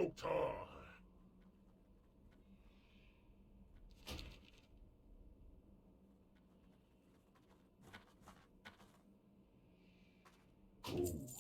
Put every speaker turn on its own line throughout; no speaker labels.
no char. Go.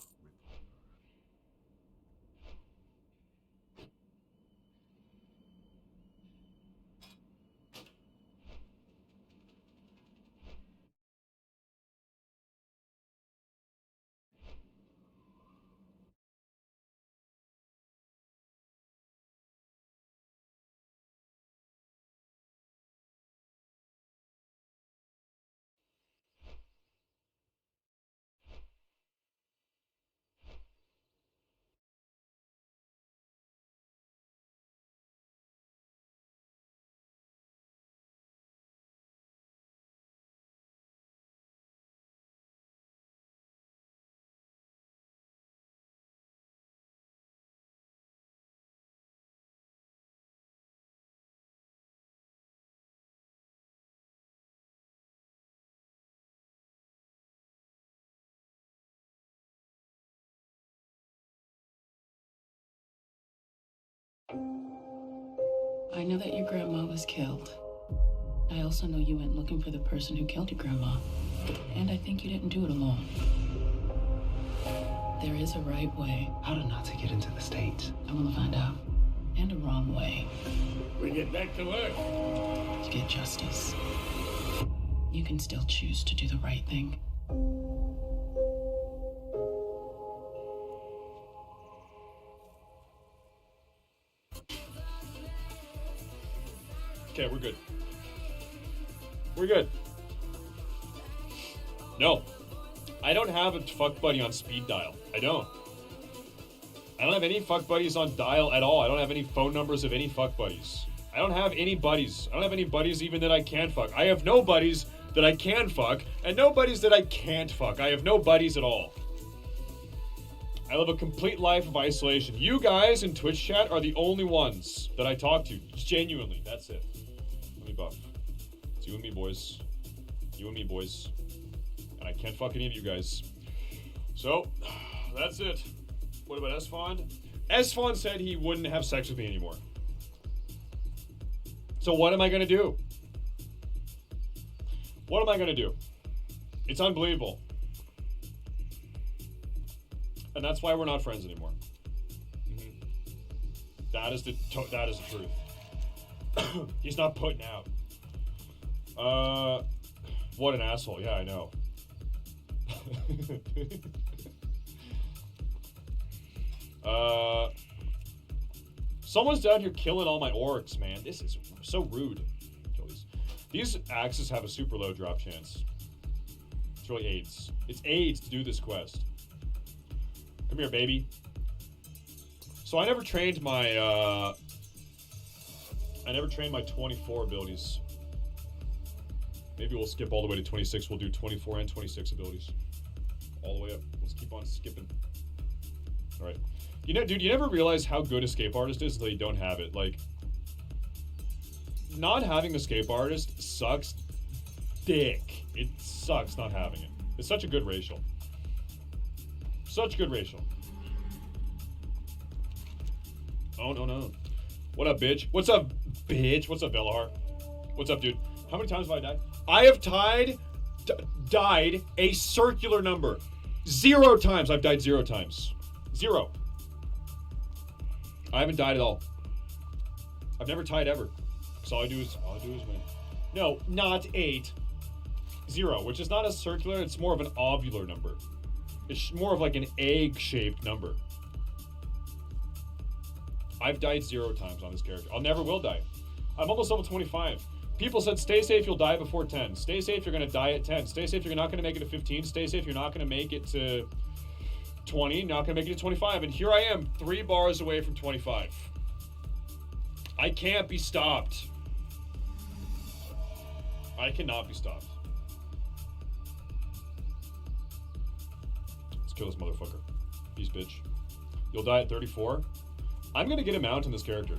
I know that your grandma was killed. I also know you went looking for the person who killed your grandma. And I think you didn't do it alone. There is a right way.
How to not to get into the States.
I'm gonna find out. And a wrong way.
We get back to work.
To get justice. You can still choose to do the right thing.
Okay, we're good. We're good. No. I don't have a fuck buddy on speed dial. I don't have any fuck buddies on dial at all. I don't have any phone numbers of any fuck buddies. I don't have any buddies. I don't have any buddies even that I can fuck. I have no buddies that I can fuck, and no buddies that I can't fuck. I have no buddies at all. I live a complete life of isolation. You guys in Twitch chat are the only ones that I talk to. Genuinely, that's it. Let me buff. It's you and me, boys. You and me, boys. And I can't fuck any of you guys. So, that's it. What about Esfond? Esfond said he wouldn't have sex with me anymore. So what am I gonna do? What am I gonna do? It's unbelievable. And that's why we're not friends anymore. Mm-hmm. That is the truth. He's not putting out. What an asshole. Yeah, I know. Someone's down here killing all my orcs, man. This is so rude. Kill these. These axes have a super low drop chance. It's really AIDS. It's AIDS to do this quest. Come here, baby. So I never trained my 24 abilities. Maybe we'll skip all the way to 26. We'll do 24 and 26 abilities. All the way up. Let's keep on skipping. All right. You know, dude, you never realize how good Escape Artist is until you don't have it. Like, not having Escape Artist sucks dick. It sucks not having it. It's such a good racial. Such good racial. Oh, no. What up, bitch? What's up, bitch? What's up, Velahar? What's up, dude? How many times have I died? I have died a circular number. 0 times. I've died 0 times. 0. I haven't died at all. I've never tied ever. Because all I do is win. No, not 8. 0, which is not a circular, it's more of an ovular number. It's more of like an egg-shaped number. I've died 0 times on this character. I'll never will die. I'm almost level 25. People said, stay safe, you'll die before 10. Stay safe, you're going to die at 10. Stay safe, you're not going to make it to 15. Stay safe, you're not going to make it to 20. Not going to make it to 25. And here I am, 3 bars away from 25. I can't be stopped. I cannot be stopped. Let's kill this motherfucker. Peace, bitch. You'll die at 34. I'm going to get a mount in this character.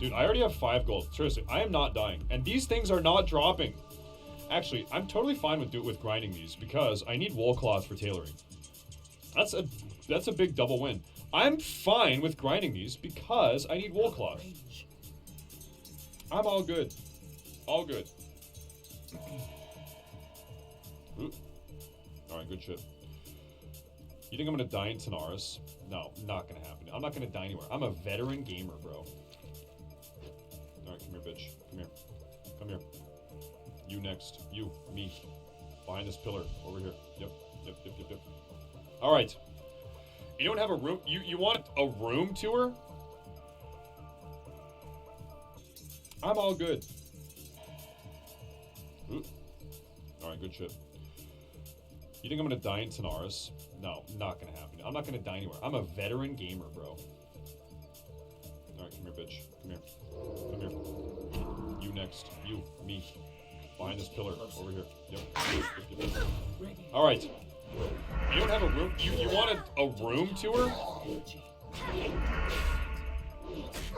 Dude, I already have 5 gold. Seriously, I am not dying. And these things are not dropping. Actually, I'm totally fine with grinding these because I need wool cloth for tailoring. That's a big double win. I'm fine with grinding these because I need wool cloth. I'm all good. All good. Ooh. Alright, good shit. You think I'm gonna die in Tanaris? No, not gonna happen. I'm not gonna die anywhere. I'm a veteran gamer, bro. Alright, come here, bitch. Come here. Come here. You next. You. Me. Behind this pillar. Over here. Yep. Yep. Alright. You don't have a room? You want a room tour? I'm all good. Ooh. Alright, good shit. You think I'm gonna die in Tanaris? No, not gonna happen. I'm not gonna die anywhere. I'm a veteran gamer, bro. Alright, come here, bitch. Come here. Come here. You next. You. Me. Behind this pillar. Over here. Yep. Alright. You don't have a room? You want a room tour?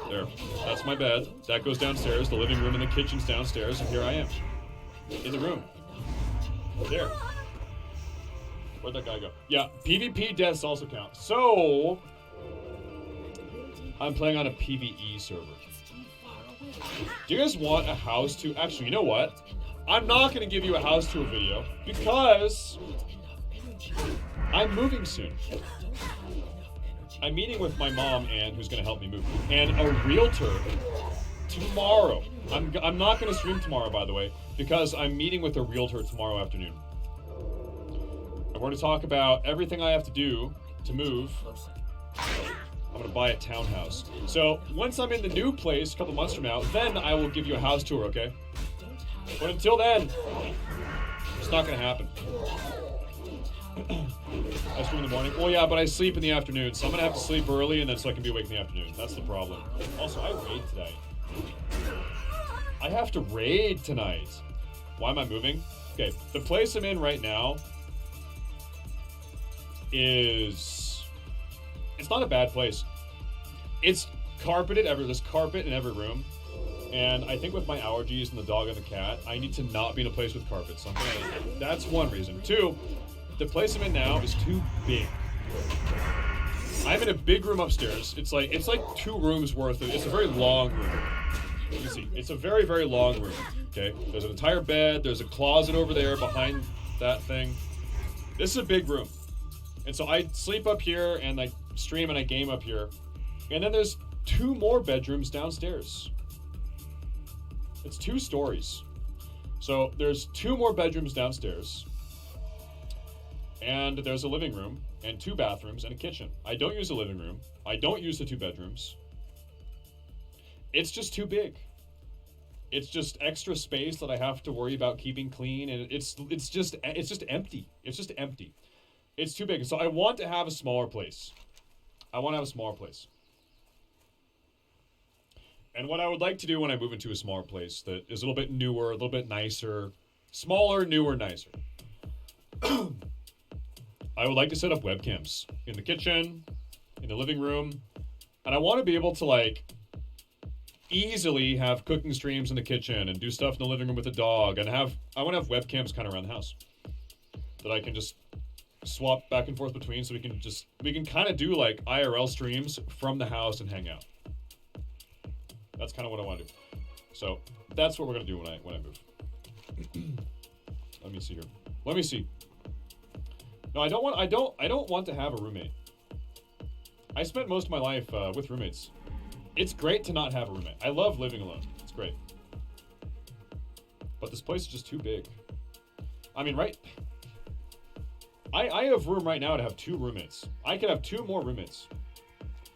There. That's my bed. That goes downstairs. The living room and the kitchen's downstairs. And here I am. In the room. There. Where'd that guy go? Yeah, PvP deaths also count. So, I'm playing on a PvE server. Do you guys want a house tour? Actually, you know what? I'm not going to give you a house tour video because I'm moving soon. I'm meeting with my mom, Ann, who's going to help me move, and a realtor tomorrow. I'm not going to stream tomorrow, by the way, because I'm meeting with a realtor tomorrow afternoon. We're going to talk about everything I have to do to move. I'm going to buy a townhouse. So, once I'm in the new place a couple months from now, then I will give you a house tour, okay? But until then, it's not going to happen. I stream in the morning. Well, yeah, but I sleep in the afternoon, so I'm going to have to sleep early and then so I can be awake in the afternoon. That's the problem. Also, I raid today. I have to raid tonight. Why am I moving? Okay, the place I'm in right now it's not a bad place. It's carpeted there's carpet in every room. And I think with my allergies and the dog and the cat, I need to not be in a place with carpet. So that's one reason. Two, the place I'm in now is too big. I'm in a big room upstairs. It's like 2 rooms worth of, it's a very long room. You can see, it's a very, very long room. Okay, there's an entire bed, there's a closet over there behind that thing. This is a big room. And so I sleep up here, and I stream and I game up here. And then there's 2 more bedrooms downstairs. It's 2 stories. So there's 2 more bedrooms downstairs. And there's a living room, and 2 bathrooms, and a kitchen. I don't use the living room. I don't use the 2 bedrooms. It's just too big. It's just extra space that I have to worry about keeping clean, and it's just empty. It's just empty. It's too big. So I want to have a smaller place. And what I would like to do when I move into a smaller place that is a little bit newer, a little bit nicer, smaller, newer, nicer. I would like to set up webcams in the kitchen, in the living room, and I want to be able to like easily have cooking streams in the kitchen and do stuff in the living room with the dog, and I want to have webcams kind of around the house that I can just swap back and forth between, so we can kind of do like IRL streams from the house and hang out. That's kind of what I want to do. So that's what we're gonna do when I move. Let me see here. Let me see. No, I don't want to have a roommate. I spent most of my life with roommates. It's great to not have a roommate. I love living alone. It's great. But this place is just too big. I mean, right? I have room right now to have 2 roommates. I could have 2 more roommates.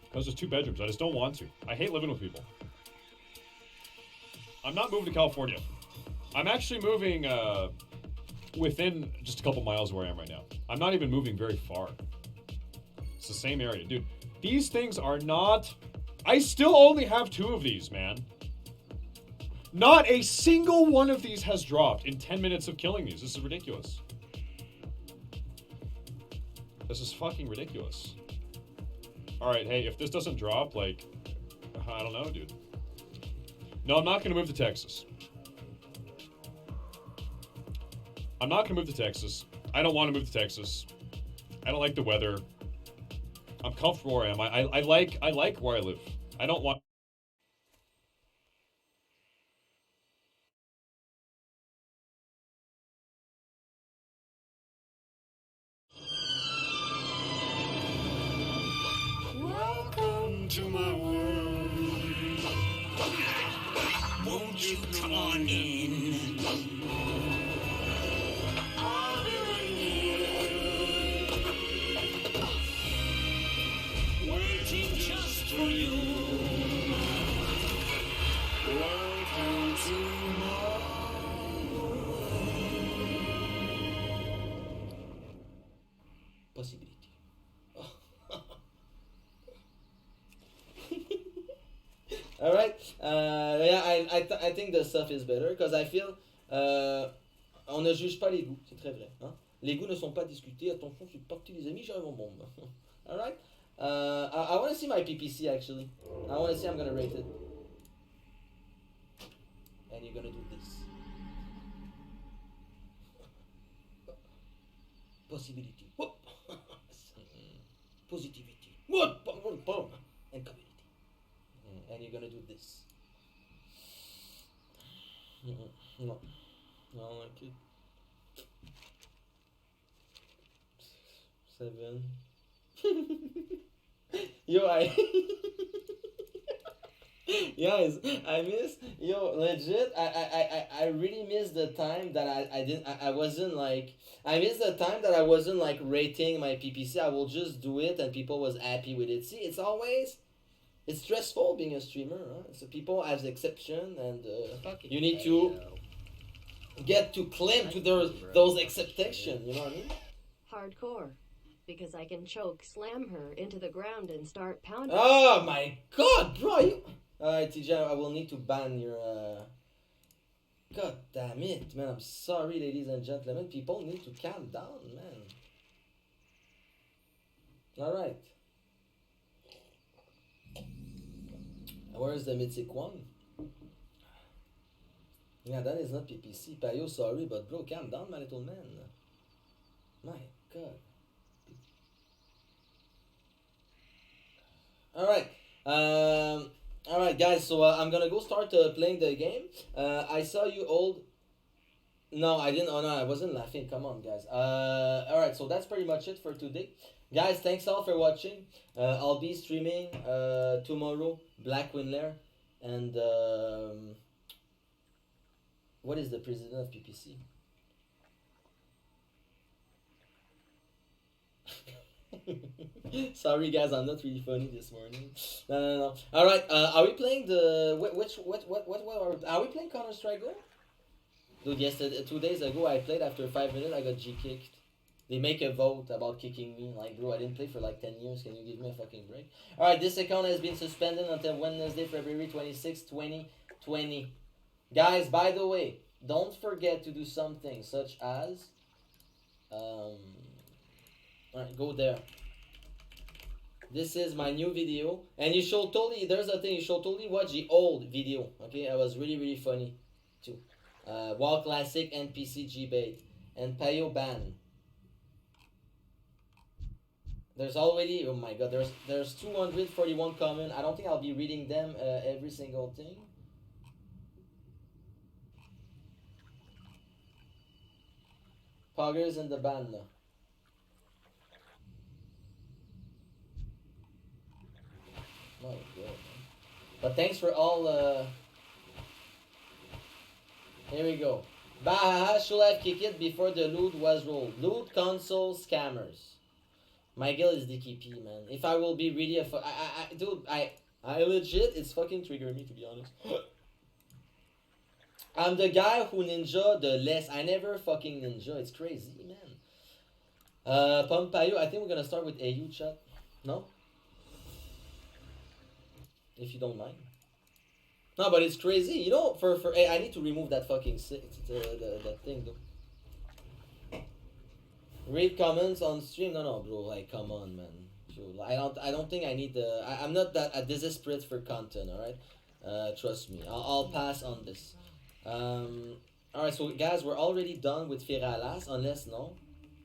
Because there's 2 bedrooms. I just don't want to. I hate living with people. I'm not moving to California. I'm actually moving within just a couple miles of where I am right now. I'm not even moving very far. It's the same area. Dude, these things are not... I still only have 2 of these, man. Not a single one of these has dropped in 10 minutes of killing these. This is ridiculous. This is fucking ridiculous. Alright, hey, if this doesn't drop, like... I don't know, dude. No, I'm not going to move to Texas. I'm not going to move to Texas. I don't want to move to Texas. I don't like the weather. I'm comfortable where I am. I like where I live. I don't want.
Welcome to my world. Won't you come on in? I'll be right here, waiting just for you. Welcome to my
Possibility. All right. Yeah, I think the stuff is better because I feel on ne juge pas les goûts, c'est très vrai. Hein? Les goûts ne sont pas discutés. Attention, c'est parti les amis, j'arrive en bombe. All right. I want to see my PPC actually. I want to see I'm gonna rate it. And you're gonna do this. Possibility. Whoop. Positivity. Whoop. And community. And you're gonna do this. No, I don't like it. 7. Yo, guys, I miss, legit, I really miss the time that I wasn't like, I miss the time that I wasn't like rating my PPC. I will just do it and people was happy with it. See, it's stressful being a streamer, huh? So people have exception and you need to get to cling to those expectations, you know what I mean?
Hardcore. Because I can choke slam her into the ground and start pounding.
Oh my god, bro! Alright, TJ, I will need to ban your. God damn it, man! I'm sorry, ladies and gentlemen. People need to calm down, man. Alright. Where's the mythic one? Yeah, that is not PPC. Payo, sorry, but bro, calm down, my little man. My god. Alright. Alright, guys, so I'm gonna go start playing the game. I saw you old. No, I didn't. Oh, no, I wasn't laughing. Come on, guys. Alright, so that's pretty much it for today. Guys, thanks all for watching. I'll be streaming tomorrow, Black Windlair, and what is the president of PPC? Sorry guys, I'm not really funny this morning. No. All right, are we playing the what are we playing Counter-Strike Go? Dude, yesterday, 2 days ago, I played. After 5 minutes, I got G kicked. They make a vote about kicking me. Like, bro, I didn't play for like 10 years. Can you give me a fucking break? All right, this account has been suspended until Wednesday, February 26, 2020. Guys, by the way, don't forget to do something such as alright, go there. This is my new video, and you should totally, there's a thing, you should totally watch the old video, okay? It was really funny too. Wall Classic, NPC, G-Bait, and Payo Ban. There's already, oh my god, there's 241 comment. I don't think I'll be reading them every single thing. Poggers in the ban now. My god, man. But thanks for all, here we go. Bahaha should have kicked it before the loot was rolled. Loot console scammers. My guild is DKP, man. If I will be really dude, I legit, it's fucking triggering me, to be honest. I'm the guy who ninja the less. I never fucking ninja. It's crazy, man. Pompayo, I think we're gonna start with AU chat. No? If you don't mind. No, but it's crazy. You know, hey, I need to remove that fucking that thing, though. Read comments on stream. No, bro. Like, come on, man. I don't think I need the. I'm not that desperate for content. All right. Trust me. I'll pass on this. All right. So guys, we're already done with FinalHC.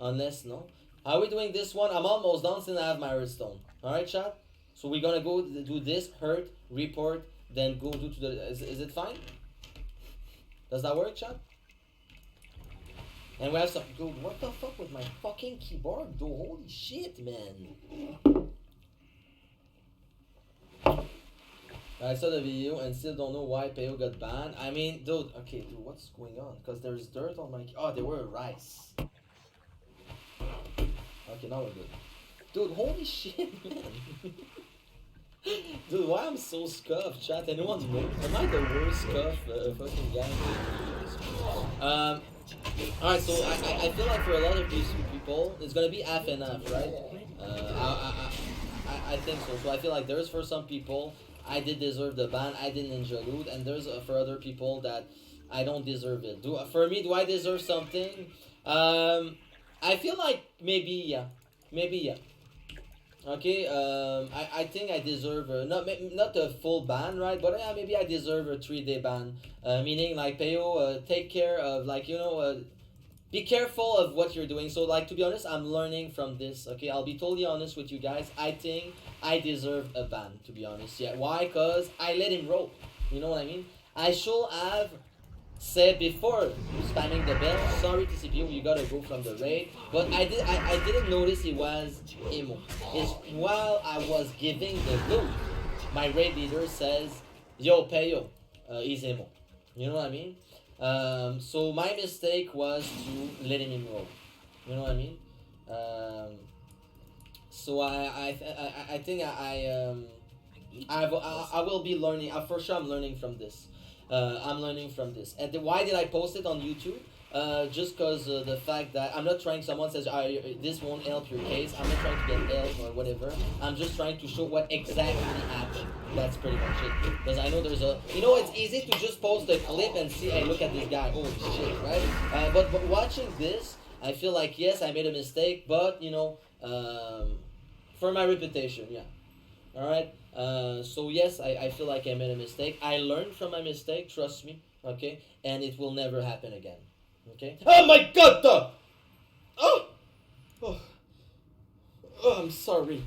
Unless no. How are we doing this one? I'm almost done since I have my redstone. All right, chat. So we're gonna go do this, hurt, report, then go do to the. Is it fine? Does that work, chat? And we have some. Dude, what the fuck with my fucking keyboard? Dude, holy shit, man. I saw the video and still don't know why Peo got banned. I mean, dude, okay, dude, what's going on? Because there's dirt on my. Oh, they were rice. Okay, now we're good. Dude, holy shit, man. Dude, why I'm so scuffed, chat? Anyone know? Am I the worst scuffed fucking guy? Alright, so I feel like for a lot of these people, it's gonna be half and half, right? I think so. So I feel like there's for some people, I did deserve the ban, I did Ninja Loot, and there's for other people that I don't deserve it. For me, do I deserve something? I feel like maybe yeah. Okay, I think I deserve not a full ban, right? But yeah, maybe I deserve a 3-day ban. Meaning like Peo, take care of be careful of what you're doing. So like to be honest, I'm learning from this. Okay, I'll be totally honest with you guys. I think I deserve a ban, to be honest. Yeah, why? Cause I let him roll. You know what I mean? I should have said before spamming the bell, sorry TCPO, you gotta go from the raid. But I didn't notice he was emo. It's while I was giving the loot, my raid leader says, yo Peo, he's emo. You know what I mean? So my mistake was to let him enroll. You know what I mean? So I think I will be learning. For sure, I'm learning from this. I'm learning from this. And why did I post it on YouTube? Just because the fact that I'm not trying. Someone says this won't help your case. I'm not trying to get help or whatever. I'm just trying to show what exactly happened. That's pretty much it. Because I know there's a. It's easy to just post a clip and see. Hey, look at this guy. Holy shit, right? But watching this, I feel like yes, I made a mistake. But for my reputation, yeah. All right. So yes, I feel like I made a mistake. I learned from my mistake. Trust me. Okay, and it will never happen again. Okay. Oh my God! Oh, I'm sorry.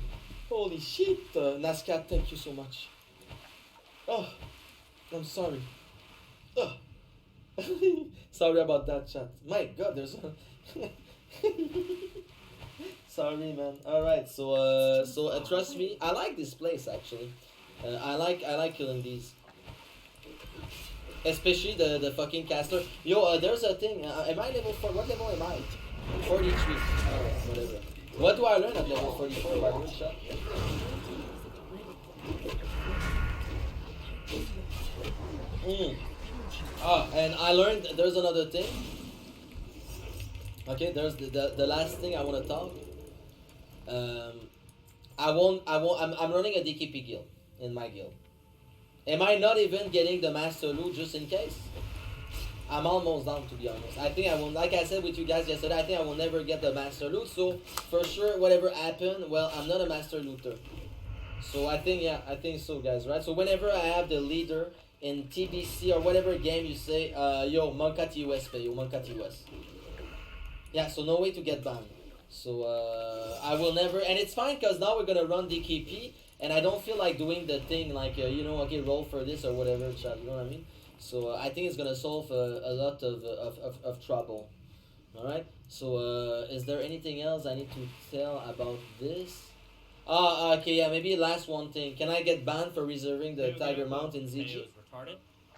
Holy shit, Nascat, thank you so much. Oh, I'm sorry. Oh. Sorry about that, chat. My God, there's a. Sorry, man. All right, so trust me, I like this place actually. I like killing these. Especially the fucking caster. Yo, there's a thing. Am I level 4? What level am I? 43. Alright, whatever. What do I learn at level 44 by one shot? And I learned there's another thing. Okay, there's the last thing I want to talk. I'm running a DKP guild in my guild. Am I not even getting the master loot just in case? I'm almost down, to be honest. I think I will, like I said with you guys yesterday, I think I will never get the master loot. So for sure, whatever happened, well, I'm not a master looter. So I think so, guys, right? So whenever I have the leader in TBC or whatever game you say, yo, Monka TUS, yo, Monka TUS. Yeah, so no way to get banned. So I will never, and it's fine because now we're gonna run DKP. And I don't feel like doing the thing like, okay, roll for this or whatever, chat, you know what I mean? So I think it's gonna solve a lot of trouble. Alright? So is there anything else I need to tell about this? Okay, yeah, maybe last one thing. Can I get banned for reserving the Tiger Mount in ZG?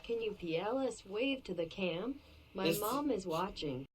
Can you PLS wave to the cam? My mom is watching.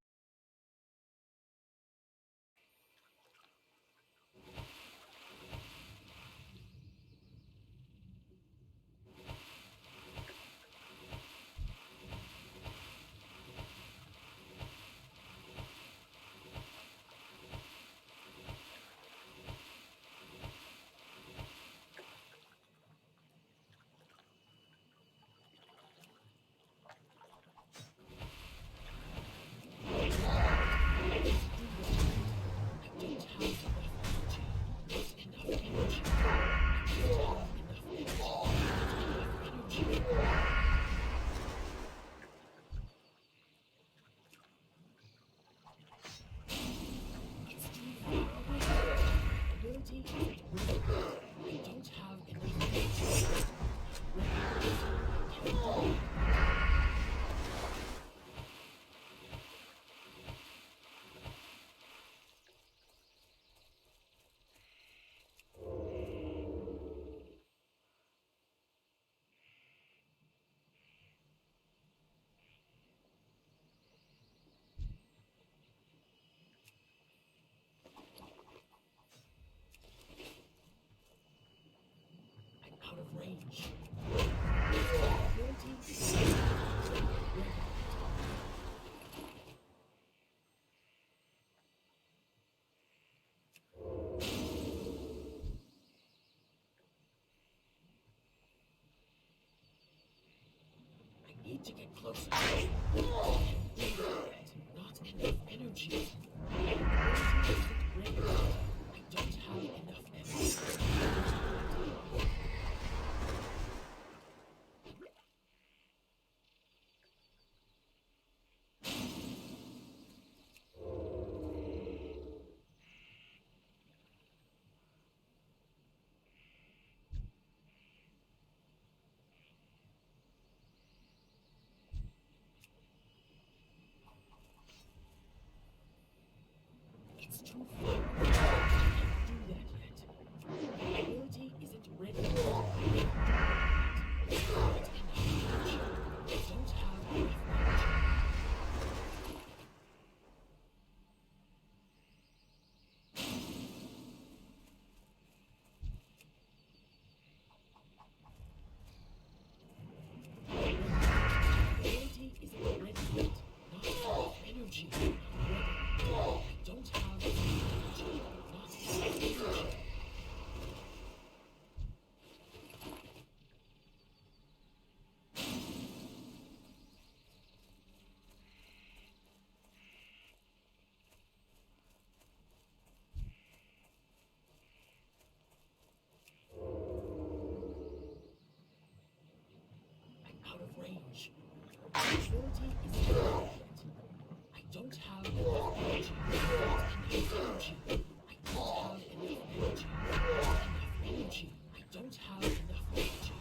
need to get closer. Not enough energy. I don't have enough energy. It's too far. I can't do that yet. My ability isn't ready. Not enough energy. I don't have enough energy. Ability isn't ready yet. Not enough energy. I'm ready. I don't have enough energy. Not enough energy. I'm out of range. My ability isn't ready yet. I don't have enough energy. Not enough energy. I don't have enough energy. Not enough energy. I don't have enough energy.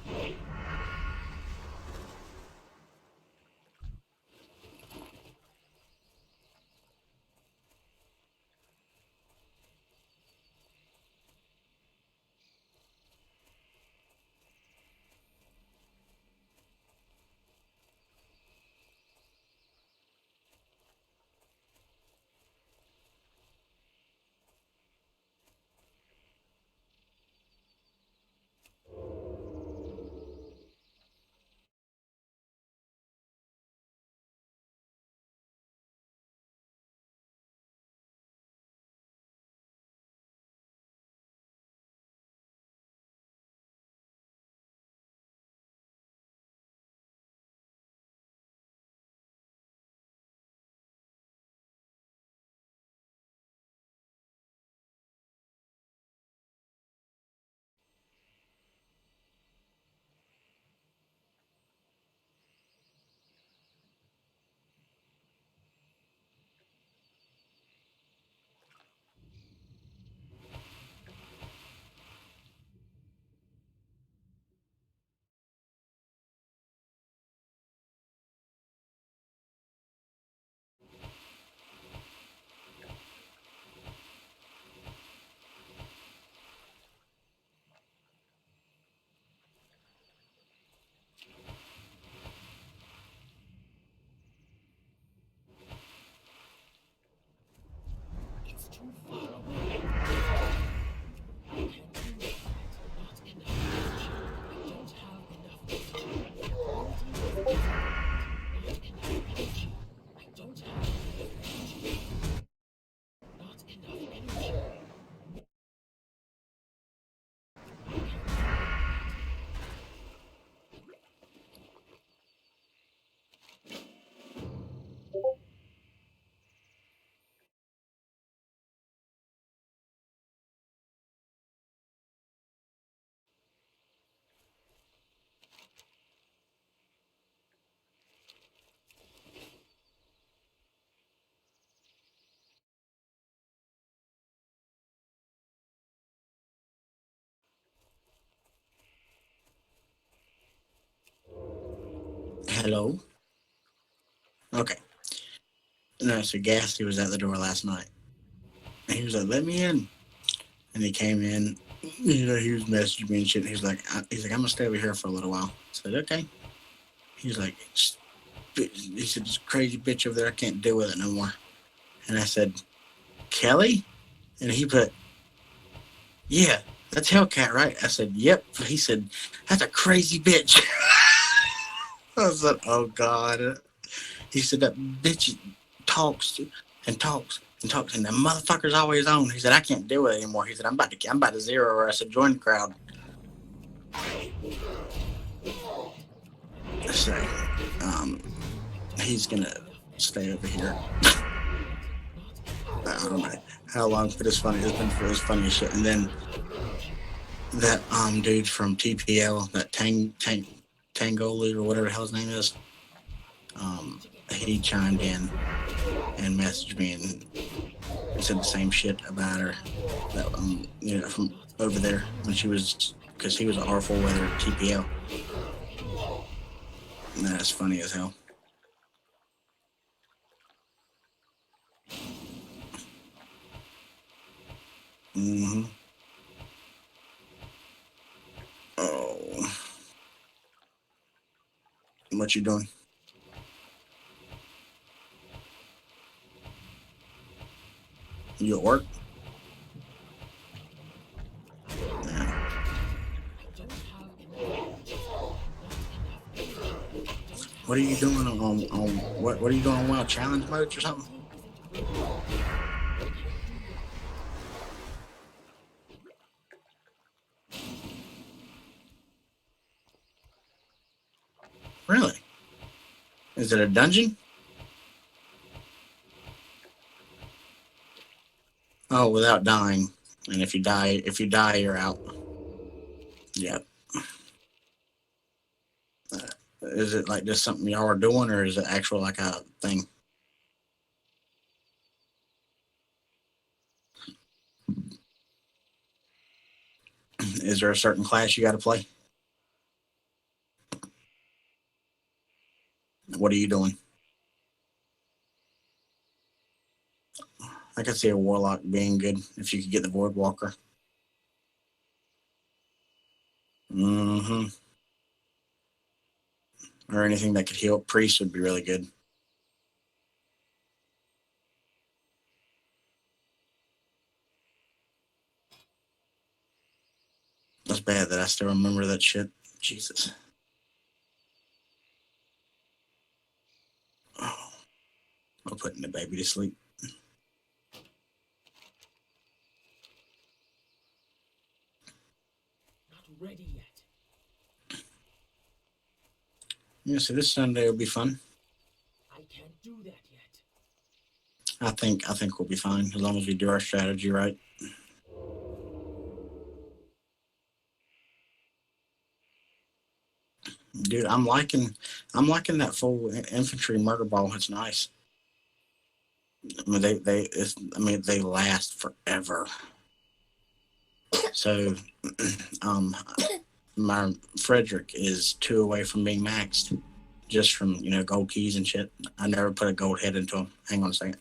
It's too far away. I can't do that yet. Not enough energy. I don't have enough energy. My ability isn't ready. Not enough energy. I don't have enough energy. Not enough energy.
Hello. Okay. No, so Gassy was at the door last night. And he was like, "Let me in." And he came in. You know, he was messaging me and shit. He's like, I'm gonna stay over here for a little while." I said, "Okay." He's like, he said, "This crazy bitch over there, I can't deal with it no more." And I said, "Kelly?" And he put, "Yeah, that's Hellcat, right?" I said, "Yep." He said, "That's a crazy bitch." I said, "Oh God." He said, "That bitch talks and talks and talks, and the motherfucker's always on." He said, "I can't deal with it anymore." He said, I'm about to zero her." I said, "Join the crowd." So, he's gonna stay over here. I don't know how long, but it's funny. It's been for his funny as shit. And then that dude from TPL, that Tangolu or whatever the hell his name is, he chimed in and messaged me and said the same shit about her. That from over there when she was, because he was an R4 weather TPL. And that's funny as hell. Mm-hmm. Oh. What you doing? You at work? Yeah. What are you doing on what are you doing on Wild Challenge modes or something? Really? Is it a dungeon? Oh, without dying. And if you die, you're out. Yep. Is it like just something y'all are doing, or is it actual like a thing? Is there a certain class you got to play? What are you doing? I could see a Warlock being good if you could get the Void Walker. Mm-hmm. Or anything that could heal Priest would be really good. That's bad that I still remember that shit. Jesus. Oh, I'm putting the baby to sleep.
Not ready yet.
Yeah, so this Sunday will be fun.
I can't do that yet.
I think we'll be fine as long as we do our strategy right. Dude, I'm liking that full infantry murder ball. It's nice. I mean, they last forever. So, my Frederick is 2 away from being maxed, just from gold keys and shit. I never put a gold head into him. Hang on a second.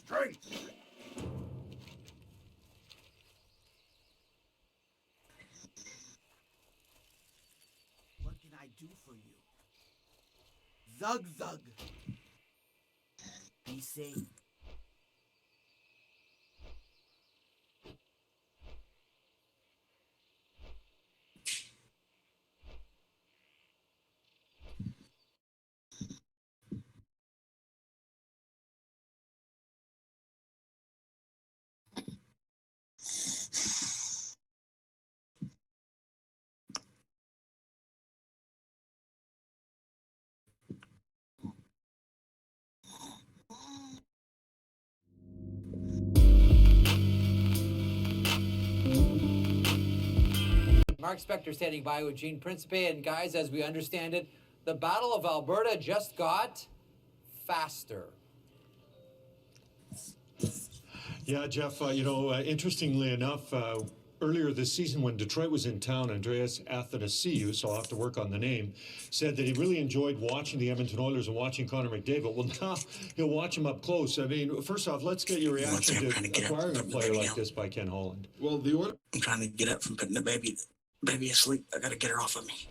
Strength.
What can I do for you? Zug zug. Be safe.
Mark Spector standing by with Gene Principe. And guys, as we understand it, the Battle of Alberta just got faster.
Yeah, Jeff, interestingly enough, earlier this season when Detroit was in town, Andreas Athanasiou, so I'll have to work on the name, said that he really enjoyed watching the Edmonton Oilers and watching Connor McDavid. Well, now he'll watch him up close. I mean, first off, let's get your reaction to acquiring a player like this by Ken Holland.
Well, I'm trying to get up from putting the baby asleep. I got to get her off of me.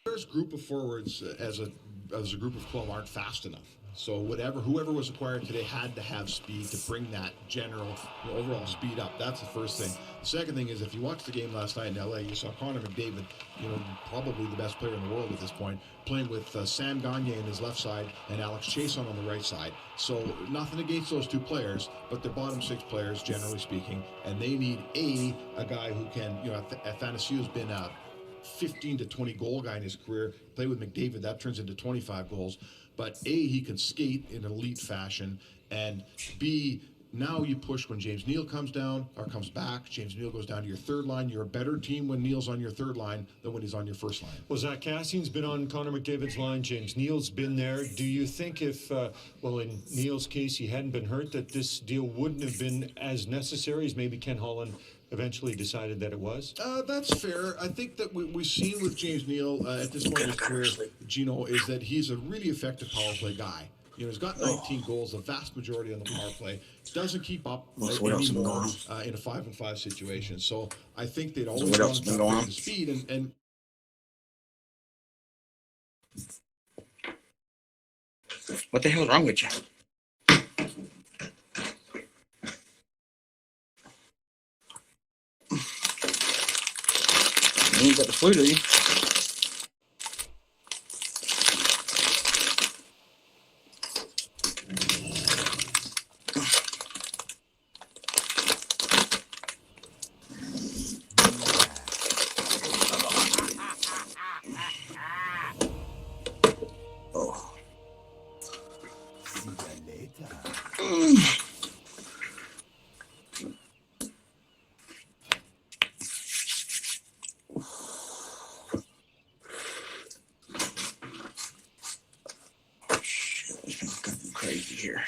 First group of forwards as a group of 12 aren't fast enough. So whoever was acquired today had to have speed to bring that general overall speed up. That's the first thing. The second thing is, if you watched the game last night in LA, you saw Connor McDavid, probably the best player in the world at this point, playing with Sam Gagner on his left side and Alex Chason on the right side. So nothing against those two players, but they're bottom six players, generally speaking, and they need a guy who can, Athanasiou's been a 15 to 20 goal guy in his career. Play with McDavid, that turns into 25 goals. But he can skate in an elite fashion, and B, now you push when James Neal comes down or comes back. James Neal goes down to your third line. You're a better team when Neal's on your third line than when he's on your first line.
Well, Zach Cassian's been on Connor McDavid's line. James Neal's been there. Do you think if, in Neal's case, he hadn't been hurt, that this deal wouldn't have been as necessary as maybe Ken Holland eventually decided that it was?
That's fair. I think that we've seen with James Neal at this point in his career, Gino, is that he's a really effective power play guy. He's got 19 goals, the vast majority on the power play. Doesn't keep up anymore in a 5-on-5 situation. So I think they'd always want to upgrade the speed and
What the hell is wrong with you? You ain't got the flu, do you? Oh. Crazy here.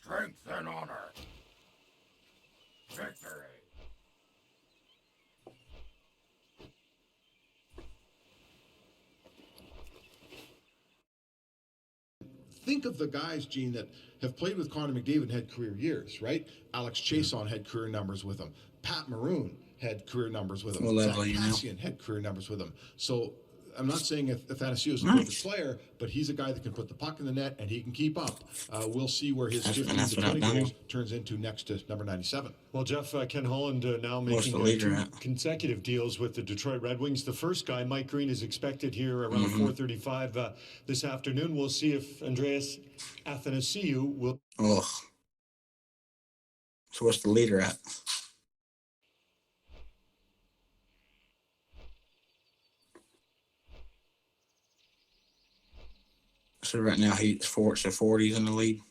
strength and honor. Victory. Think of the guys, Gene, that have played with Connor McDavid and had career years, right? Alex Chason had career numbers with him. Pat Maroon had career numbers with him. Zach Cassian had career numbers with him. So I'm not saying Athanasiou is a perfect player, but he's a guy that can put the puck in the net and he can keep up. We'll see where his 15 to 20 goals turns into next to number 97.
Well, Jeff, Ken Holland now
What's
making
the leader
two
at?
consecutive deals with the Detroit Red Wings. The first guy, Mike Green, is expected here around 4:35 this afternoon. We'll see if Andreas Athanasiou will.
Oh. So what's the leader at? So right now he's 40s in the lead.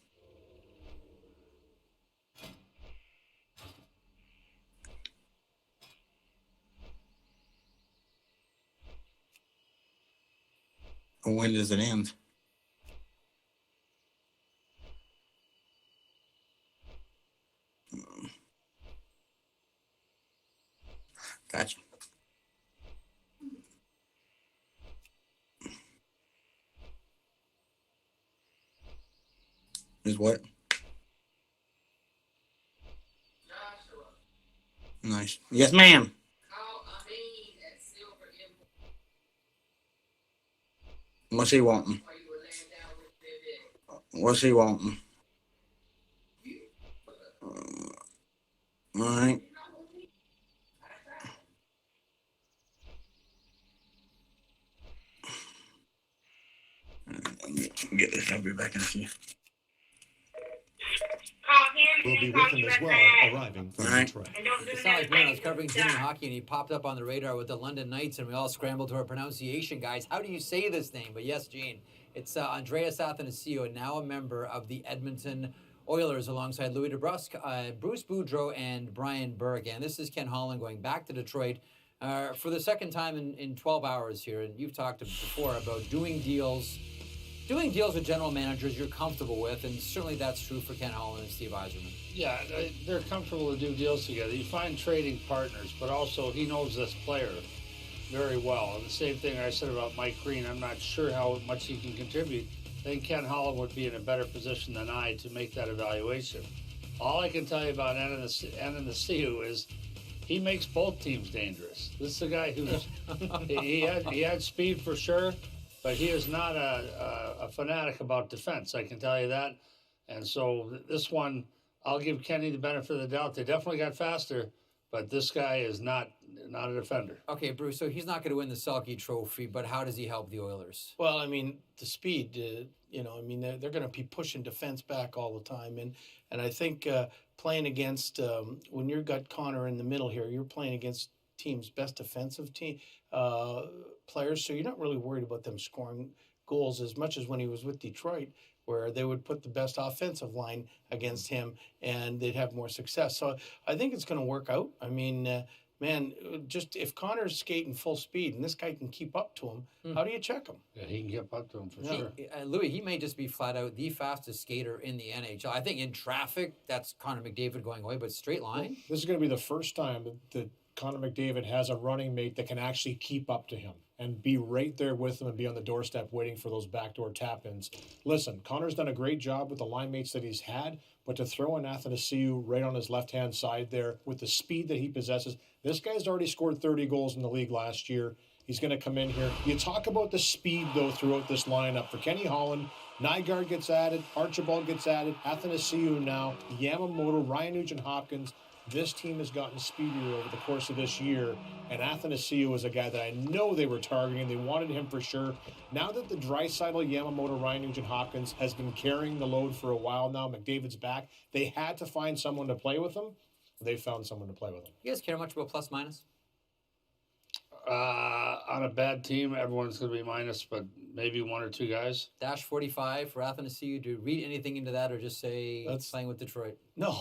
And when does it end? Gotcha. Is what? Nice. Yes, ma'am. What's he wanting? What's he wanting? All right. Get this. I'll be back in a few.
Will be with him as well, arriving from Detroit.
It sounded like when I was covering junior hockey and he popped up on the radar with the London Knights and we all scrambled to our pronunciation, guys. How do you say this name? But yes, Gene, it's Andreas Athanasiou, now a member of the Edmonton Oilers alongside Louis DeBrusque, Bruce Boudreau, and Brian Berg. And this is Ken Holland going back to Detroit for the second time in 12 hours here. And you've talked before about doing deals with general managers you're comfortable with, and certainly that's true for Ken Holland and Steve Yzerman.
Yeah, they're comfortable to do deals together. You find trading partners, but also he knows this player very well. And the same thing I said about Mike Green, I'm not sure how much he can contribute. I think Ken Holland would be in a better position than I to make that evaluation. All I can tell you about Athanasiou is he makes both teams dangerous. This is a guy who's he had speed for sure, but he is not a fanatic about defense. I can tell you that. And so this one, I'll give Kenny the benefit of the doubt. They definitely got faster, but this guy is not a defender.
Okay, Bruce, so he's not going to win the Selke Trophy, but how does he help the Oilers?
Well, I mean, the speed, they're going to be pushing defense back all the time. And I think playing against, when you've got Connor in the middle here, you're playing against team's best defensive team players, so you're not really worried about them scoring goals as much as when he was with Detroit, where they would put the best offensive line against him and they'd have more success. So I think it's going to work out. I mean, just if Connor's skating full speed and this guy can keep up to him, how do you check him?
Yeah, he can keep up to him for sure.
Louis, he may just be flat out the fastest skater in the NHL. I think in traffic, that's Connor McDavid going away, but straight line?
This is going to be the first time that Connor McDavid has a running mate that can actually keep up to him and be right there with him and be on the doorstep waiting for those backdoor tap-ins. Listen, Connor's done a great job with the line mates that he's had, but to throw in Athanasiou right on his left-hand side there with the speed that he possesses, this guy's already scored 30 goals in the league last year. He's going to come in here. You talk about the speed, though, throughout this lineup. For Kenny Holland, Nygaard gets added, Archibald gets added, Athanasiou now, Yamamoto, Ryan Nugent-Hopkins. This team has gotten speedier over the course of this year, and Athanasiou is a guy that I know they were targeting. They wanted him for sure. Now that the Draisaitl, Yamamoto, Ryan Nugent-Hopkins has been carrying the load for a while now, McDavid's back, they had to find someone to play with him. They found someone to play with him.
You guys care much about plus minus?
On a bad team, everyone's going to be minus, but maybe one or two guys.
Dash 45 for Athanasiou. Do you read anything into that or just say that's playing with Detroit?
No.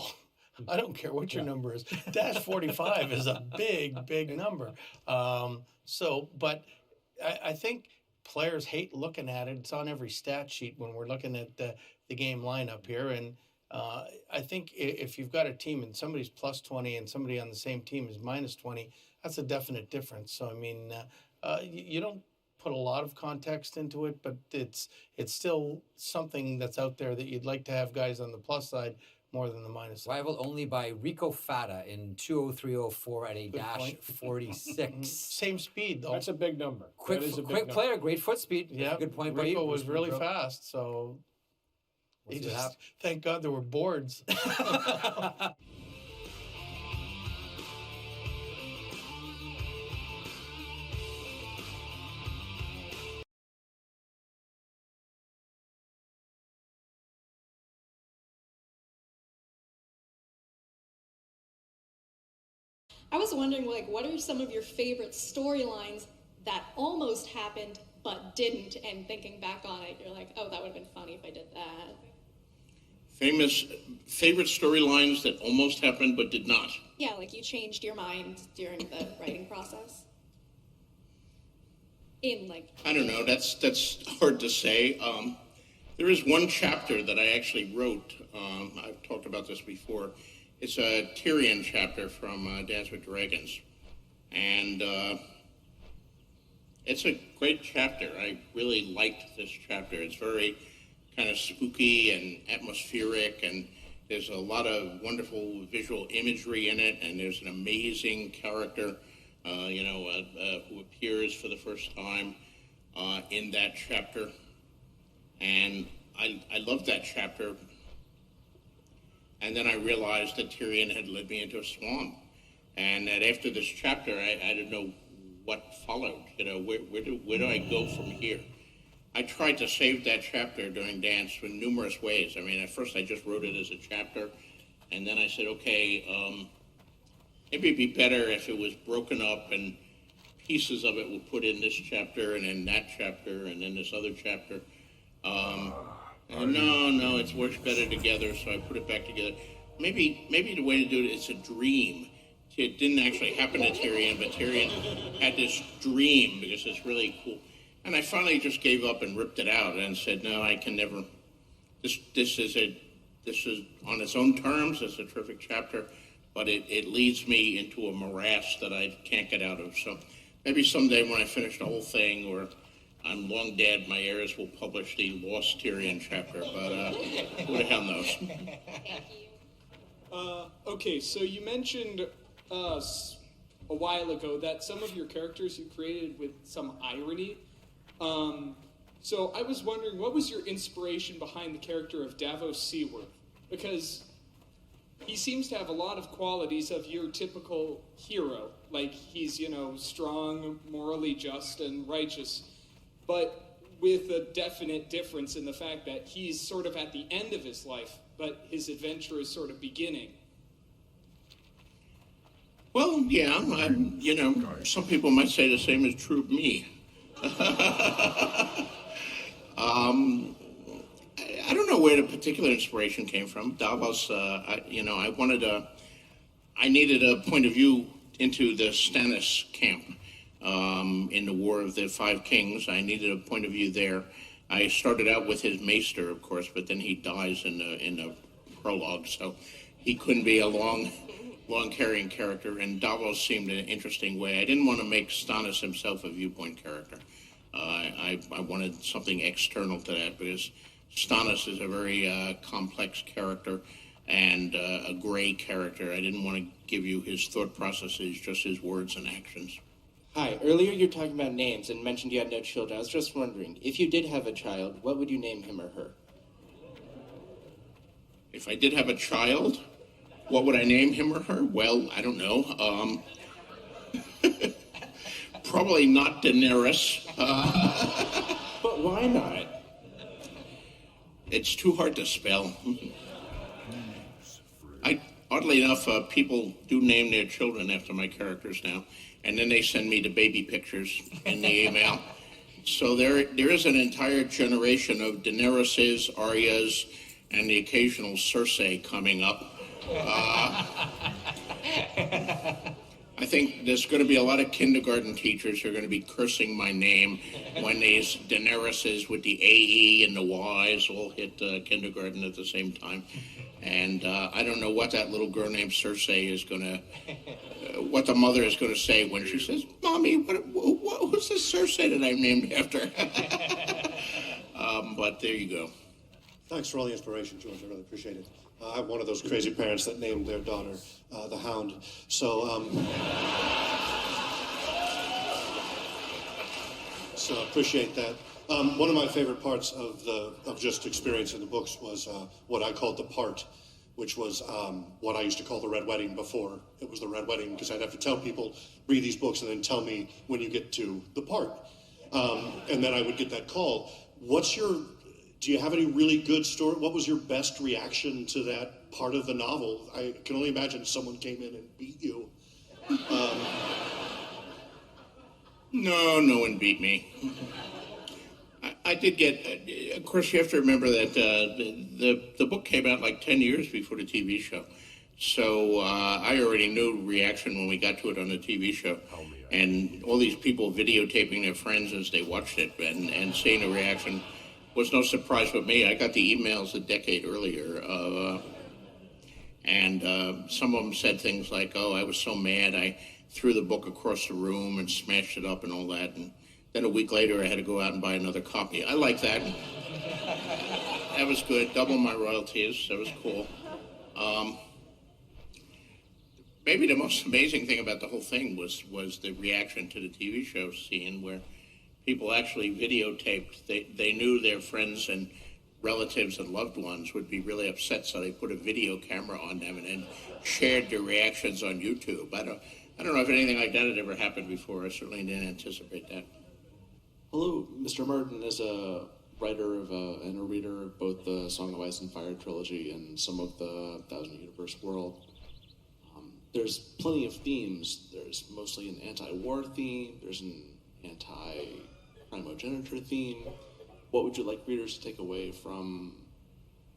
I don't care what your number is. Dash 45 is a big number. But I think players hate looking at it. It's on every stat sheet when we're looking at the game lineup here. And I think if you've got a team and somebody's plus 20 and somebody on the same team is minus 20, that's a definite difference. So, I mean, you don't put a lot of context into it, but it's still something that's out there that you'd like to have guys on the plus side more than the -7.
Rivaled only by Rico Fata in 2:03:04 at a
Good
dash
point.
46.
Same speed though.
That's a big number.
Quick,
That is a big
quick
number.
player, great foot speed.
Yeah,
Good point by
Rico
you.
was
Bruce
really
Boudreau.
fast, so
We'll
he
see what
just, thank God there were boards.
I was wondering, like, what are some of your favorite storylines that almost happened but didn't? And thinking back on it, you're like, oh, that would have been funny if I did that.
Favorite storylines that almost happened but did not.
Yeah, like you changed your mind during the writing process.
I don't know. That's hard to say. There is one chapter that I actually wrote. I've talked about this before. It's a Tyrion chapter from Dance with Dragons, and it's a great chapter. I really liked this chapter. It's very kind of spooky and atmospheric, and there's a lot of wonderful visual imagery in it, and there's an amazing character, who appears for the first time in that chapter, and I love that chapter. And then I realized that Tyrion had led me into a swamp, and that after this chapter, I didn't know what followed. Where do I go from here? I tried to save that chapter during Dance in numerous ways. I mean, at first I just wrote it as a chapter, and then I said, okay, maybe it'd be better if it was broken up and pieces of it were put in this chapter and in that chapter and in this other chapter. And no, it works better together, so I put it back together. Maybe the way to do it is a dream. It didn't actually happen to Tyrion, but Tyrion had this dream because it's really cool. And I finally just gave up and ripped it out and said, no, I can never. This is on its own terms. It's a terrific chapter, but it leads me into a morass that I can't get out of. So maybe someday when I finish the whole thing, or I'm long dead, my heirs will publish the Lost Tyrion chapter, but who the hell knows?
Okay, so you mentioned a while ago that some of your characters you created with some irony. So I was wondering, what was your inspiration behind the character of Davos Seaworth? Because he seems to have a lot of qualities of your typical hero. Like he's, strong, morally just, and righteous. But with a definite difference in the fact that he's sort of at the end of his life, but his adventure is sort of beginning.
Well, yeah, some people might say the same is true of me. I don't know where the particular inspiration came from. Davos, I needed a point of view into the Stannis camp. In the War of the Five Kings, I needed a point of view there. I started out with his maester, of course, but then he dies in the prologue, so he couldn't be a long-carrying character, and Davos seemed an interesting way. I didn't want to make Stannis himself a viewpoint character. I wanted something external to that, because Stannis is a very complex character and a gray character. I didn't want to give you his thought processes, just his words and actions.
Hi, earlier you were talking about names and mentioned you had no children. I was just wondering, if you did have a child, what would you name him or her?
If I did have a child, what would I name him or her? Well, I don't know. Probably not Daenerys.
But why not?
It's too hard to spell. Oddly enough, people do name their children after my characters now, and then they send me the baby pictures in the email. So there is an entire generation of Daenerys's, Arya's, and the occasional Cersei coming up. I think there's going to be a lot of kindergarten teachers who are going to be cursing my name when these Daenerys's with the AE and the Y's all hit kindergarten at the same time. And I don't know what that little girl named Cersei is going to, what the mother is going to say when she says, Mommy, who's this Cersei that I'm named after? But there you go.
Thanks for all the inspiration, George. I really appreciate it. I'm one of those crazy parents that named their daughter the Hound. So, so appreciate that. One of my favorite parts of just experiencing the books was what I called the part, which was what I used to call the Red Wedding before it was the Red Wedding, because I'd have to tell people, read these books and then tell me when you get to the part. And then I would get that call. Do you have any really good story? What was your best reaction to that part of the novel? I can only imagine someone came in and beat you.
No, no one beat me. I did get, of course, you have to remember that the book came out like 10 years before the TV show. So I already knew reaction when we got to it on the TV show. And all these people videotaping their friends as they watched it and seeing the reaction was no surprise with me. I got the emails a decade earlier. And some of them said things like, oh, I was so mad I threw the book across the room and smashed it up and all that. And then a week later, I had to go out and buy another copy. I like that. That was good. Double my royalties. That was cool. Maybe the most amazing thing about the whole thing was the reaction to the TV show scene where people actually videotaped. They knew their friends and relatives and loved ones would be really upset, so they put a video camera on them and then shared their reactions on YouTube. I don't know if anything like that had ever happened before. I certainly didn't anticipate that.
Hello, Mr. Martin is a writer and a reader of both the Song of Ice and Fire trilogy and some of the Thousand Universe world. There's plenty of themes. There's mostly an anti-war theme. There's an anti-primogeniture theme. What would you like readers to take away from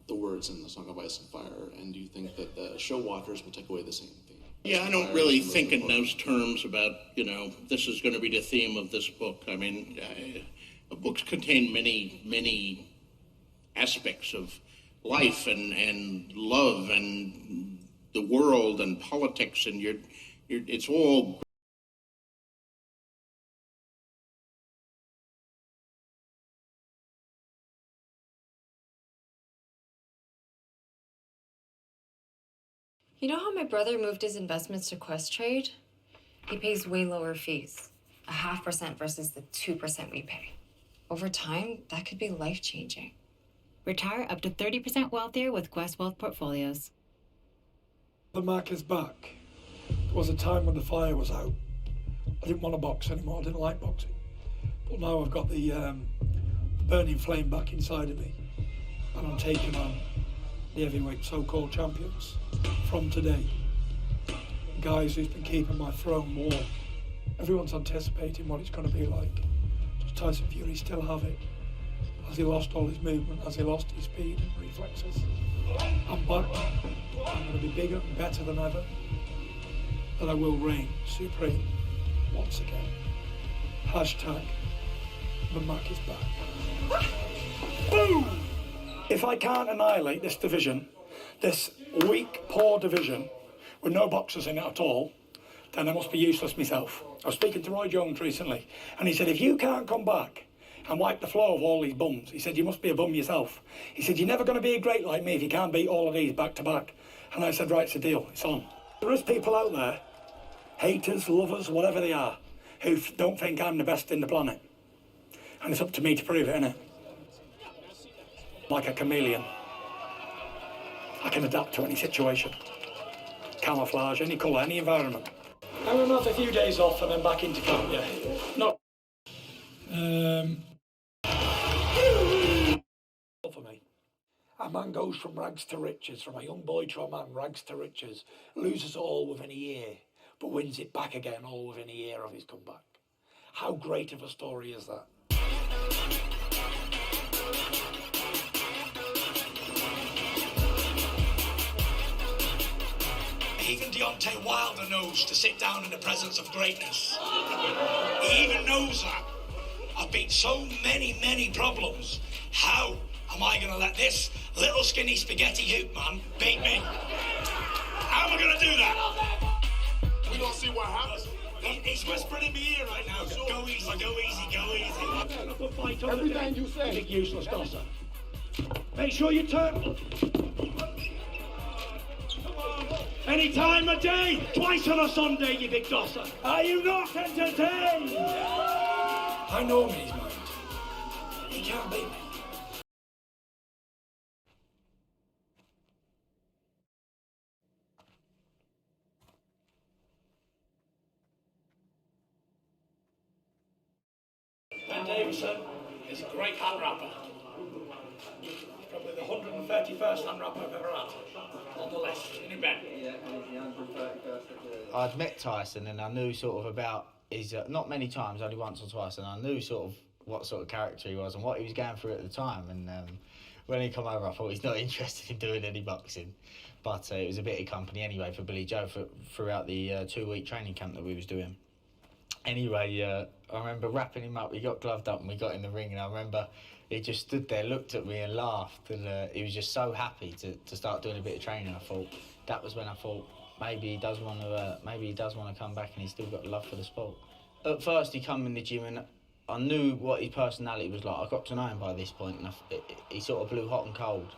the words in the Song of Ice and Fire? And do you think that the show watchers will take away the same theme?
Yeah, I don't really think in those terms about, this is going to be the theme of this book. I mean, books contain many aspects of life and love and the world and politics, and it's all.
You know how my brother moved his investments to Quest Trade? He pays way lower fees, 0.5% versus the 2% we pay. Over time, that could be life-changing.
Retire up to 30% wealthier with Quest Wealth Portfolios.
The Mac is back. There was a time when the fire was out. I didn't want to box anymore. I didn't like boxing. But now I've got the burning flame back inside of me. And I'm taking on the heavyweight so-called champions from today. The guys who's been keeping my throne warm. Everyone's anticipating what it's going to be like. Does Tyson Fury still have it? Has he lost all his movement? Has he lost his speed and reflexes? I'm back. I'm going to be bigger and better than ever. And I will reign supreme once again. Hashtag the Mac is back. Boom! If I can't annihilate this division, this weak, poor division, with no boxers in it at all, then I must be useless myself. I was speaking to Roy Jones recently, and he said, if you can't come back and wipe the floor of all these bums, he said, you must be a bum yourself. He said, you're never going to be great like me if you can't beat all of these back to back. And I said, right, it's a deal, it's on. There is people out there, haters, lovers, whatever they are, who don't think I'm the best in the planet. And it's up to me to prove it, innit? Like a chameleon. I can adapt to any situation. Camouflage, any colour, any environment. I'm going to have a few days off and then back into camp, yeah. No. For me. A man goes from rags to riches, from a young boy to a man, rags to riches, loses it all within a year, but wins it back again all within a year of his comeback. How great of a story is that?
Even Deontay Wilder knows to sit down in the presence of greatness. He even knows that. I've beat so many problems. How am I going to let this little skinny spaghetti hoop man beat me? How am I going to do that?
We're going to see what happens.
He's whispering in my ear right now. Go easy, go easy, go easy.
Everything you say. Big useless tosser. Make sure you turn.
Any time of day, twice on a Sunday, you big dosser. Are you not entertained?
I know me, mind. He can't beat me.
Ben Davison is a great hand rapper. He's probably the 131st hand rapper I've ever had on the list. In Ben.
I'd met Tyson and I knew sort of about his, not many times, only once or twice, and I knew sort of what sort of character he was and what he was going through at the time. And when he come over, I thought he's not interested in doing any boxing. But it was a bit of company anyway for Billy Joe throughout the 2-week training camp that we was doing. Anyway, I remember wrapping him up. We got gloved up and we got in the ring, and I remember he just stood there, looked at me and laughed, and he was just so happy to start doing a bit of training. I thought that was when I thought maybe he does want to come back, and he's still got love for the sport. At first, he come in the gym, and I knew what his personality was like. I got to know him by this point, and he sort of blew hot and cold.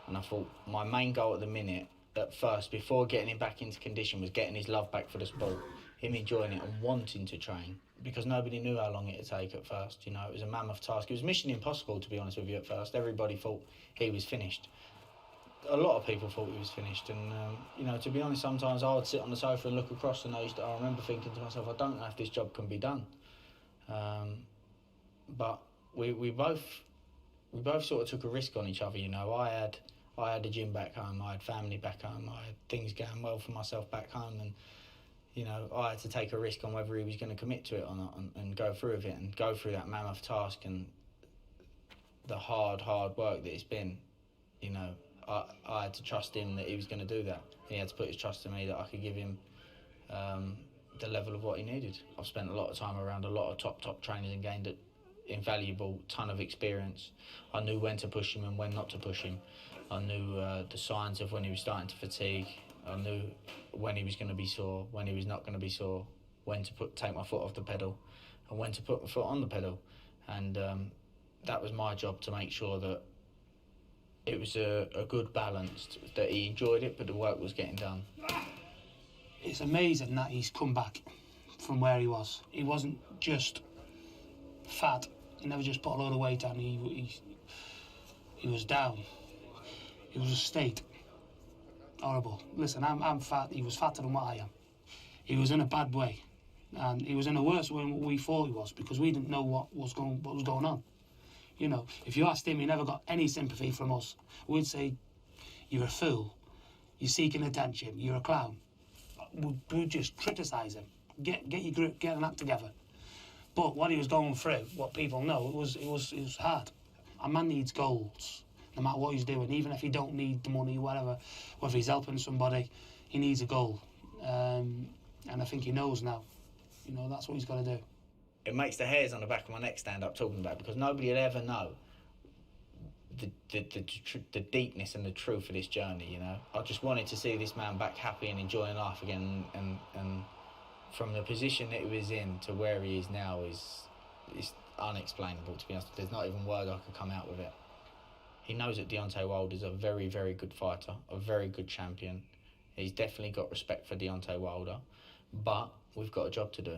And I thought my main goal at the minute, at first, before getting him back into condition, was getting his love back for the sport. Him enjoying it and wanting to train, because nobody knew how long it would take at first. You know, it was a mammoth task. It was mission impossible, to be honest with you, at first. Everybody thought he was finished. A lot of people thought he was finished, and you know, to be honest, sometimes I would sit on the sofa and look across, and I remember thinking to myself, I don't know if this job can be done. But we both sort of took a risk on each other. You know, I had a gym back home, I had family back home, I had things going well for myself back home, and you know, I had to take a risk on whether he was going to commit to it or not, and go through with it and go through that mammoth task and the hard work that it's been. You know, I had to trust him that he was going to do that. He had to put his trust in me that I could give him the level of what he needed. I've spent a lot of time around a lot of top trainers and gained an invaluable ton of experience. I knew when to push him and when not to push him. I knew the signs of when he was starting to fatigue. I knew when he was going to be sore, when he was not going to be sore, when to take my foot off the pedal and when to put my foot on the pedal. And that was my job, to make sure that it was a good balance, that he enjoyed it, but the work was getting done.
It's amazing that he's come back from where he was. He wasn't just fat. He never just put a load of weight on. He was down. It was a state. Horrible. Listen, I'm fat. He was fatter than what I am. He was in a bad way, and he was in a worse way than what we thought he was, because we didn't know what was going on. You know, if you asked him, he never got any sympathy from us. We'd say, "You're a fool. You're seeking attention. You're a clown." We'd just criticise him. Get your grip. Get an act together. But what he was going through, what people know, it was hard. A man needs goals. No matter what he's doing, even if he don't need the money, whatever, whether he's helping somebody, he needs a goal. And I think he knows now. You know, that's what he's got to do.
It makes the hairs on the back of my neck stand up talking about it, because nobody would ever know the deepness and the truth of this journey, you know. I just wanted to see this man back happy and enjoying life again, and from the position that he was in to where he is now is unexplainable, to be honest. There's not even word I could come out with it. He knows that Deontay Wilder's a very, very good fighter, a very good champion. He's definitely got respect for Deontay Wilder, but we've got a job to do.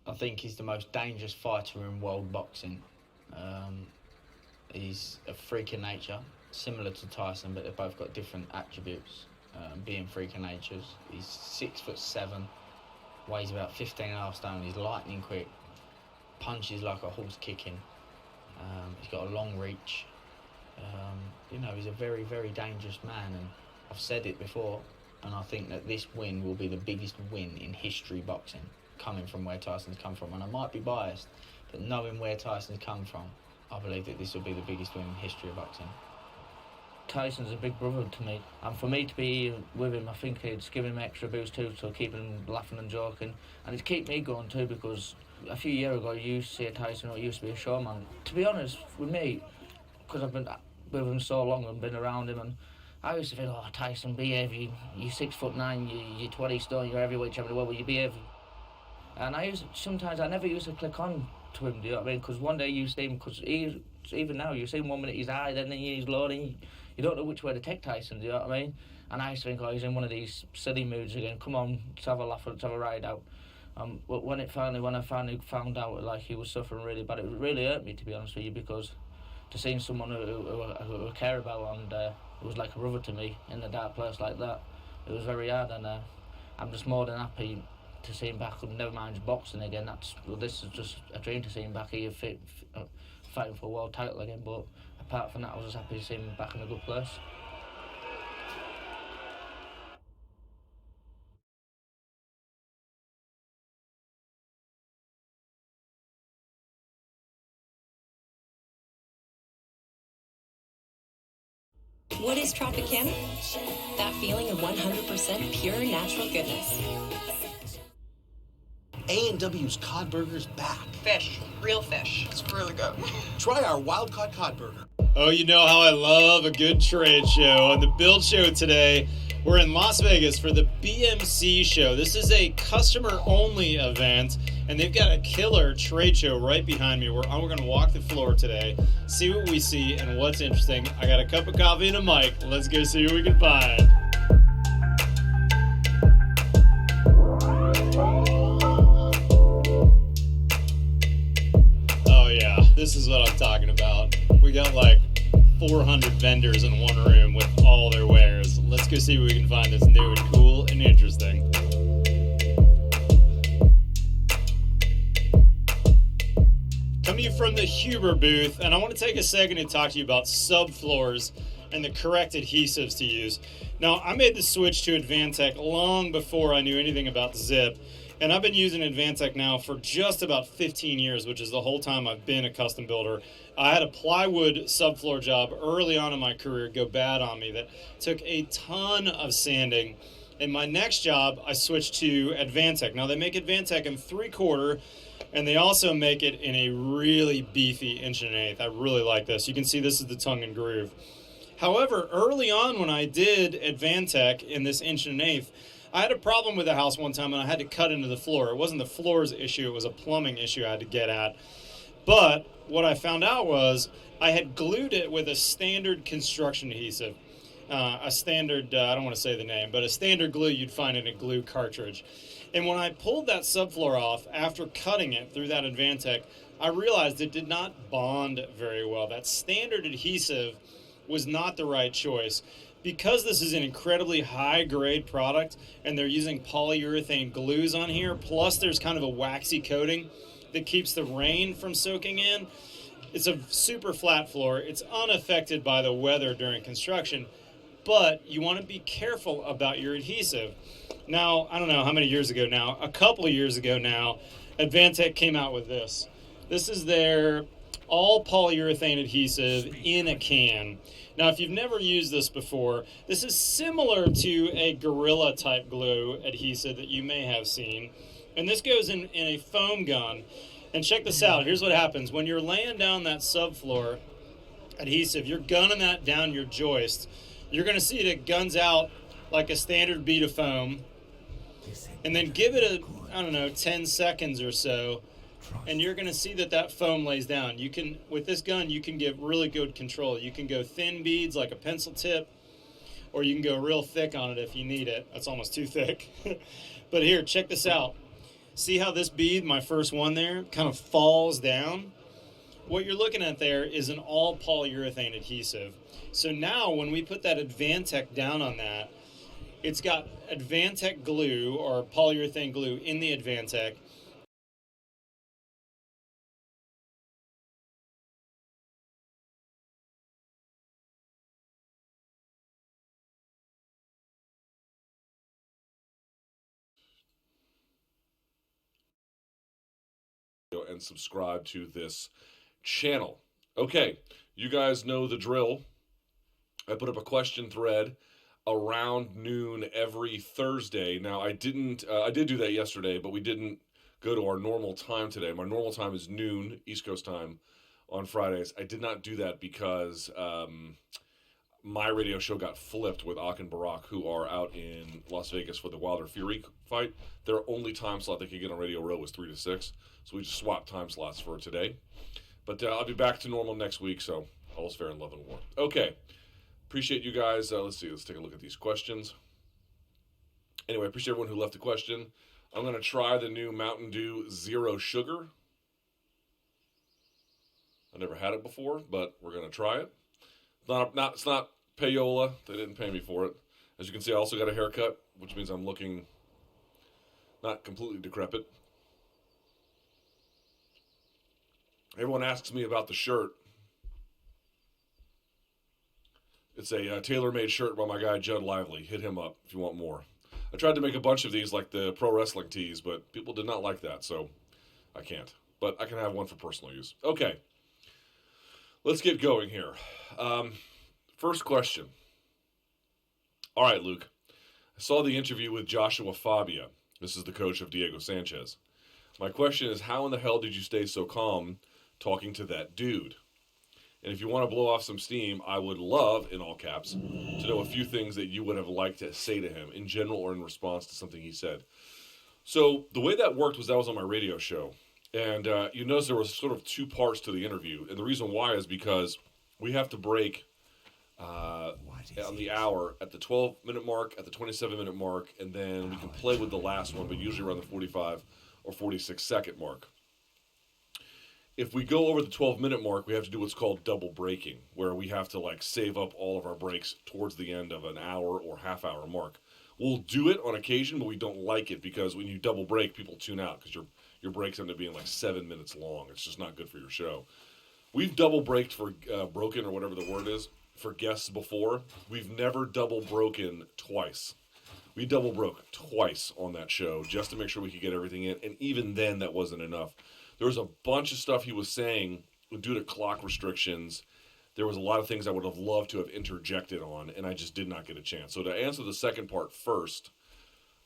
I think he's the most dangerous fighter in world boxing. He's a freak of nature, similar to Tyson, but they've both got different attributes, being freak of natures. He's 6'7", weighs about 15.5 stone. He's lightning quick, punches like a horse kicking. He's got a long reach. You know, he's a very, very dangerous man, and I've said it before, and I think that this win will be the biggest win in history boxing, coming from where Tyson's come from. And I might be biased, but knowing where Tyson's come from, I believe that this will be the biggest win in history of boxing.
Tyson's a big brother to me, and for me to be with him, I think it's given him extra boost too, to keep him laughing and joking, and it's keep me going too, because a few years ago you used to see a Tyson who used to be a showman. To be honest, with me, because I've been with him so long and been around him, and I used to think, oh, Tyson, behave, you're 6'9", you're 20 stone, you're heavyweight champion, well, will you behave? And I never used to click on to him, do you know what I mean? Because one day you see him, because even now, you see him 1 minute he's high, then he's low, and you don't know which way to take Tyson, do you know what I mean? And I used to think, oh, he's in one of these silly moods again. Come on, let's have a laugh, let's have a ride out. But when I finally found out like he was suffering really bad, it really hurt me, to be honest with you, because to see someone who I care about and who was like a brother to me in a dark place like that, it was very hard. And I'm just more than happy to see him back. Never mind boxing again. This is just a dream to see him back here fighting for a world title again. But apart from that, I was just happy to see him back in a good place.
What is Tropicana? That feeling of 100% pure natural goodness.
A&W's Cod Burger's back.
Fish. Real fish. It's really good.
Try our wild caught cod burger.
Oh, you know how I love a good trade show. On the Build Show today, we're in Las Vegas for the BMC show. This is a customer-only event, and they've got a killer trade show right behind me. We're going to walk the floor today, see what we see and what's interesting. I got a cup of coffee and a mic. Let's go see what we can find. Oh yeah, this is what I'm talking about. We got like 400 vendors in one room with all their wares. Let's go see what we can find that's new and cool and interesting. Coming to you from the Huber booth, and I want to take a second to talk to you about subfloors and the correct adhesives to use. Now, I made the switch to Advantech long before I knew anything about zip, and I've been using Advantech now for just about 15 years, which is the whole time I've been a custom builder. I had a plywood subfloor job early on in my career go bad on me that took a ton of sanding. In my next job, I switched to Advantech. Now, they make Advantech in 3/4, and they also make it in a really beefy 1/8". I really like this. You can see this is the tongue and groove. However, early on when I did Advantech in this 1/8", I had a problem with the house one time and I had to cut into the floor. It wasn't the floor's issue, it was a plumbing issue I had to get at. But what I found out was I had glued it with a standard construction adhesive. A standard, I don't want to say the name, but a standard glue you'd find in a glue cartridge. And when I pulled that subfloor off after cutting it through that Advantech, I realized it did not bond very well. That standard adhesive was not the right choice. Because this is an incredibly high-grade product and they're using polyurethane glues on here, plus there's kind of a waxy coating that keeps the rain from soaking in, it's a super flat floor. It's unaffected by the weather during construction, but you want to be careful about your adhesive. Now, I don't know how many years ago now, a couple of years ago now, Advantech came out with this. This is their all polyurethane adhesive in a can. Now, if you've never used this before, this is similar to a Gorilla type glue adhesive that you may have seen. And this goes in a foam gun. And check this out. Here's what happens. When you're laying down that subfloor adhesive, you're gunning that down your joist. You're going to see it guns out like a standard bead of foam. And then give it 10 seconds or so. And you're going to see that foam lays down. You can, with this gun, you can get really good control. You can go thin beads like a pencil tip, or you can go real thick on it if you need it. That's almost too thick. But here, check this out. See how this bead, my first one there, kind of falls down? What you're looking at there is an all polyurethane adhesive. So now when we put that Advantech down on that, it's got Advantech glue or polyurethane glue in the Advantech.
And subscribe to this channel. Okay, you guys know the drill. I put up a question thread around noon every Thursday. Now, I did do that yesterday, but we didn't go to our normal time today. My normal time is noon, East Coast time, on Fridays. I did not do that because my radio show got flipped with Ankh and Barack, who are out in Las Vegas for the Wilder Fury fight. Their only time slot they could get on Radio Row was 3 to 6, so we just swapped time slots for today. But I'll be back to normal next week, so all's fair in love and war. Okay, Appreciate you guys. Let's take a look at these questions. Anyway, I appreciate everyone who left a question. I'm going to try the new Mountain Dew Zero Sugar. I never had it before, but we're going to try it. It's not payola. They didn't pay me for it. As you can see, I also got a haircut, which means I'm looking not completely decrepit. Everyone asks me about the shirt. It's a tailor-made shirt by my guy Judd Lively. Hit him up if you want more. I tried to make a bunch of these like the pro wrestling tees, but people did not like that, so I can't. But I can have one for personal use. Okay. Let's get going here. First question. All right, Luke. I saw the interview with Joshua Fabia. This is the coach of Diego Sanchez. My question is, how in the hell did you stay so calm talking to that dude? And if you want to blow off some steam, I would love, in all caps, to know a few things that you would have liked to say to him in general or in response to something he said. So the way that worked was that was on my radio show. And you notice there was sort of two parts to the interview. And the reason why is because we have to break on the hour at the 12-minute mark, at the 27-minute mark, and then we can play with the last one, but usually around the 45 or 46-second mark. If we go over the 12-minute mark, we have to do what's called double breaking, where we have to like save up all of our breaks towards the end of an hour or half-hour mark. We'll do it on occasion, but we don't like it because when you double break, people tune out because your breaks end up being like 7 minutes long. It's just not good for your show. We've double braked for broken or whatever the word is for guests before. We've never double broken twice. We double broke twice on that show just to make sure we could get everything in, and even then that wasn't enough. There was a bunch of stuff he was saying due to clock restrictions. There was a lot of things I would have loved to have interjected on, and I just did not get a chance. So to answer the second part first,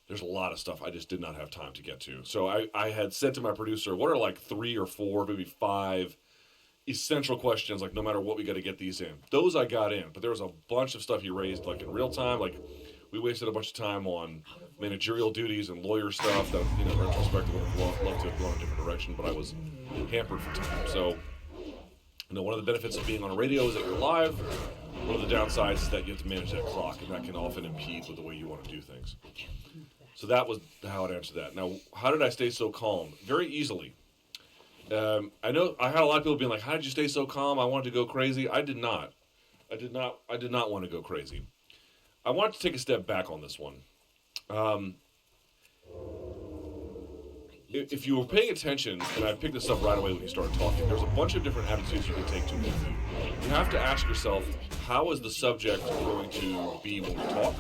there's a lot of stuff I just did not have time to get to. So I had said to my producer, what are like 3 or 4, maybe 5 essential questions, like no matter what, we got to get these in. Those I got in, but there was a bunch of stuff he raised like in real time. Like we wasted a bunch of time on managerial duties and lawyer stuff that, in retrospect, I would have loved to have gone a different direction, but I was hampered for time. So, one of the benefits of being on a radio is that you're live. One of the downsides is that you have to manage that clock, and that can often impede with the way you want to do things. So that was how I'd answer that. Now, how did I stay so calm? Very easily. I know I had a lot of people being like, how did you stay so calm? I wanted to go crazy. I did not. I did not want to go crazy. I wanted to take a step back on this one. If you were paying attention, and I picked this up right away when you started talking, there's a bunch of different attitudes you can take to it. You have to ask yourself, how is the subject going to be when we talk?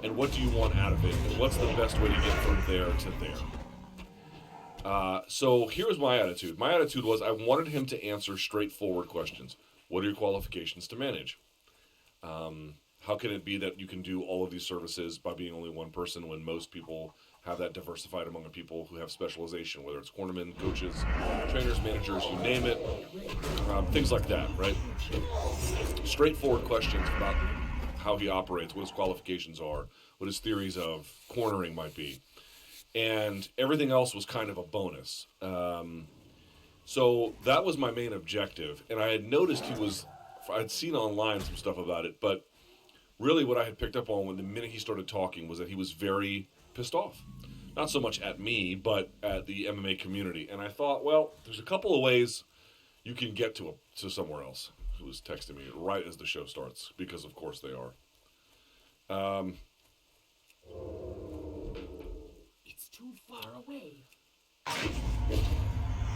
And what do you want out of it? And what's the best way to get from there to there? So here's my attitude. My attitude was I wanted him to answer straightforward questions. What are your qualifications to manage? How can it be that you can do all of these services by being only one person when most people have that diversified among the people who have specialization, whether it's cornermen, coaches, trainers, managers, you name it, things like that, right? Straightforward questions about how he operates, what his qualifications are, what his theories of cornering might be. And everything else was kind of a bonus. So that was my main objective. And I had noticed I'd seen online some stuff about it, but really what I had picked up on when the minute he started talking was that he was very pissed off. Not so much at me, but at the MMA community. And I thought, well, there's a couple of ways you can get to somewhere else. He was texting me right as the show starts, because of course they are.
It's too far away.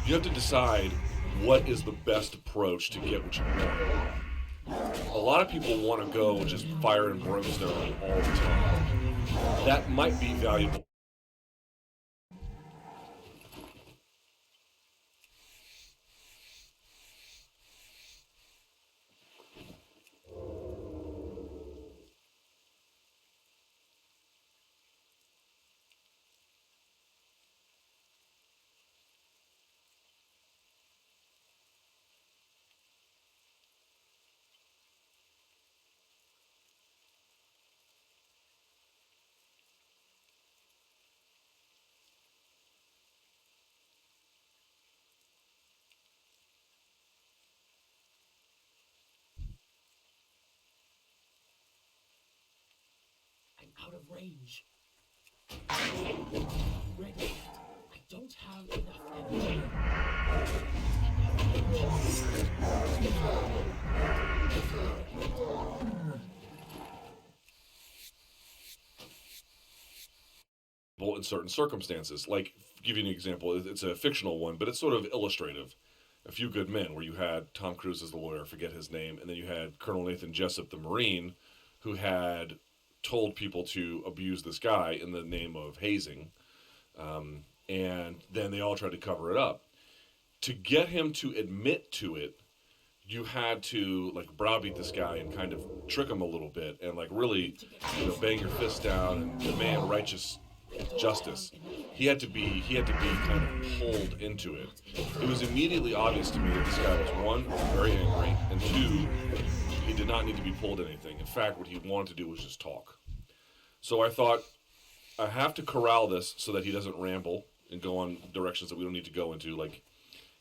You have to decide what is the best approach to get what you want. A lot of people want to go and just fire and brimstone all the time. That might be valuable.
out of range. Ready yet. I don't have enough energy.
In certain circumstances, like give you an example, it's a fictional one, but it's sort of illustrative. A Few Good Men, where you had Tom Cruise as the lawyer, I forget his name, and then you had Colonel Nathan Jessup, the Marine, who had told people to abuse this guy in the name of hazing, and then they all tried to cover it up. To get him to admit to it, you had to like browbeat this guy and kind of trick him a little bit, and like really, bang your fist down and demand righteous justice. He had to be kind of pulled into it. It was immediately obvious to me that this guy was, one, very angry, and two, he did not need to be pulled anything. In fact, what he wanted to do was just talk. So I thought, I have to corral this so that he doesn't ramble and go on directions that we don't need to go into, like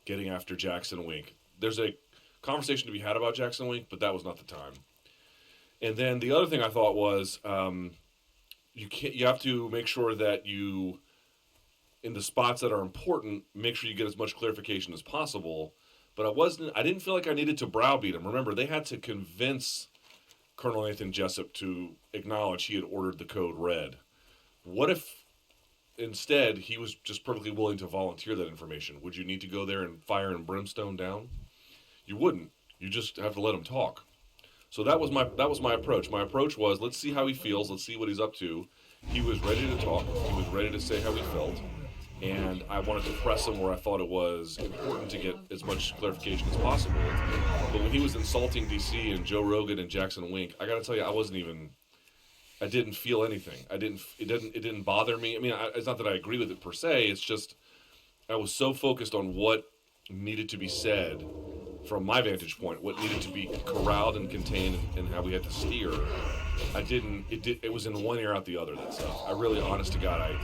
getting after Jackson Wink. There's a conversation to be had about Jackson Wink, but that was not the time. And then the other thing I thought was, you have to make sure that you, in the spots that are important, make sure you get as much clarification as possible. But I didn't feel like I needed to browbeat him. Remember, they had to convince Colonel Nathan Jessup to acknowledge he had ordered the code red. What if instead he was just perfectly willing to volunteer that information? Would you need to go there and fire and brimstone down? You wouldn't. You just have to let him talk. So that was my approach. My approach was, let's see how he feels. Let's see what he's up to. He was ready to talk. He was ready to say how he felt. And I wanted to press him where I thought it was important to get as much clarification as possible. But when he was insulting DC and Joe Rogan and Jackson Wink, I got to tell you, I didn't feel anything. It didn't bother me. I mean, it's not that I agree with it per se. It's just I was so focused on what needed to be said from my vantage point, what needed to be corralled and contained, and how we had to steer. It was in one ear out the other, that stuff. I really, honest to God,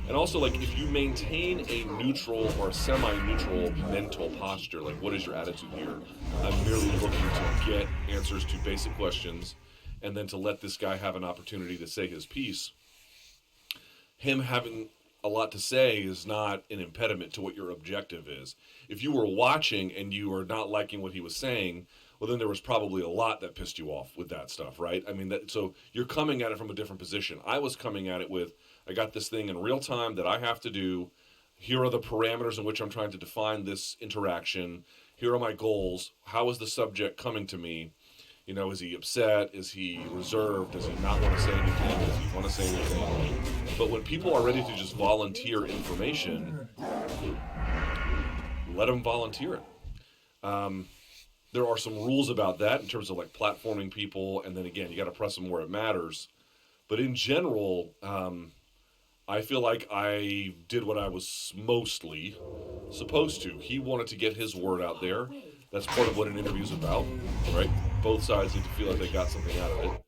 and also, like, if you maintain a neutral or semi-neutral mental posture, like, what is your attitude here? I'm merely looking to get answers to basic questions, and then to let this guy have an opportunity to say his piece. Him having a lot to say is not an impediment to what your objective is. If you were watching and you were not liking what he was saying, well, then there was probably a lot that pissed you off with that stuff, right? I mean, so you're coming at it from a different position. I was coming at it with, I got this thing in real time that I have to do. Here are the parameters in which I'm trying to define this interaction. Here are my goals. How is the subject coming to me? Is he upset? Is he reserved? Does he not want to say anything? Does he want to say anything? But when people are ready to just volunteer information, let them volunteer it. There are some rules about that in terms of like platforming people, and then again, you got to press them where it matters. But in general, I feel like I did what I was mostly supposed to. He wanted to get his word out there. That's part of what an interview's about, right? Both sides need to feel like they got something out of it.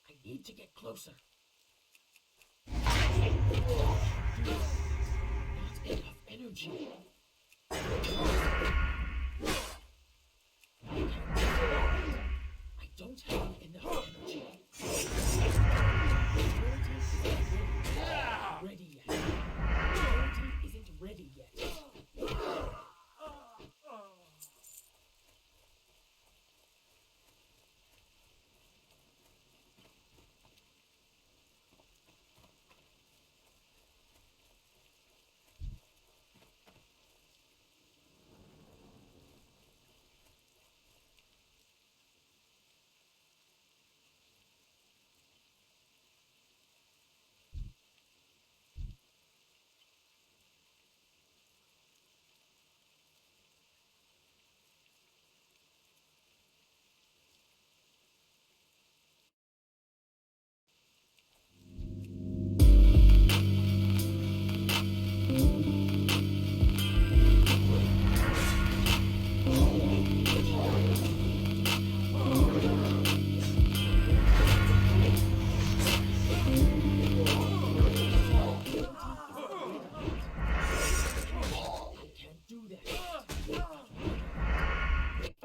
I need to get closer. Not enough energy. I don't have enough energy. Ready yet. Isn't ready yet.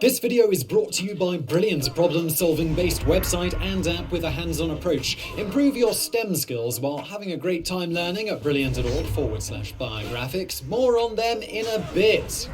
This video is brought to you by Brilliant, problem-solving based website and app with a hands-on approach. Improve your STEM skills while having a great time learning at brilliant.org/biographics. More on them in a bit.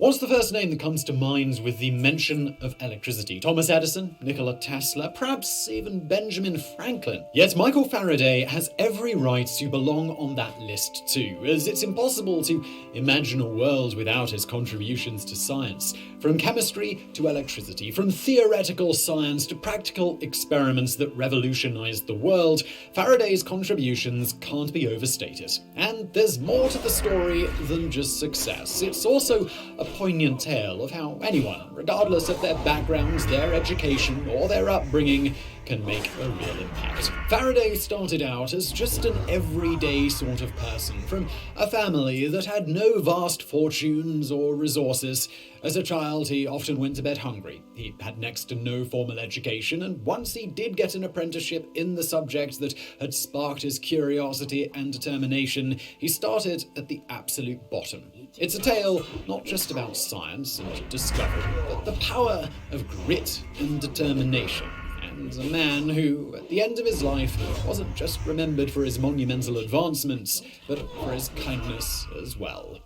What's the first name that comes to mind with the mention of electricity? Thomas Edison, Nikola Tesla, perhaps even Benjamin Franklin. Yet Michael Faraday has every right to belong on that list too, as it's impossible to imagine a world without his contributions to science. From chemistry to electricity, from theoretical science to practical experiments that revolutionized the world, Faraday's contributions can't be overstated. And there's more to the story than just success. It's also a poignant tale of how anyone, regardless of their backgrounds, their education, or their upbringing, can make a real impact. Faraday started out as just an everyday sort of person from a family that had no vast fortunes or resources. As a child, he often went to bed hungry. He had next to no formal education, and once he did get an apprenticeship in the subject that had sparked his curiosity and determination, he started at the absolute bottom. It's a tale not just about science and discovery, but the power of grit and determination. And a man who, at the end of his life, wasn't just remembered for his monumental advancements, but for his kindness as well.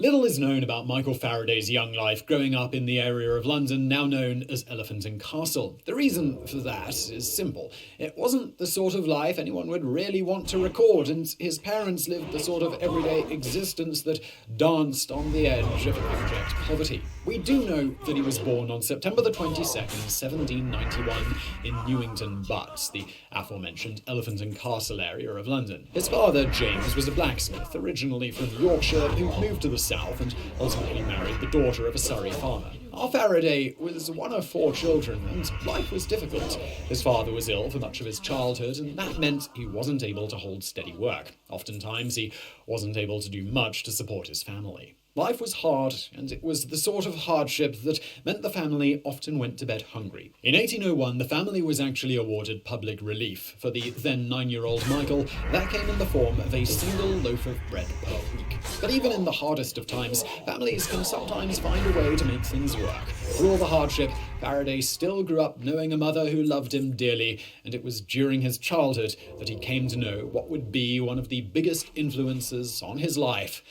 Little is known about Michael Faraday's young life growing up in the area of London now known as Elephant and Castle. The reason for that is simple. It wasn't the sort of life anyone would really want to record, and his parents lived the sort of everyday existence that danced on the edge of abject poverty. We do know that he was born on September the 22nd, 1791 in Newington Butts, the aforementioned Elephant and Castle area of London. His father, James, was a blacksmith, originally from Yorkshire, who moved to the south and ultimately married the daughter of a Surrey farmer. Our Faraday was one of 4 children, and life was difficult. His father was ill for much of his childhood, and that meant he wasn't able to hold steady work. Oftentimes, he wasn't able to do much to support his family. Life was hard, and it was the sort of hardship that meant the family often went to bed hungry. In 1801, the family was actually awarded public relief. For the then 9-year-old Michael, that came in the form of a single loaf of bread per week. But even in the hardest of times, families can sometimes find a way to make things work. Through all the hardship, Faraday still grew up knowing a mother who loved him dearly, and it was during his childhood that he came to know what would be one of the biggest influences on his life,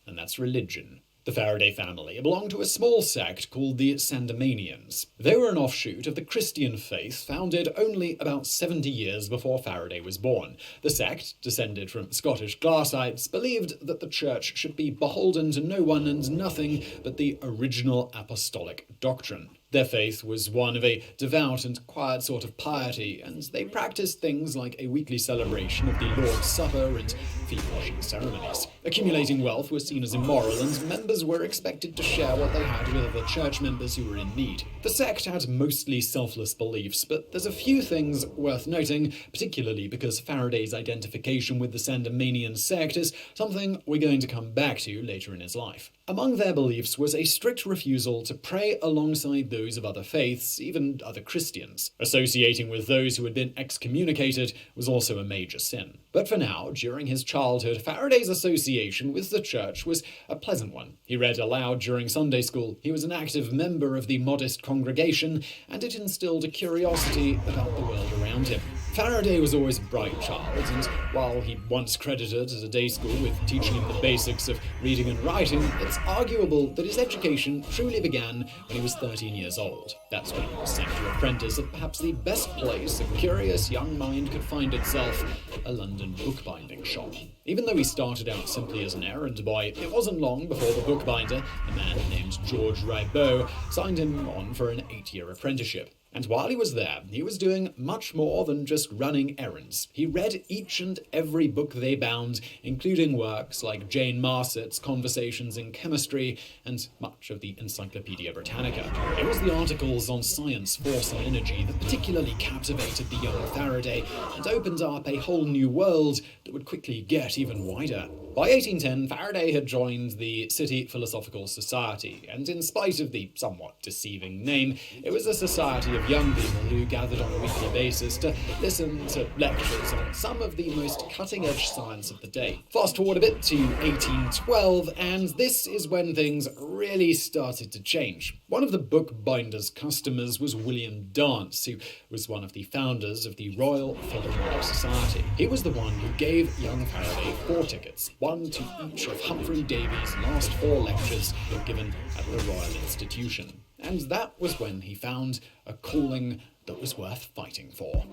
and that's religion. The Faraday family belonged to a small sect called the Sandemanians. They were an offshoot of the Christian faith founded only about 70 years before Faraday was born. The sect, descended from Scottish Glassites, believed that the church should be beholden to no one and nothing but the original apostolic doctrine. Their faith was one of a devout and quiet sort of piety, and they practiced things like a weekly celebration of the Lord's Supper and feet-washing ceremonies. Accumulating wealth was seen as immoral, and members were expected to share what they had with other church members who were in need. The sect had mostly selfless beliefs, but there's a few things worth noting, particularly because Faraday's identification with the Sandemanian sect is something we're going to come back to later in his life. Among their beliefs was a strict refusal to pray alongside those of other faiths, even other Christians. Associating with those who had been excommunicated was also a major sin. But for now, during his childhood, Faraday's association with the church was a pleasant one. He read aloud during Sunday school, he was an active member of the modest congregation, and it instilled a curiosity about the world around him. Faraday was always a bright child, and while he once credited at a day school with teaching him the basics of reading and writing, it's arguable that his education truly began when he was 13 years old. That's when he was sent to apprentice at perhaps the best place a curious young mind could find itself, a London bookbinding shop. Even though he started out simply as an errand boy, it wasn't long before the bookbinder, a man named George Ribot, signed him on for an 8-year apprenticeship. And while he was there, he was doing much more than just running errands. He read each and every book they bound, including works like Jane Marset's Conversations in Chemistry and much of the Encyclopedia Britannica. It was the articles on science, force and energy that particularly captivated the young Faraday and opened up a whole new world that would quickly get even wider. By 1810, Faraday had joined the City Philosophical Society, and in spite of the somewhat deceiving name, it was a society of of young people who gathered on a weekly basis to listen to lectures on some of the most cutting-edge science of the day. Fast forward a bit to 1812, and this is when things really started to change. One of the bookbinder's customers was William Dance, who was one of the founders of the Royal Philharmonic Society. He was the one who gave young Faraday 4 tickets, one to each of Humphrey Davy's last 4 lectures given at the Royal Institution. And that was when he found a calling that was worth fighting for.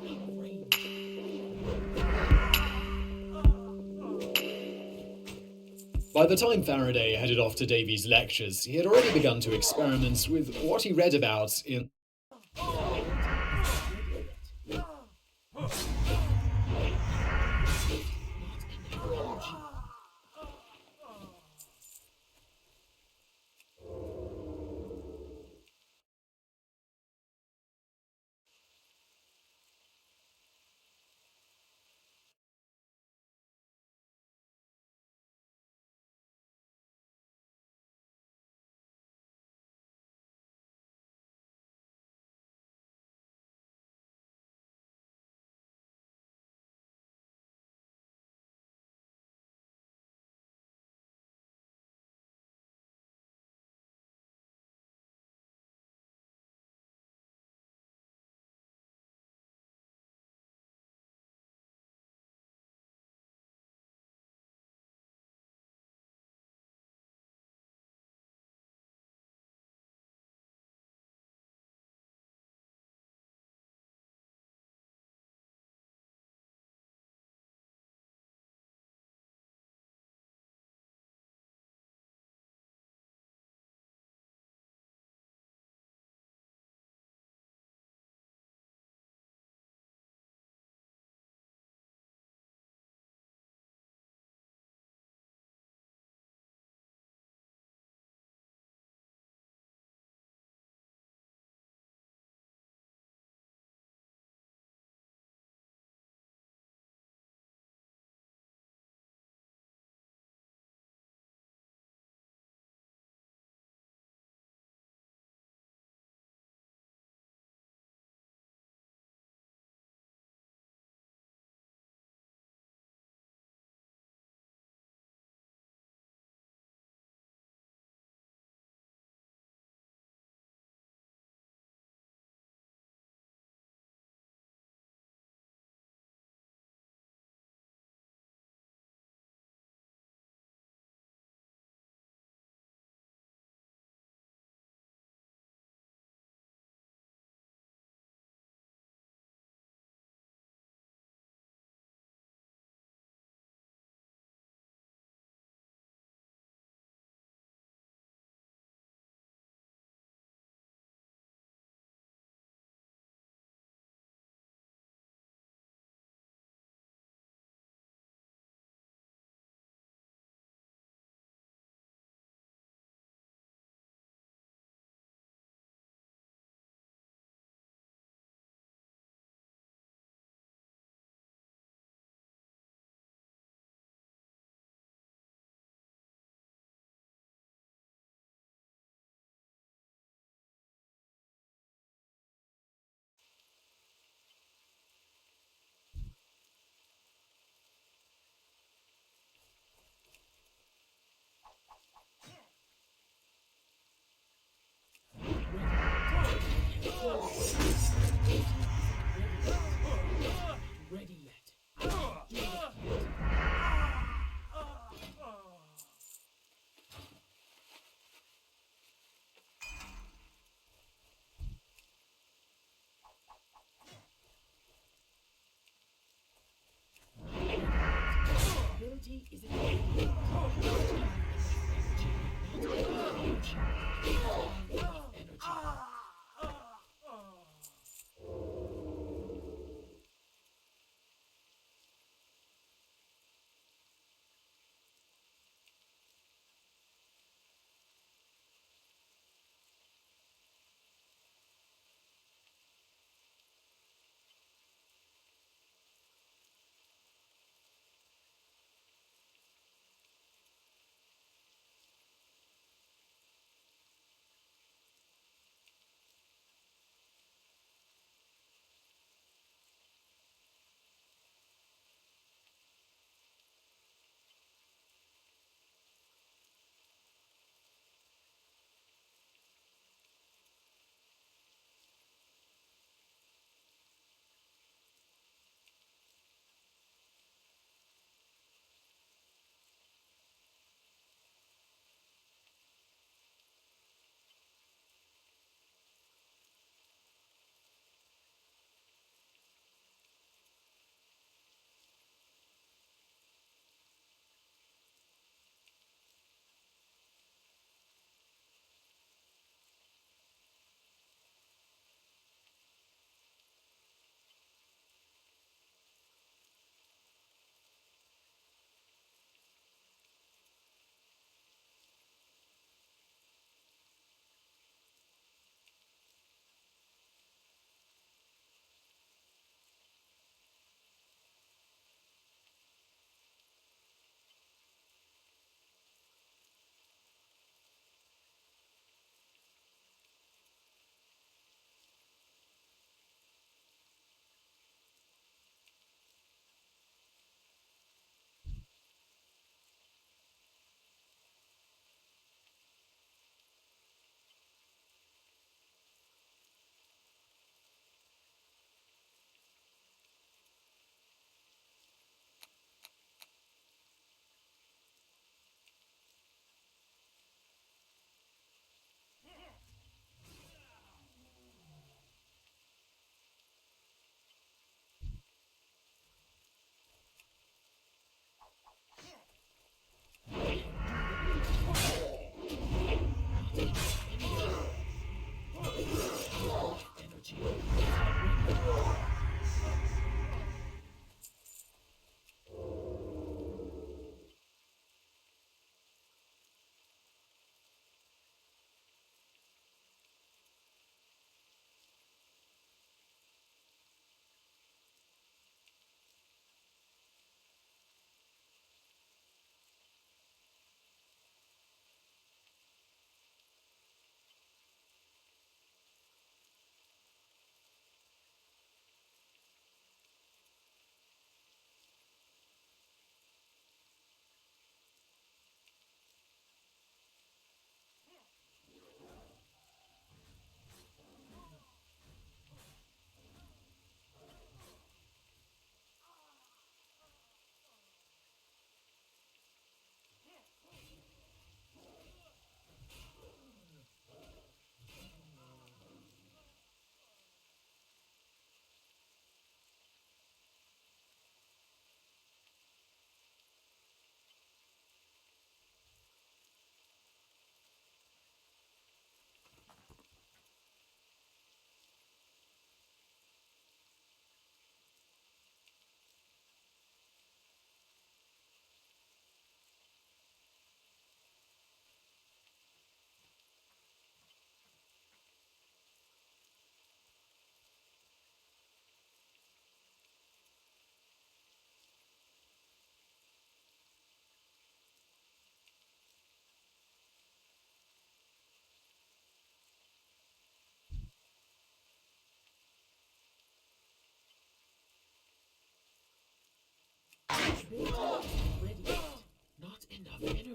By the time Faraday headed off to Davy's lectures, he had already begun to experiment with what he read about in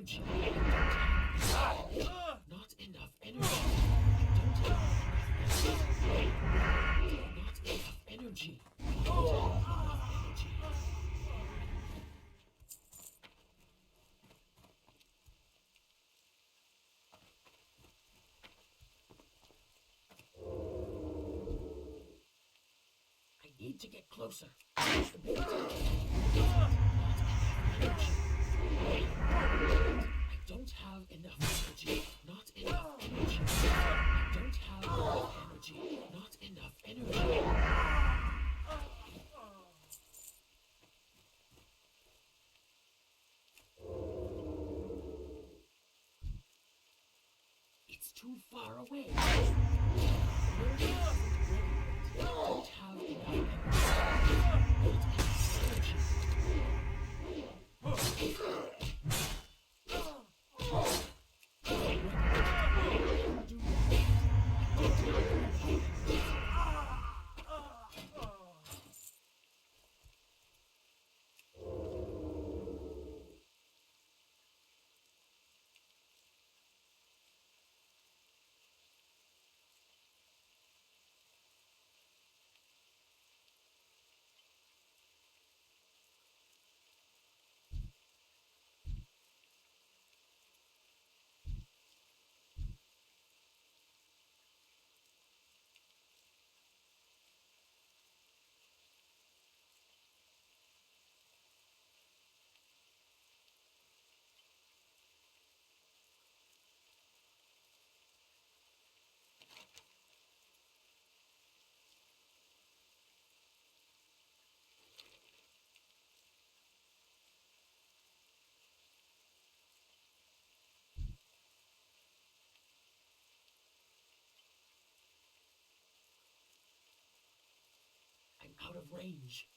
energy. Not enough energy. Not enough energy. I need to get closer. I don't have enough energy. Not enough energy. I don't have enough energy. Not enough energy. It's too far away. I don't have enough energy. I'm out of range.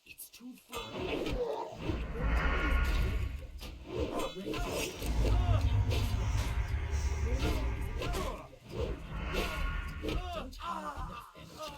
It's too far away. Don't have enough energy.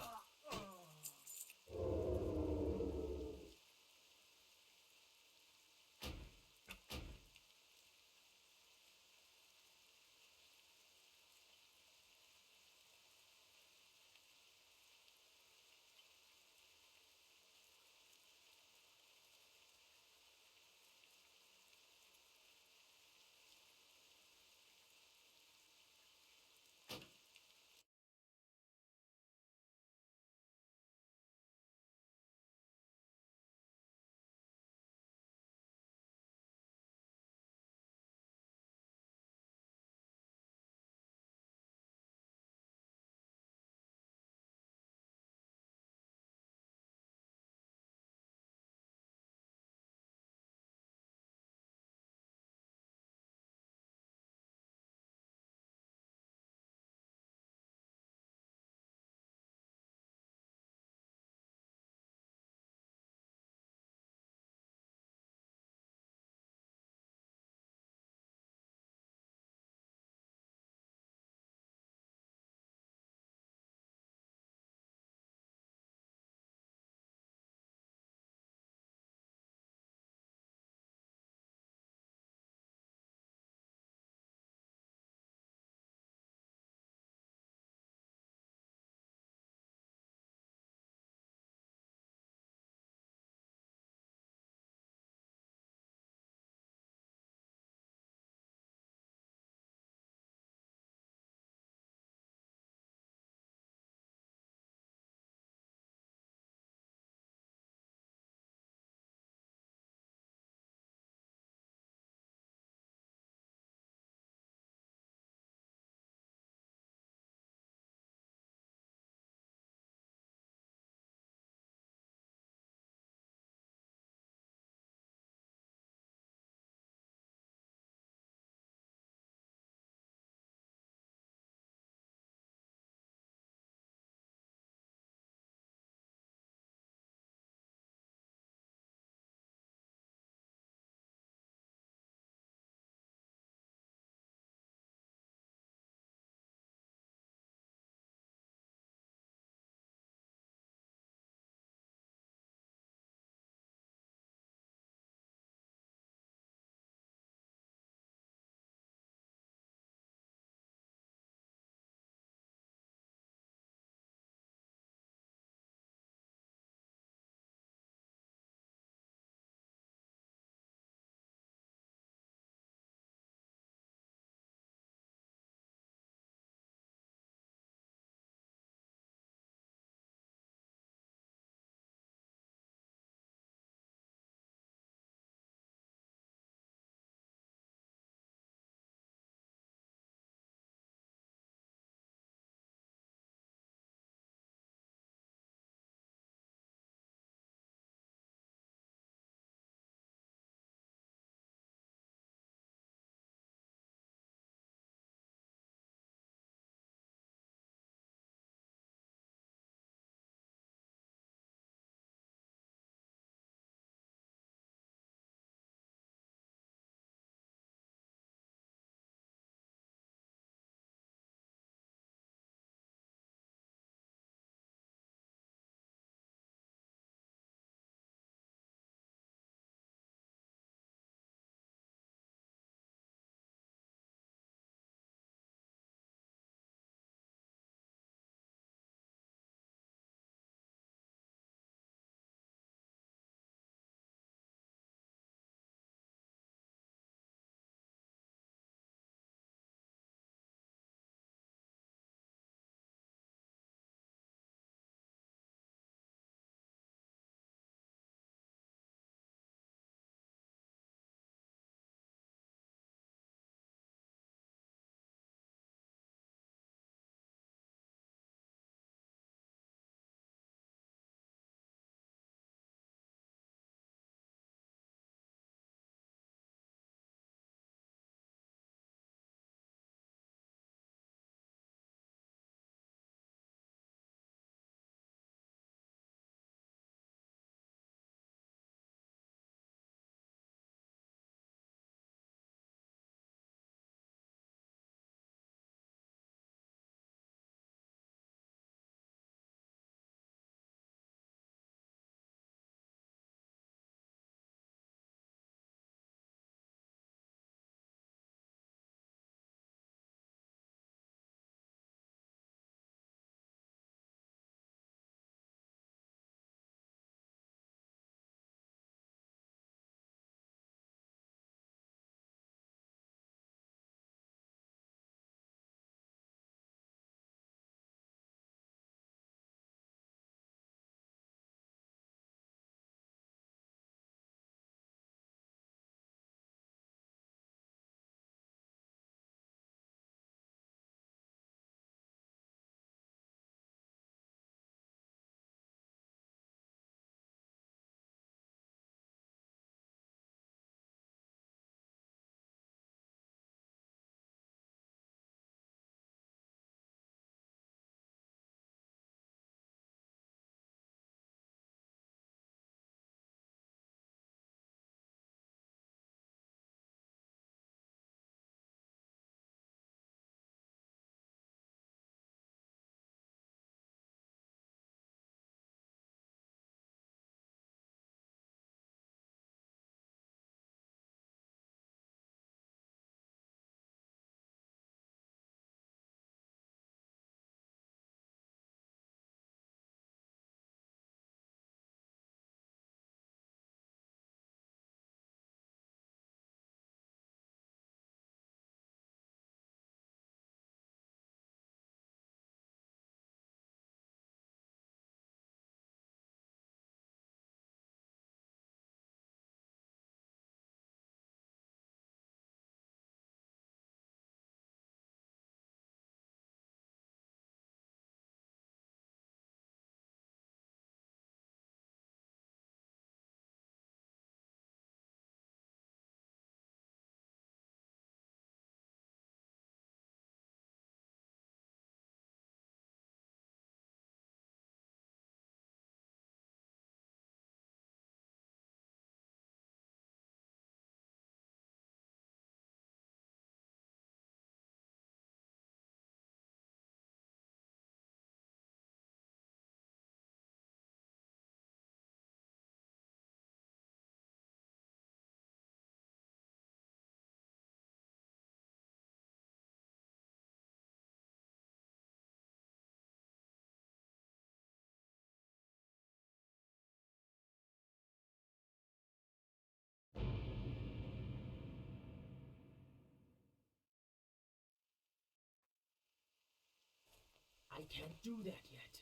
I can't do that yet.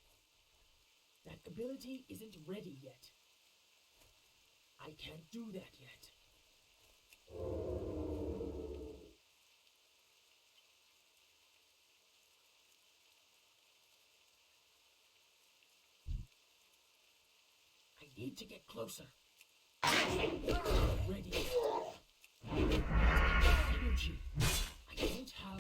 That ability isn't ready yet. I can't do that yet. I need to get closer. Ready. Energy. I don't have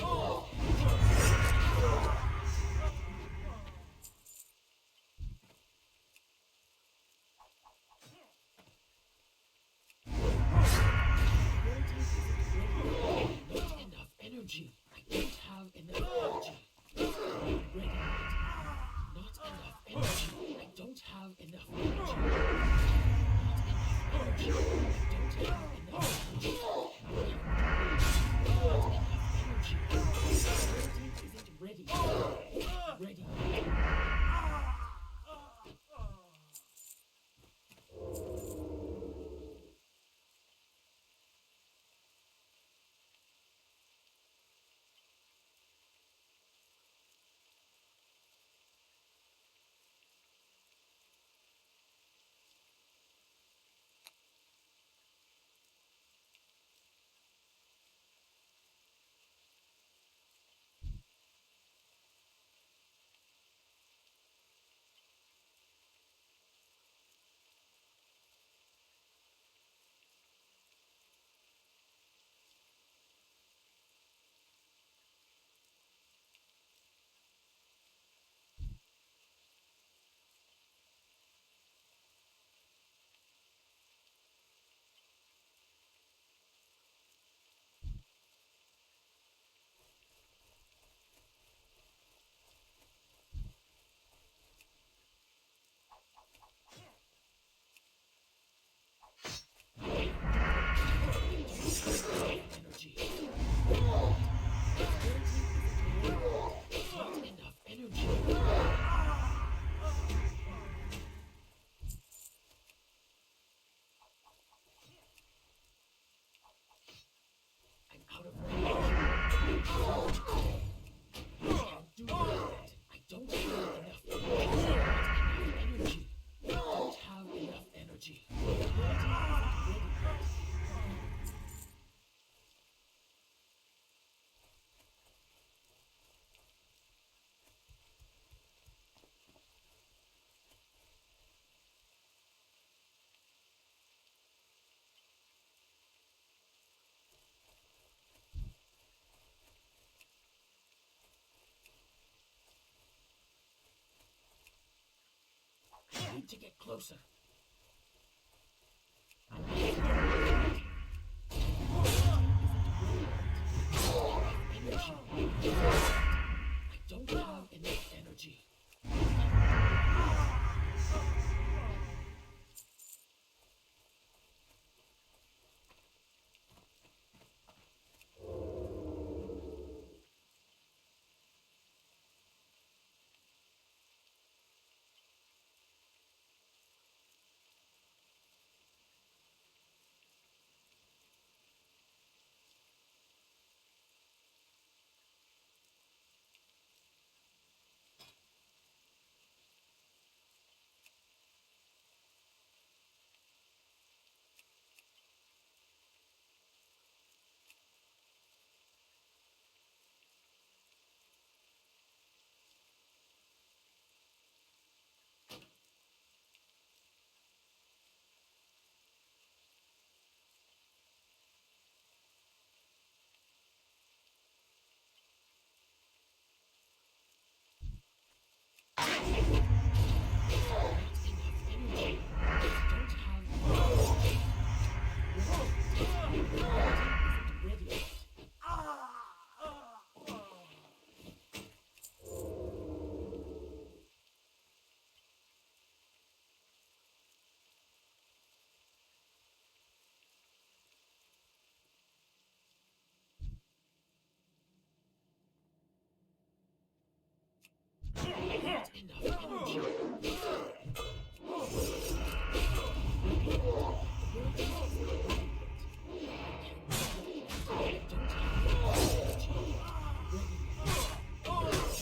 not enough energy. I don't have enough energy. Ready. Not enough energy. I don't have enough energy. Not enough energy. I don't have enough energy. Not enough energy. Ability isn't ready. Ready. Energy. Not enough energy. I'm out of range. I can't do that. I don't have enough energy. I don't have enough energy. I need to get closer. Energy. I don't have enough energy.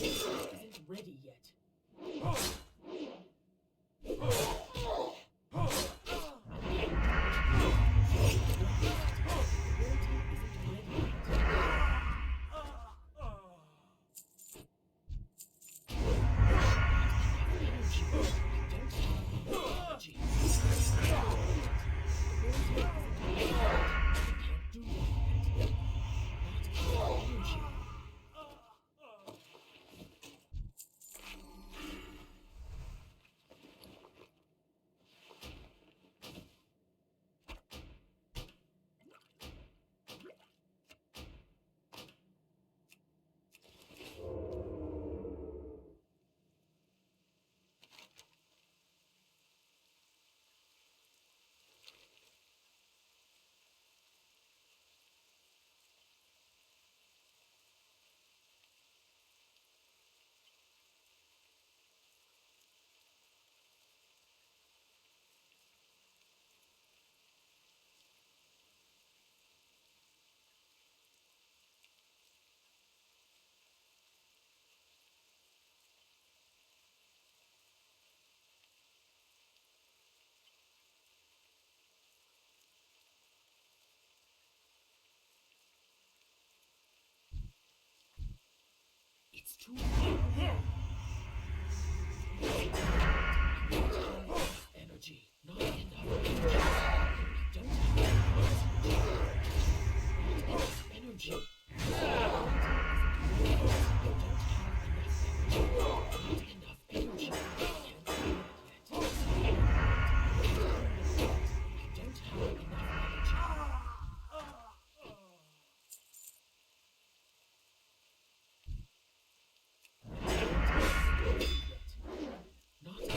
Isn't ready yet. It's too far. Enough energy. Not enough energy. I don't have enough energy. Not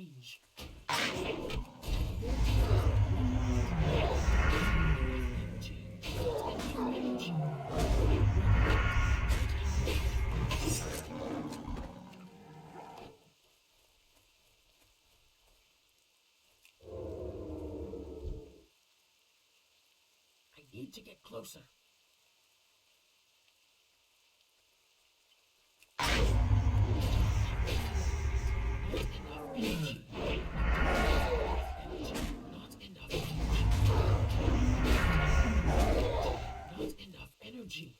range. I need to get closer. Energy. Not enough energy.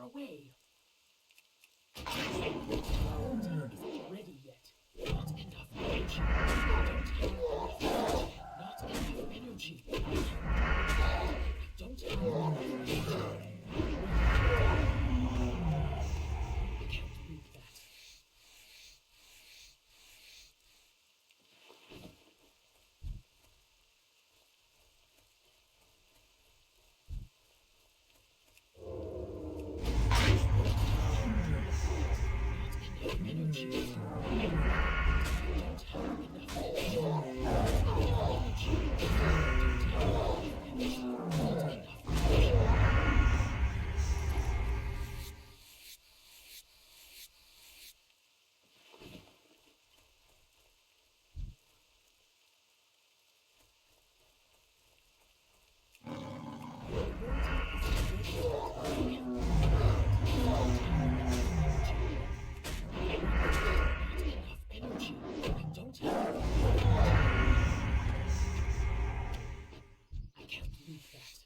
away. Your team isn't ready yet. Not enough energy. I don't have enough energy. Not enough energy. I don't have enough energy. I can't beat that.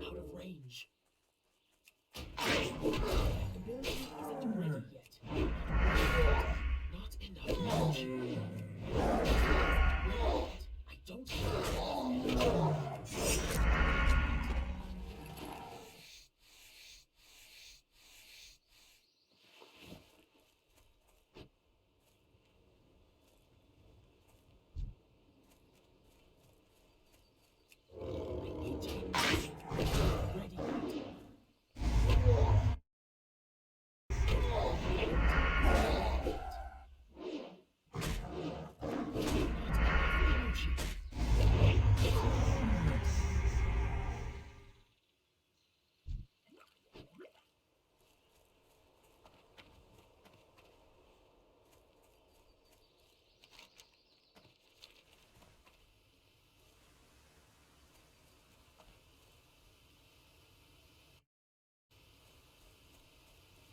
Out of range. The ability isn't ready yet. Not enough energy. I don't have enough energy.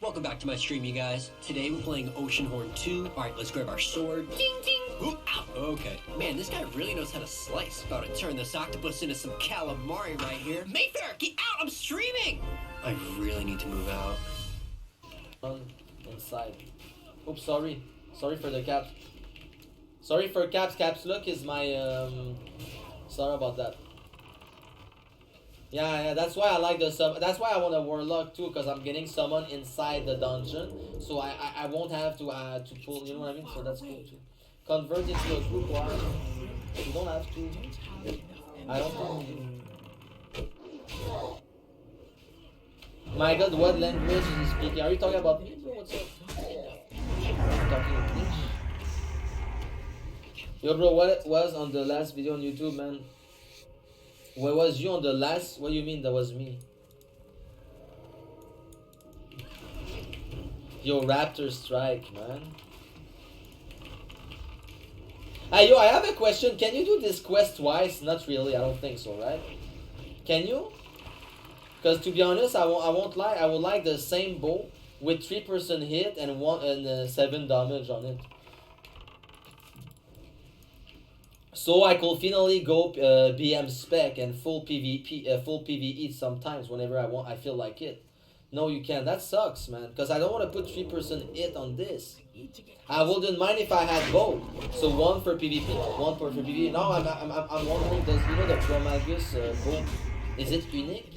Welcome back to my stream, you guys. Today we're playing Oceanhorn 2. Alright, let's grab our sword. Ding, ding! Ooh, ow! Okay. Man, this guy really knows how to slice. About to turn this octopus into some calamari right here. Mayfair, get out! I'm streaming! I really need to move out.
Inside. Oops, sorry. Sorry for the caps. Sorry for caps. Caps look is my, sorry about that. Yeah, that's why I like the sub. That's why I want a warlock too, because I'm getting someone inside the dungeon, so I won't have to pull. You know what I mean? So that's cool too. Convert into a group war. You don't have to. I don't think. My God, what language is he speaking? Are you talking about me? What's up? Talking English? Yo, bro, what it was on the last video on YouTube, man? Where was you on the last? What do you mean that was me? Yo, Raptor Strike, man. Hey, yo, I have a question. Can you do this quest twice? Not really, I don't think so, right? Can you? Because to be honest, I won't lie. I would like the same bow with 3% hit and 7 damage on it. So I could finally go BM spec and full PvE sometimes whenever I feel like it. No, you can't. That sucks, man. Because I don't want to put 3% hit on this. I wouldn't mind if I had both. So one for PvP, one for PvE. No, I'm wondering, does you know the Chromagus bow? Is it unique?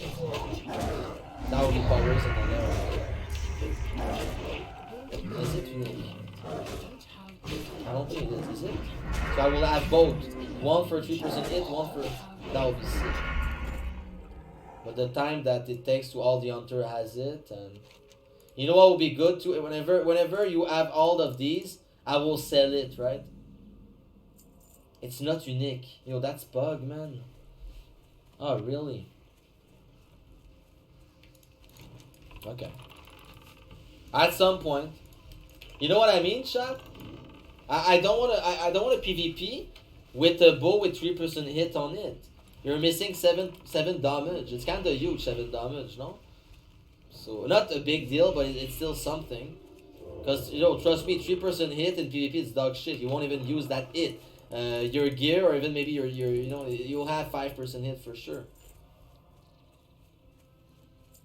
That would be powers in the air. Is it unique? I don't think it is it? So I will have both. One for 3% hit, one for... That would be sick. But the time that it takes to all the hunter has it, and... You know what would be good too? Whenever you have all of these, I will sell it, right? It's not unique. Yo, that's bug, man. Oh, really? Okay. At some point. You know what I mean, chat? I don't want to PvP with a bow with 3% hit on it. You're missing 7 damage. It's kind of huge, 7 damage, no? So not a big deal, but it's still something. Because you know, trust me, 3% hit in PvP is dog shit. You won't even use that hit. Your gear or even maybe your you know, you'll have 5% hit for sure.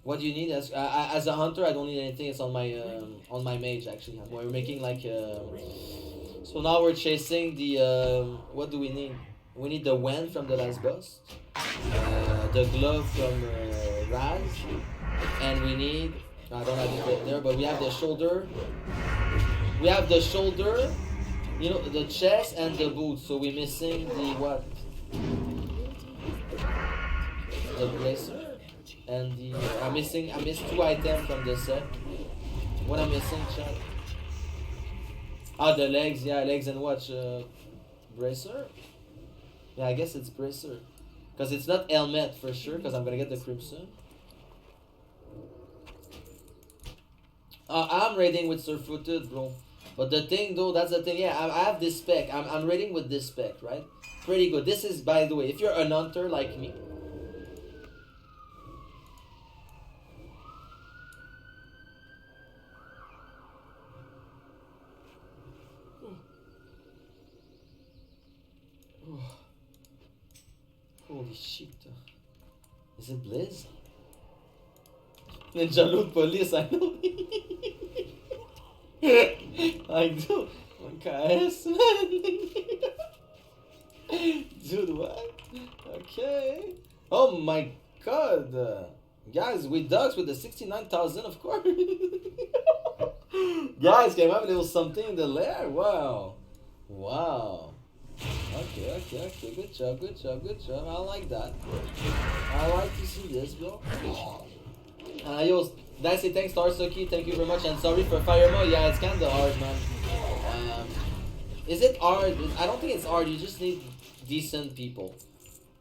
What do you need as a hunter? I don't need anything. It's on my mage actually. We're making like so now we're chasing the what do we need? We need the wen from the last boss, the glove from Raz, and we need, I don't have it right there, but we have the shoulder. We have the shoulder, you know, the chest and the boots. So we're missing the what? The bracer and the I missed 2 items from the set. What I'm missing, chat? Ah, the legs, yeah, legs and what? Bracer? Yeah, I guess it's bracer. Because it's not helmet for sure, because I'm gonna get the crimson. I'm raiding with surf-footed, bro. But the thing though, that's the thing, yeah, I have this spec. I'm raiding with this spec, right? Pretty good. This is, by the way, if you're an hunter like me, holy shit. Is it Blizz? Ninja loot police, I know. I do. KS, man. Dude, what? Okay. Oh my god. Guys, we dogs with the 69,000, of course. Guys, can I have a little something in the lair? Wow. Wow. Okay. Good job. I like that. I like to see this, bro. Yo, Dicey, thanks, Starsucky. Thank you very much. And sorry for fire mode. Yeah, it's kind of hard, man. Is it hard? I don't think it's hard. You just need decent people.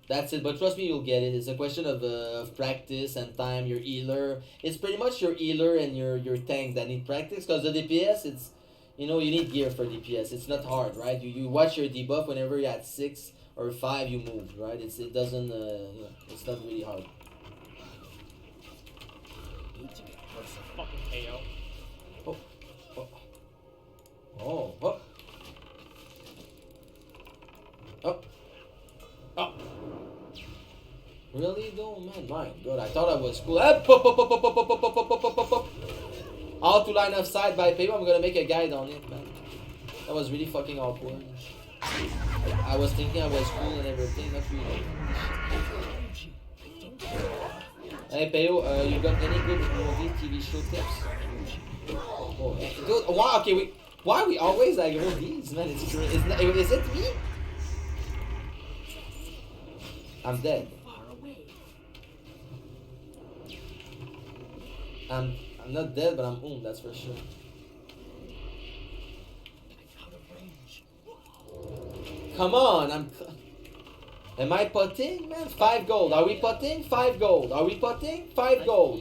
That's it. But trust me, you'll get it. It's a question of practice and time. Your healer. It's pretty much your healer and your tank that need practice. Because the DPS, it's, you know, you need gear for DPS. It's not hard, right? You watch your debuff whenever you're at 6 or 5, you move, right? It doesn't, you know, it's not really hard.
Fucking KO.
Oh. Really though, man? My god, I thought I was cool. How to line of sight by paper. I'm gonna make a guide on it, man. That was really fucking awkward. I was thinking I was cool and everything, not really. Hey Peo, you got any good movie, TV show tips? Oh, dude, why? Okay, wait. Why are we always like all these, man? It's true. Is it me? I'm dead. I'm not dead, but I'm that's for sure. Come on, am I putting, man? 5 gold. Are we putting? 5 gold. Are we putting? 5 gold.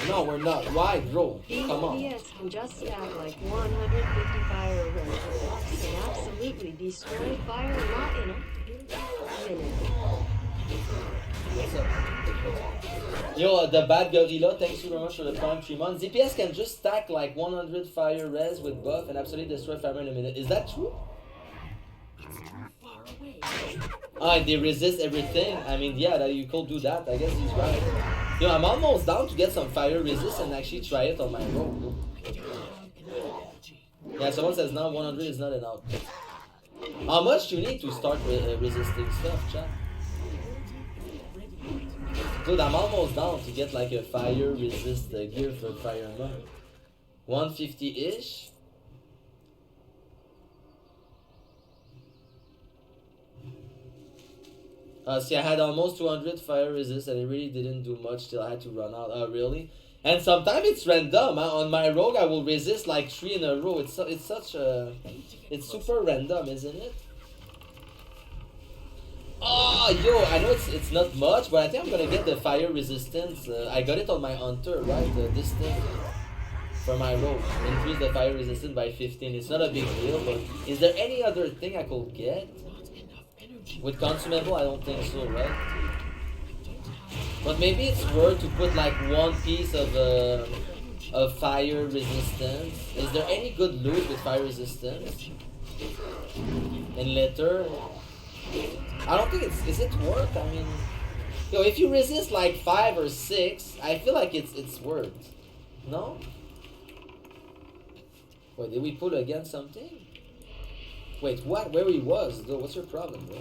No, we're not. Why, bro? Come on.
DPS just stack like 150 fire roses and absolutely destroy fire not in a minute.
What's up? Yo, the bad gorilla, thanks you very much for the prime 3 months. DPS can just stack like 100 fire res with buff and absolutely destroy fire in a minute. Is that true? Ah, they resist everything. I mean, yeah, that you could do that. I guess he's right. Yo, I'm almost down to get some fire resist and actually try it on my road. Yeah, someone says now 100 is not enough. How much do you need to start resisting stuff, chat? Dude, I'm almost down to get like a fire resist gear for fire monk. 150-ish? See, I had almost 200 fire resist and it really didn't do much till I had to run out. Oh, really? And sometimes it's random. On my rogue, I will resist like 3 in a row. It's it's super random, isn't it? Oh, yo, I know it's not much, but I think I'm gonna get the fire resistance. I got it on my hunter, right? This thing for my rogue. Increase the fire resistance by 15. It's not a big deal, but is there any other thing I could get? With consumable, I don't think so, right? But maybe it's worth to put like one piece of fire resistance. Is there any good loot with fire resistance? In litter? I don't think is it worth? I mean, yo, if you resist like 5 or 6, I feel like it's worth. No? Wait, did we pull against something? Wait, what? Where he was though? What's your problem, bro?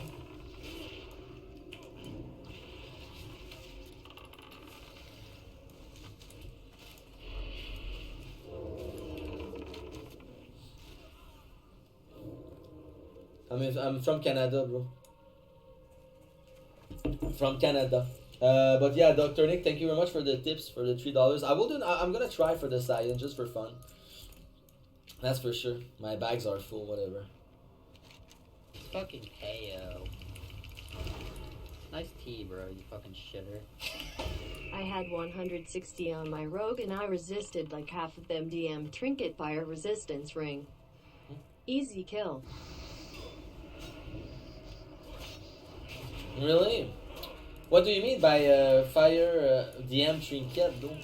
I'm from Canada, bro. From Canada. But yeah, Dr. Nick, thank you very much for the tips, for the $3. I'm gonna try for the science just for fun. That's for sure. My bags are full, whatever.
Fucking heyo. Nice tea, bro, you fucking shitter.
I had 160 on my rogue and I resisted like half of them DM trinket fire resistance ring. Easy kill.
Really? What do you mean by fire DM trinket though?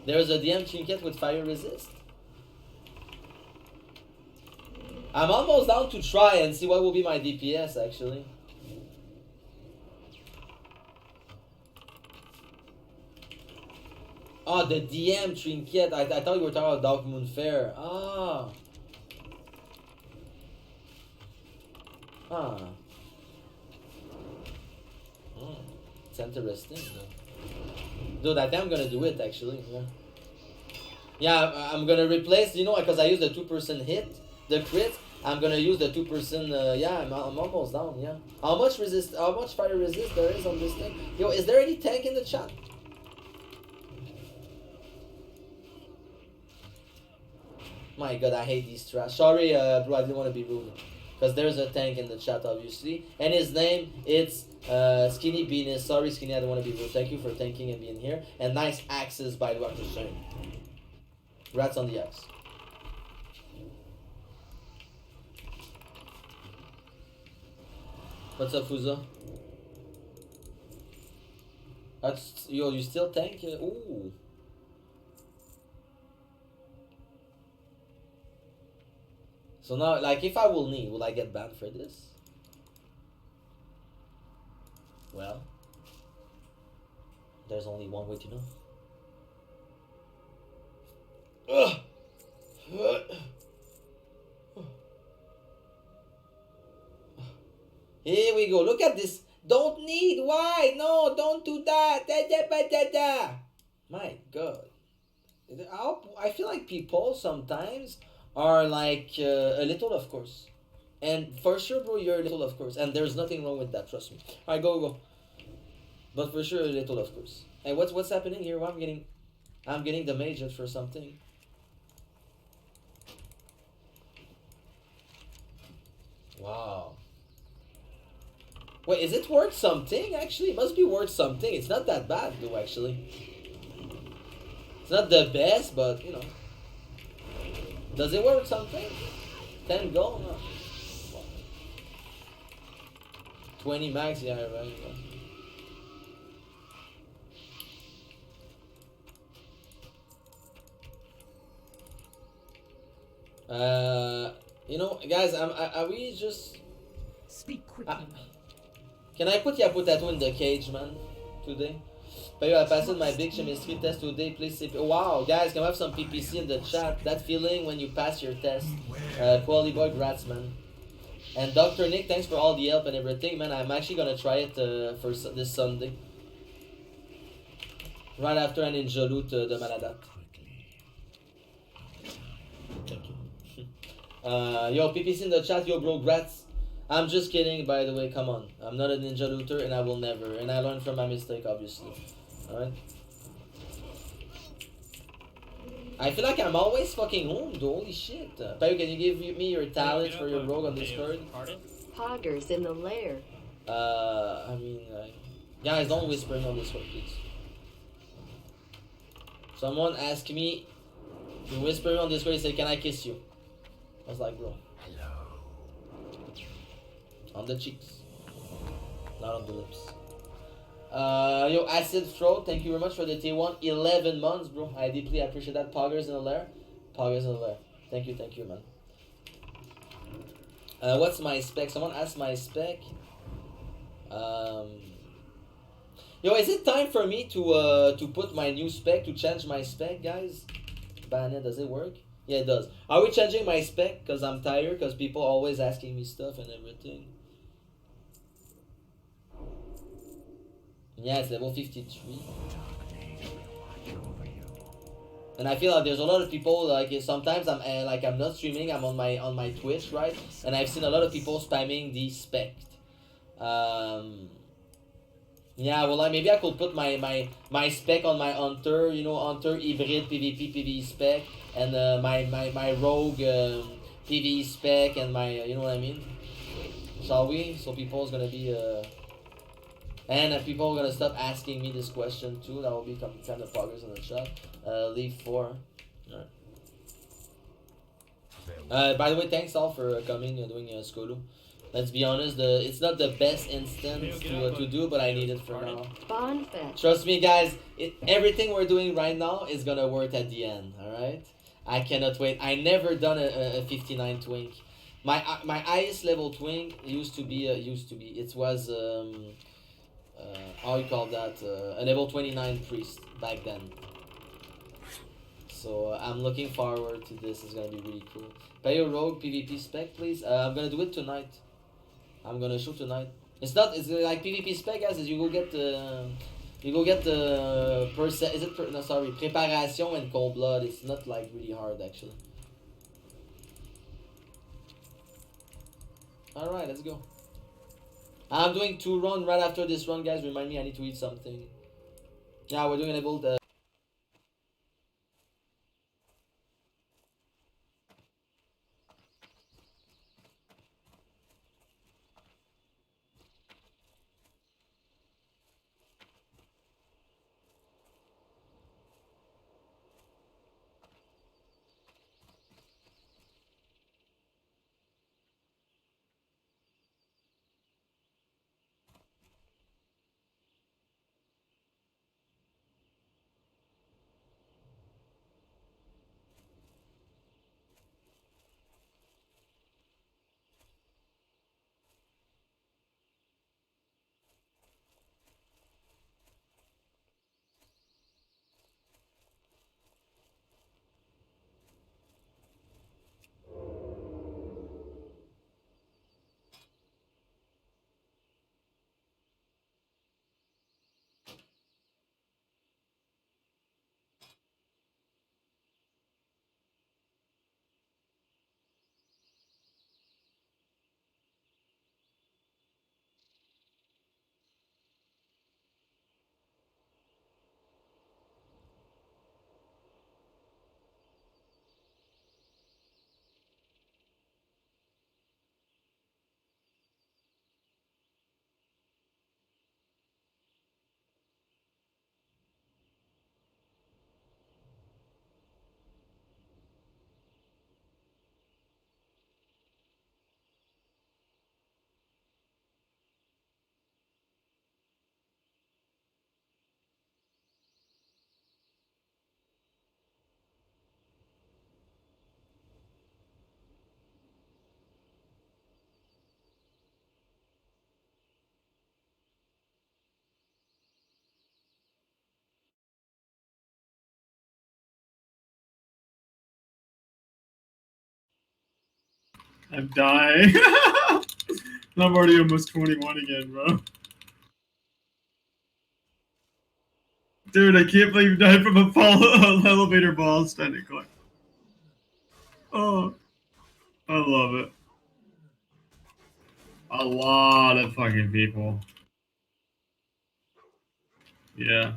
There's a DM trinket with fire resist? I'm almost down to try and see what will be my DPS actually. Oh, the DM trinket. I thought you were talking about Dark Moon Fair. Ah. Ah. It's interesting. Dude, I think I'm gonna do it actually. Yeah. Yeah, I'm gonna replace, you know, because I use the 2% hit, the crit. I'm gonna use the 2%. Yeah, I'm almost down. Yeah. How much fire resist there is on this thing? Yo, is there any tank in the chat? My God, I hate these trash. Sorry, bro, I didn't want to be rude. Because there's a tank in the chat, obviously. And his name, it's Skinny Beanis. Sorry, Skinny, I don't want to be rude. Thank you for tanking and being here. And nice axes by Dr. Shane. Rats on the axe. What's up, Fuza? Yo, you still tank? Ooh. So now, like, if I will knee, will I get banned for this? Well, there's only one way to know. Ugh. Here we go. Look at this. Don't need. Why? No, don't do that. My God. I feel like people sometimes are like a little, of course. And for sure, bro, you're a little, of course. And there's nothing wrong with that, trust me. Alright, go. But for sure, a little, of course. And what's happening here? Well, I'm getting the mage for something. Wow. Wait, is it worth something, actually? It must be worth something. It's not that bad, though, actually. It's not the best, but, you know. Does it worth something? 10 gold? No. 20 max? Yeah, right. You know, guys, are we just...
Speak quickly.
Can I put Yapo in the cage, man, today? But I passed my big chemistry test today. Please say, wow, guys, can we have some PPC in the chat? That feeling when you pass your test. Quality boy, grats, man. And Dr. Nick, thanks for all the help and everything, man. I'm actually gonna try it for this Sunday. Right after an Ninja Loot de Maladat. Yo, PPC in the chat, yo, bro, grats. I'm just kidding, by the way, come on. I'm not a ninja looter and I will never. And I learned from my mistake, obviously. Alright? I feel like I'm always fucking home, though. Holy shit. Payo, can you give me your talent for your rogue on Discord?
Poggers in the lair.
I mean, guys, don't whisper on Discord, please. Someone asked me to whisper on Discord, he said, can I kiss you? I was like, bro. On the cheeks. Not on the lips. Yo, Acid Throat, thank you very much for the tier 1. 11 months, bro. I deeply appreciate that. Poggers in the lair. Poggers in the lair. Thank you, man. What's my spec? Someone asked my spec. Yo, is it time for me to put my new spec, to change my spec, guys? Banner, does it work? Yeah, it does. Are we changing my spec? Because I'm tired, because people always asking me stuff and everything. Yeah, it's level 53. And I feel like there's a lot of people, like, sometimes I'm not streaming, I'm on my Twitch, right? And I've seen a lot of people spamming the spec. Yeah, well, maybe I could put my spec on my Hunter, you know, Hunter Hybrid PvP PvE spec, and my Rogue PvE spec, and my, you know what I mean? Shall we? So people's gonna be, and people are gonna stop asking me this question too. That will be kind of progress in the chat. Leave 4. Alright. By the way, thanks all for coming and doing Skolu. Let's be honest, it's not the best instance to do, but I need it for now. Trust me, guys, everything we're doing right now is gonna work at the end, alright? I cannot wait. I never done a 59 twink. My highest level twink used to be, it was, how you call that, a level 29 priest back then. So I'm looking forward to this. It's gonna be really cool. Pay your rogue PvP spec, please. I'm gonna do it tonight. I'm gonna show tonight. It's like PvP spec, guys. Is you go get the preparation and cold blood. It's not like really hard actually. All right, let's go. I'm doing 2 runs right after this run, guys. Remind me, I need to eat something. Yeah, we're doing level.
I'm dying. I'm already almost 21 again, bro. Dude, I can't believe you died from a elevator ball standing clock. Oh, I love it. A lot of fucking people. Yeah.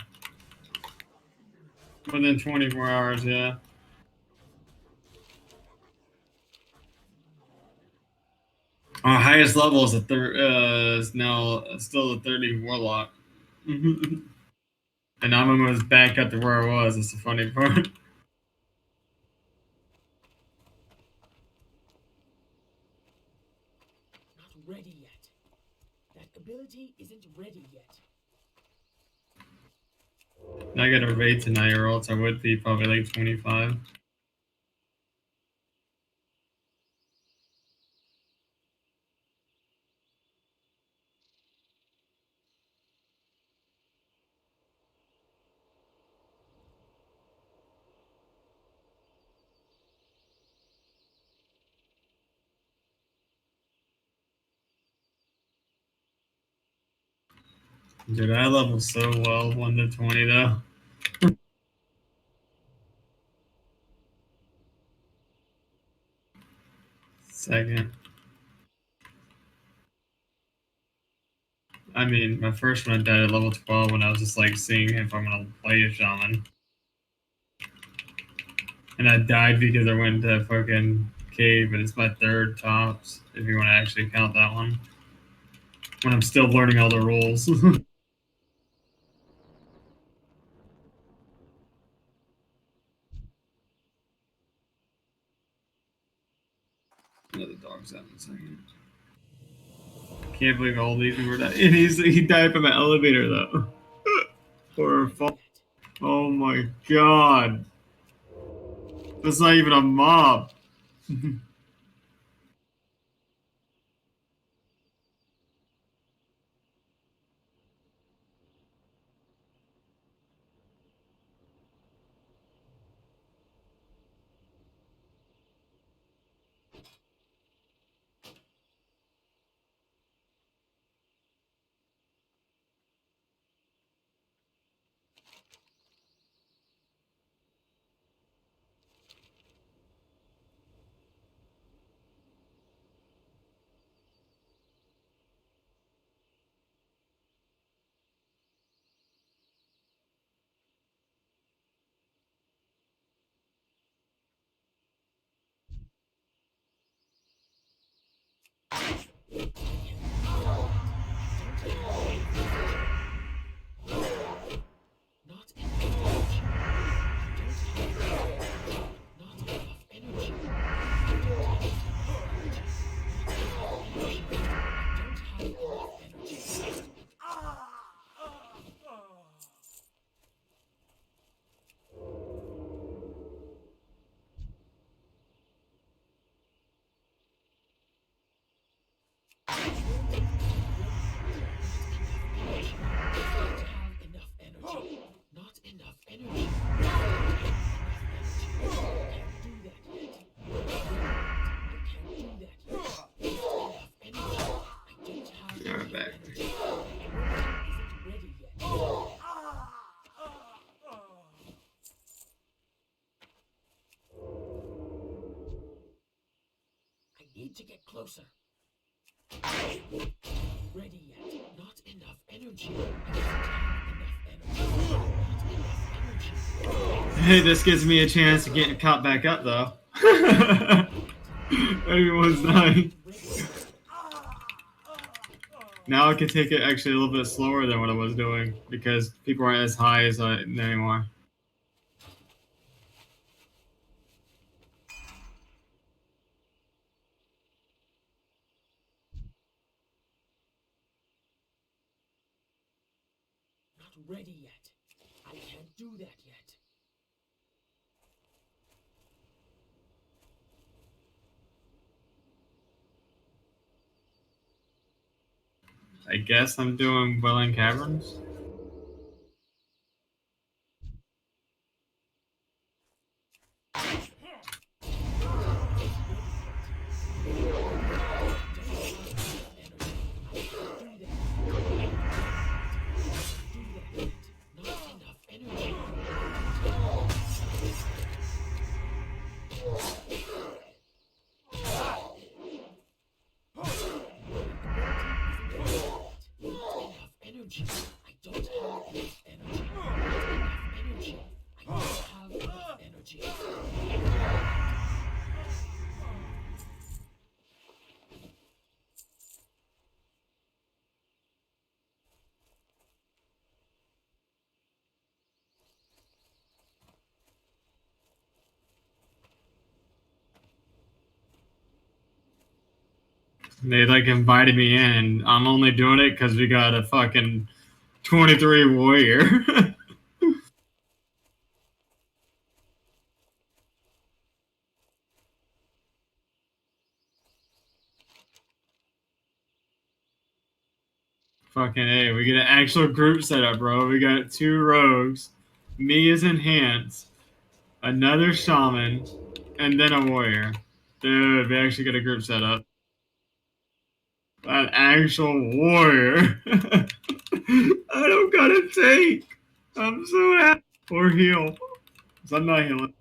Within 24 hours, yeah. Our highest level is is now still a 30 Warlock. And I'm almost back up to where I was. It's the funny part.
Not ready yet. That ability isn't ready yet.
I got a raid tonight, or else I would be probably like 25. Dude, I level so well, 1 to 20 though. Second. I mean, my first one I died at level 12 when I was just like seeing if I'm gonna play a shaman. And I died because I went to fucking cave, but it's my third tops, if you want to actually count that one. When I'm still learning all the rules. Another dog's out in a second. Can't believe all these people died. And he died from an elevator though. Or a fall. Oh my god. That's not even a mob.
Need to get closer. Ready yet? Not enough energy.
Hey, this gives me a chance to get caught back up though. Everyone's dying. Now I can take it actually a little bit slower than what I was doing because people aren't as high as I anymore.
Ready yet. I can't do that yet.
I guess I'm doing well in caverns. They like invited me in. I'm only doing it because we got a fucking 23 warrior. Fucking A, we get an actual group setup, bro. We got 2 rogues, me as enhanced, another shaman, and then a warrior. Dude, we actually got a group setup. An actual warrior. I don't got a tank. I'm so happy. Or heal. Because I'm not healing.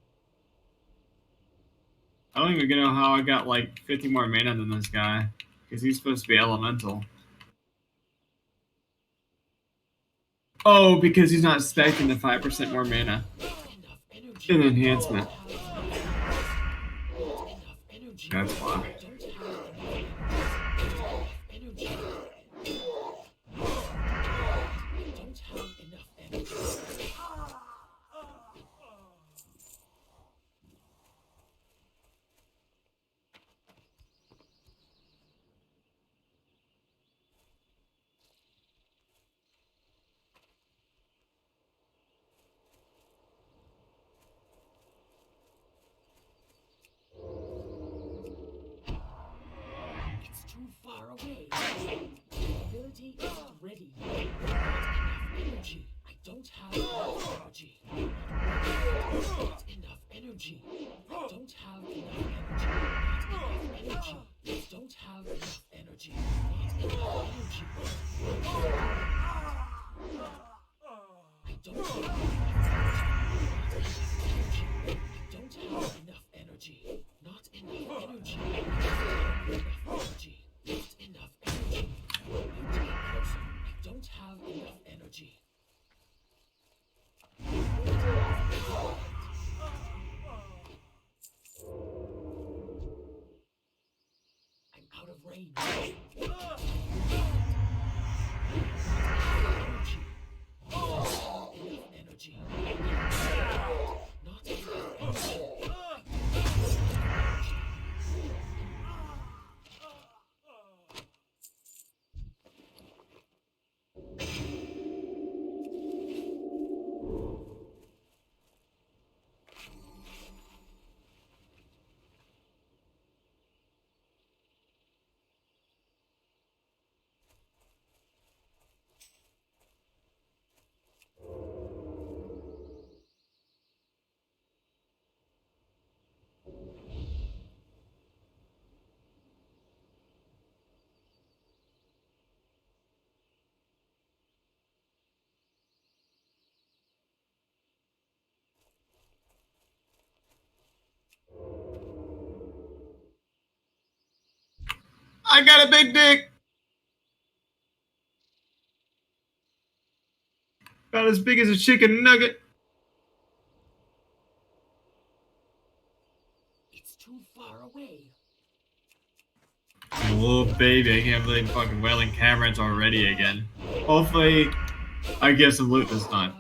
I don't even know how I got like 50 more mana than this guy. Because he's supposed to be elemental. Oh, because he's not expecting the 5% more mana. An enhancement. That's why.
Too far away. Ability is ready. Not enough energy. I don't have enough energy. Not enough energy. I don't have enough energy. Not enough energy. I don't have enough energy. Not enough energy. I don't have enough energy. I don't have enough energy. Not enough energy. Not enough energy. I don't have enough energy. I'm out of range. Energy. Not enough energy.
I got a big dick. About as big as a chicken nugget.
It's too far away.
Oh baby, I can't believe fucking Wailing Caverns already again. Hopefully, I get some loot this time.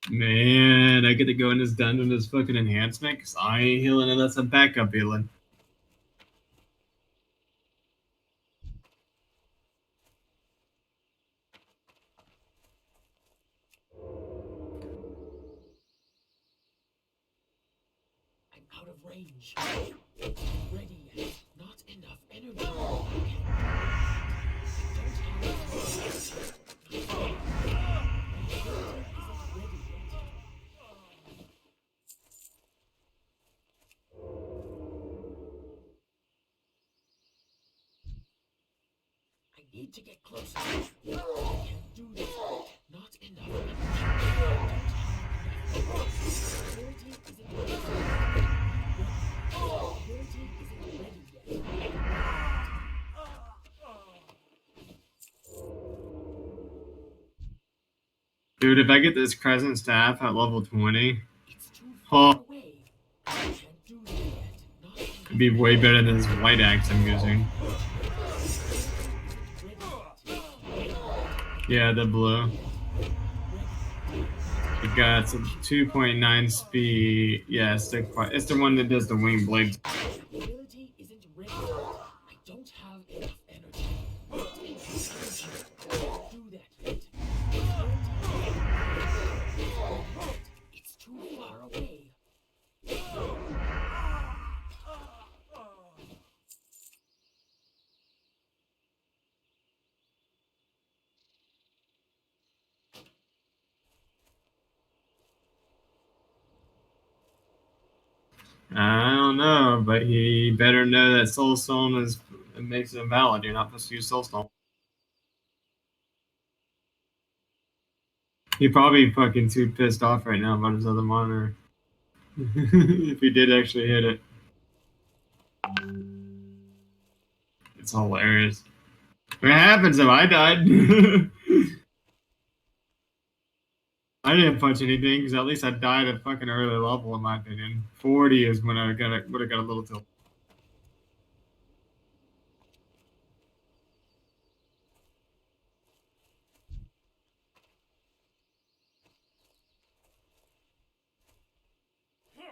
Man, I get to go in this dungeon as fucking enhancement because I ain't healing unless I'm backup healing.
I'm out of range. Ready yet. Not enough energy. need to get closer. I can't do this. Not enough energy. Ability isn't ready. Ability isn't ready yet.
Dude, if I get this Crescent Staff at level 20, it'd be way better than this White Axe I'm using. Yeah, the blue. It got some 2.9 speed. Yeah, it's the one that does the wing blades.
Ability isn't ready yet. I don't have enough energy. Not enough energy. Do that yet. It's too far away.
I don't know, but he better know that Soulstone makes it invalid. You're not supposed to use Soulstone. He probably fucking too pissed off right now about his other monitor. If he did actually hit it. It's hilarious. What happens if I died? I didn't punch anything because at least I died at fucking early level in my opinion. 40 is when I would have got a little tilt.
I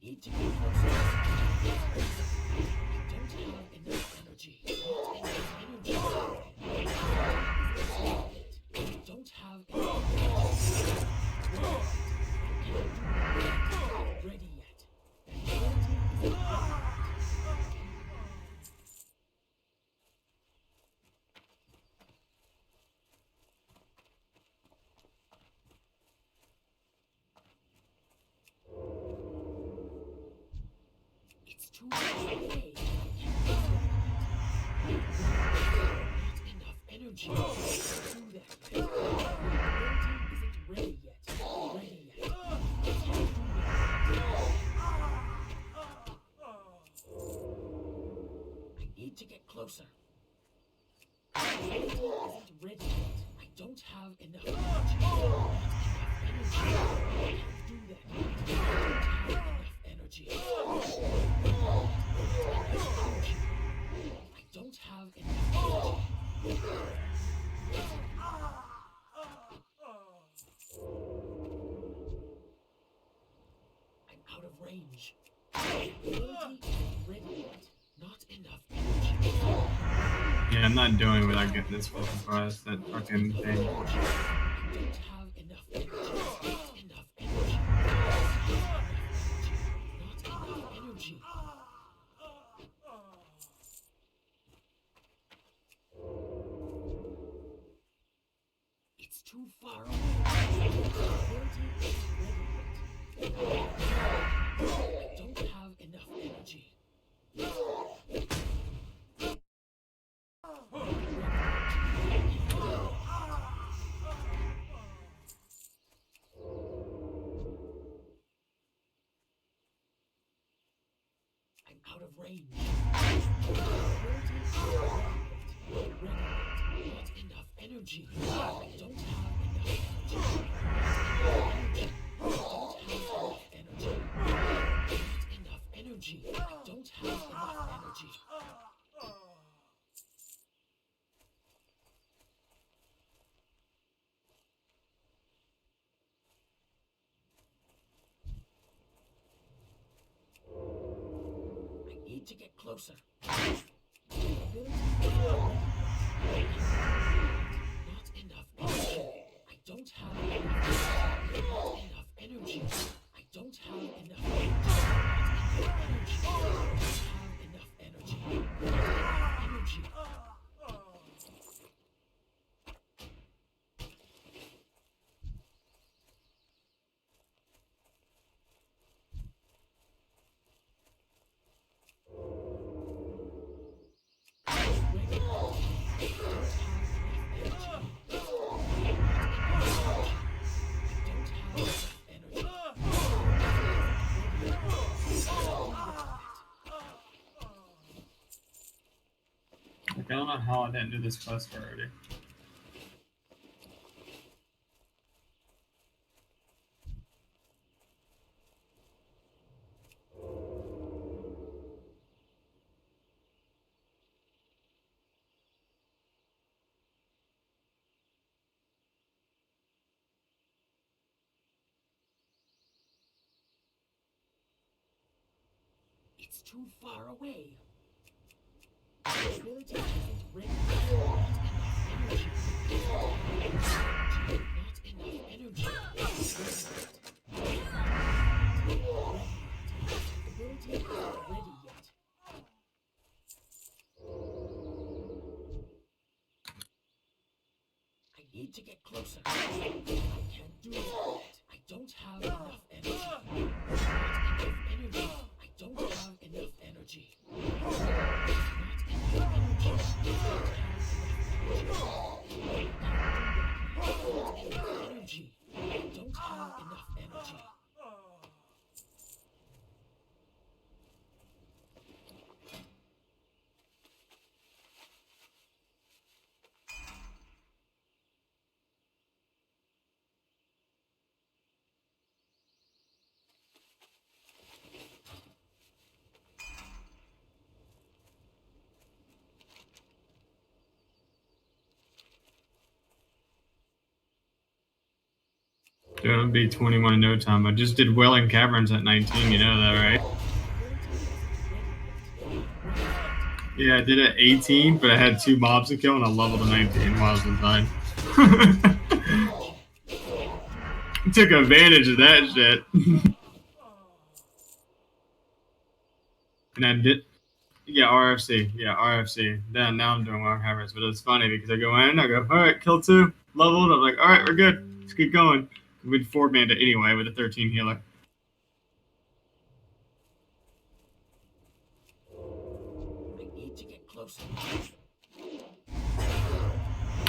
need to get closer. I don't have enough energy. Not enough energy. I don't have enough energy. Ready yet. It's too far away. Not enough energy. Do that yet. Ability isn't ready yet. Ready yet. I need to get closer. Ability isn't ready yet. I don't have enough energy. Not enough energy. Do that yet. I don't have enough energy. I don't have enough energy. I'm out of range. Ability isn't ready yet. Not enough energy.
Yeah, I'm not doing it without getting this fucking prize, that fucking thing.
I don't have enough energy. Not enough energy. Not enough energy. It's too far away. Ability isn't ready yet. I don't have enough energy. I'm out of range. Ability isn't ready yet. Not enough energy. I don't have enough energy. Not enough energy. I don't have enough energy. I need to get closer. Ability isn't ready yet. Not enough energy. I don't have enough energy. I don't have enough energy. I don't have enough energy. Energy. Don't
I don't know how I didn't do this quest already.
It's too far away. The ability isn't ready. Not enough energy. The ability isn't ready yet. I need to get closer. I can't do that. I don't have enough energy. Not enough energy. I don't have enough energy. Energy. I don't have enough energy.
Dude, it'll be 21 in no time. I just did Welling Caverns at 19, you know that, right? Yeah, I did it at 18, but I had 2 mobs to kill and I leveled to 19 while I was inside. Took advantage of that shit. And I did, yeah, RFC. Yeah, RFC. Then now I'm doing Welling Caverns, but it's funny because I go in, I go, alright, kill 2, leveled, I'm like, alright, we're good. Let's keep going. We'd 4-band it anyway with a 13 healer.
I need to get closer.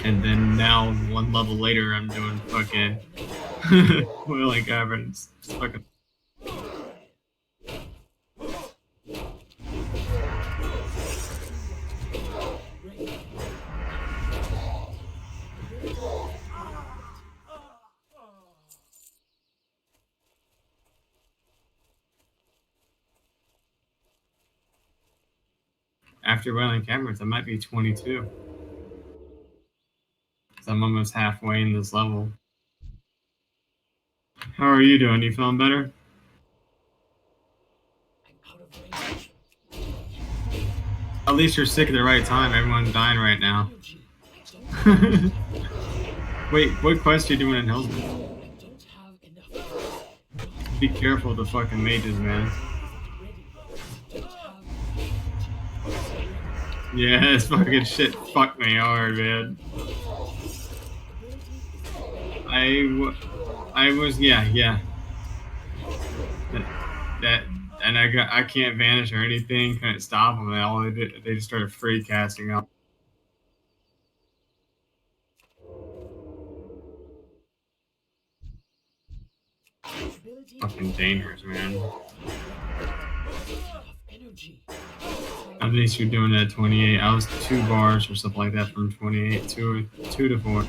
And then now, 1 level later, I'm doing fucking Welling Caverns. It's fucking. After Welling Caverns, I might be 22. So I'm almost halfway in this level. How are you doing? You feeling better? At least you're sick at the right time. Everyone's dying right now. Wait, what quest are you doing in Hellsman? Be careful with the fucking mages, man. Yeah, this fucking shit fucked me hard, man. I was, yeah. That, and I can't vanish or anything, couldn't stop them. They just started free casting up. Fucking dangerous, man. At least you're doing it at 28. I was 2 bars or something like that from 28, 2 to 4.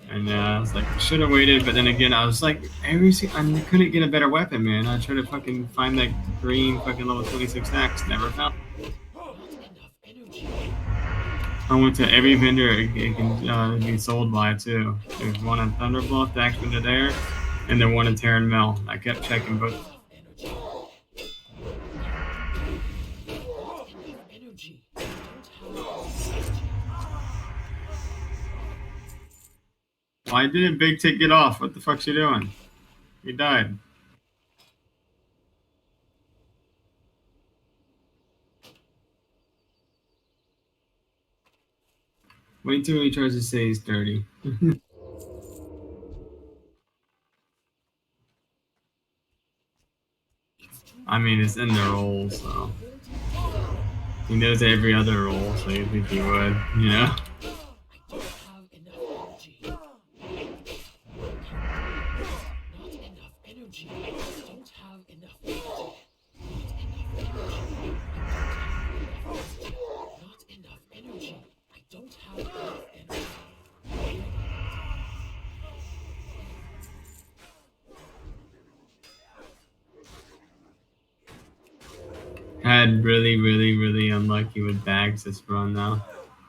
And I was like, should have waited, but then again, I was like, I couldn't get a better weapon, man. I tried to fucking find that green fucking level 26 axe, never found it. I went to every vendor it can be sold by, too. There's one in Thunderbluff, the axe vendor there, and then one in Terran Mill. I kept checking both. Why didn't Big Tick get off? What the fuck's he doing? He died. Wait till he tries to say he's dirty. I mean, it's in the role, so. He knows every other role, so you'd think he would, you know? had really unlucky with bags this run now.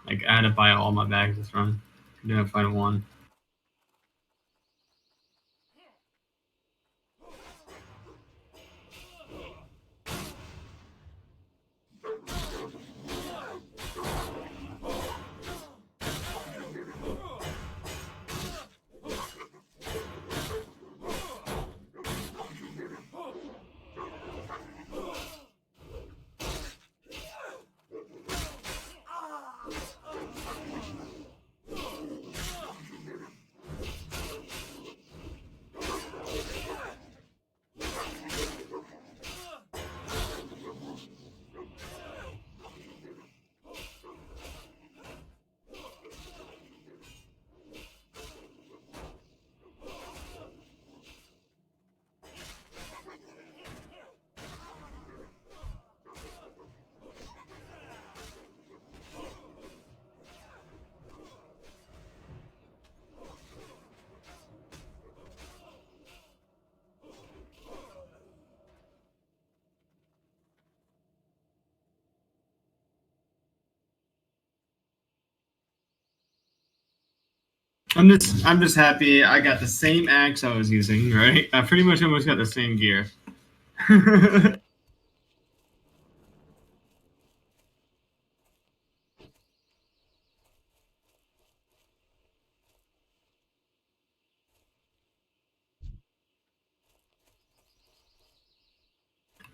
Like I had to buy all my bags this run. I didn't find one. I'm just happy I got the same axe I was using, right? I pretty much almost got the same gear.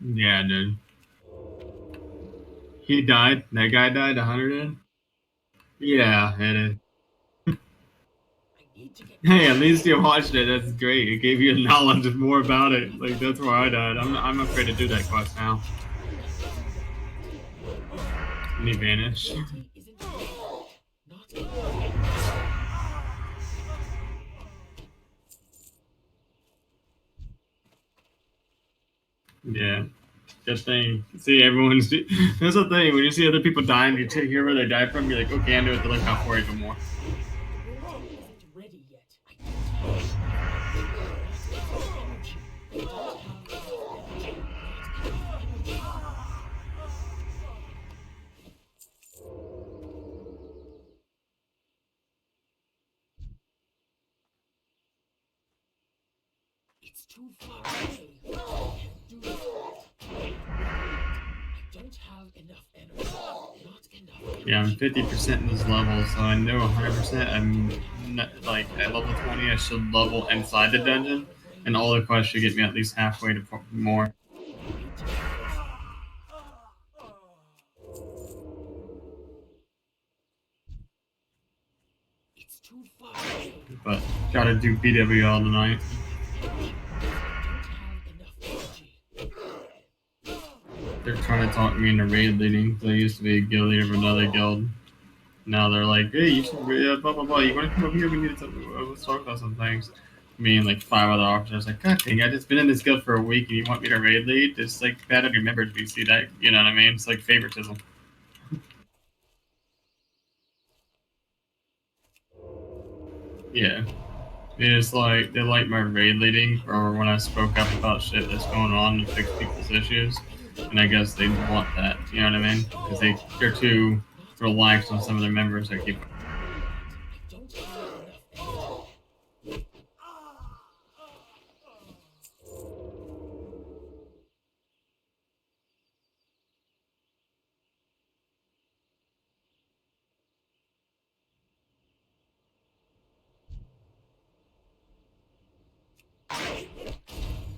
Yeah, dude. He died. That guy died 100 in? Yeah, it is. Hey, at least you watched it. That's great. It gave you knowledge more about it. Like, that's where I died. I'm afraid to do that quest now. And he vanished. Yeah. Good thing. See, everyone's... That's the thing. When you see other people dying, you hear where they die from, you're like, okay, I know what to look out for even more.
It's too far away. I can't do that. I don't have enough energy. Not enough energy.
Yeah, I'm 50% in this level, so I know 100% I'm not, like at level 20 I should level inside the dungeon, and all the quests should get me at least halfway to more.
It's too far away.
But gotta do BW all tonight. They're trying to talk me into raid leading. I used to be a guild leader of another guild. Now they're like, hey, you should blah blah blah. You want to come over here? We need to let's talk about some things. Me and like 5 other officers like, God dang, I just been in this guild for a week and you want me to raid lead? It's like bad of your members if you see that. You know what I mean? It's like favoritism. Yeah. It's like they like my raid leading or when I spoke up about shit that's going on to fix people's issues. And I guess they want that, you know what I mean? Because they're too relaxed on some of their members that keep.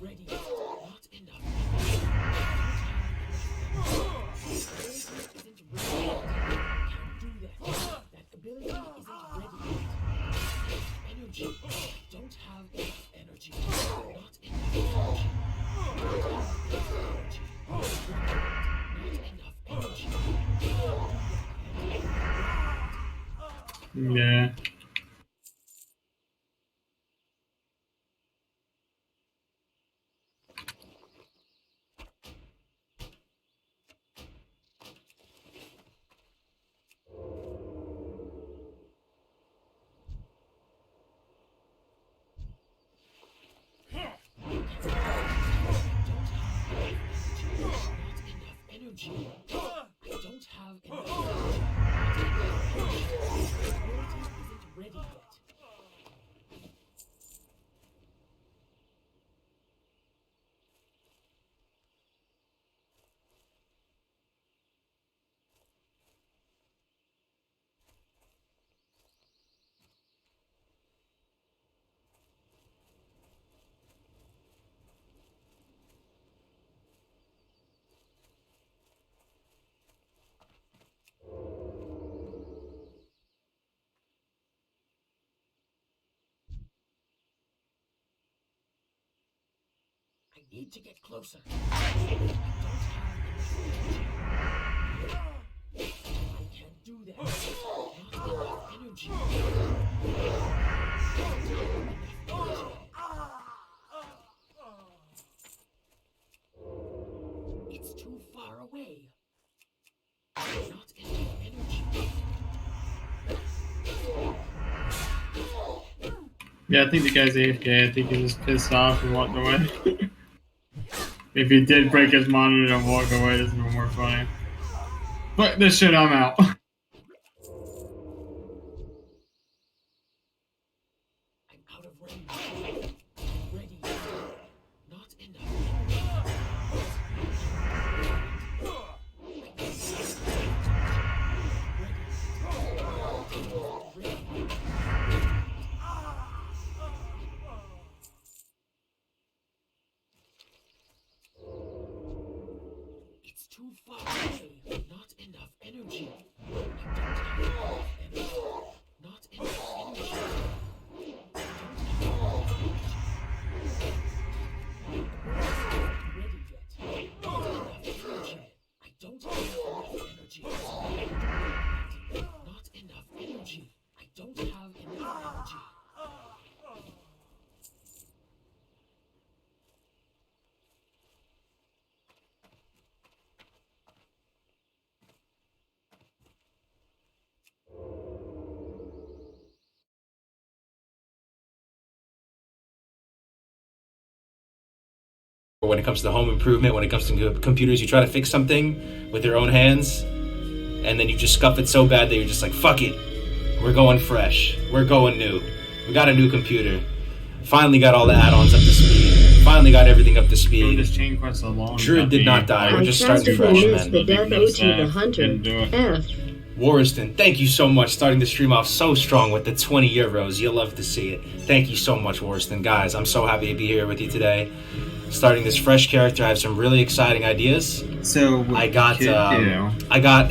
Ready. Not enough. That ability isn't ready yet. Energy. I don't have enough energy. Not enough energy.
Yeah.
need to get closer. I don't have enough energy. I can't do that. Not enough energy. It's too far away. Not enough energy.
Yeah, I think the guy's AFK. I think he was pissed off and walked away. If he did break his monitor and walk away, that's even more funny. But this shit, I'm out.
I'm out of range. Ready. Not enough. It's too far away. Not enough energy. I don't have enough energy. Not enough energy. I don't have enough energy. Not enough energy. I don't have enough energy.
When it comes to home improvement, when it comes to computers, you try to fix something with your own hands, and then you just scuff it so bad that you're just like, fuck it, we're going fresh, we're going new. We got a new computer. Finally got all the add-ons up to speed. Finally got everything up to speed.
This chain quest so long.
Druid did not die. We're just starting fresh, man.
The death OT the hunter. F.
Warriston, thank you so much. Starting the stream off so strong with the 20 euros. You'll love to see it. Thank you so much, Warriston. Guys, I'm so happy to be here with you today. Starting this fresh character, I have some really exciting ideas.
So
I got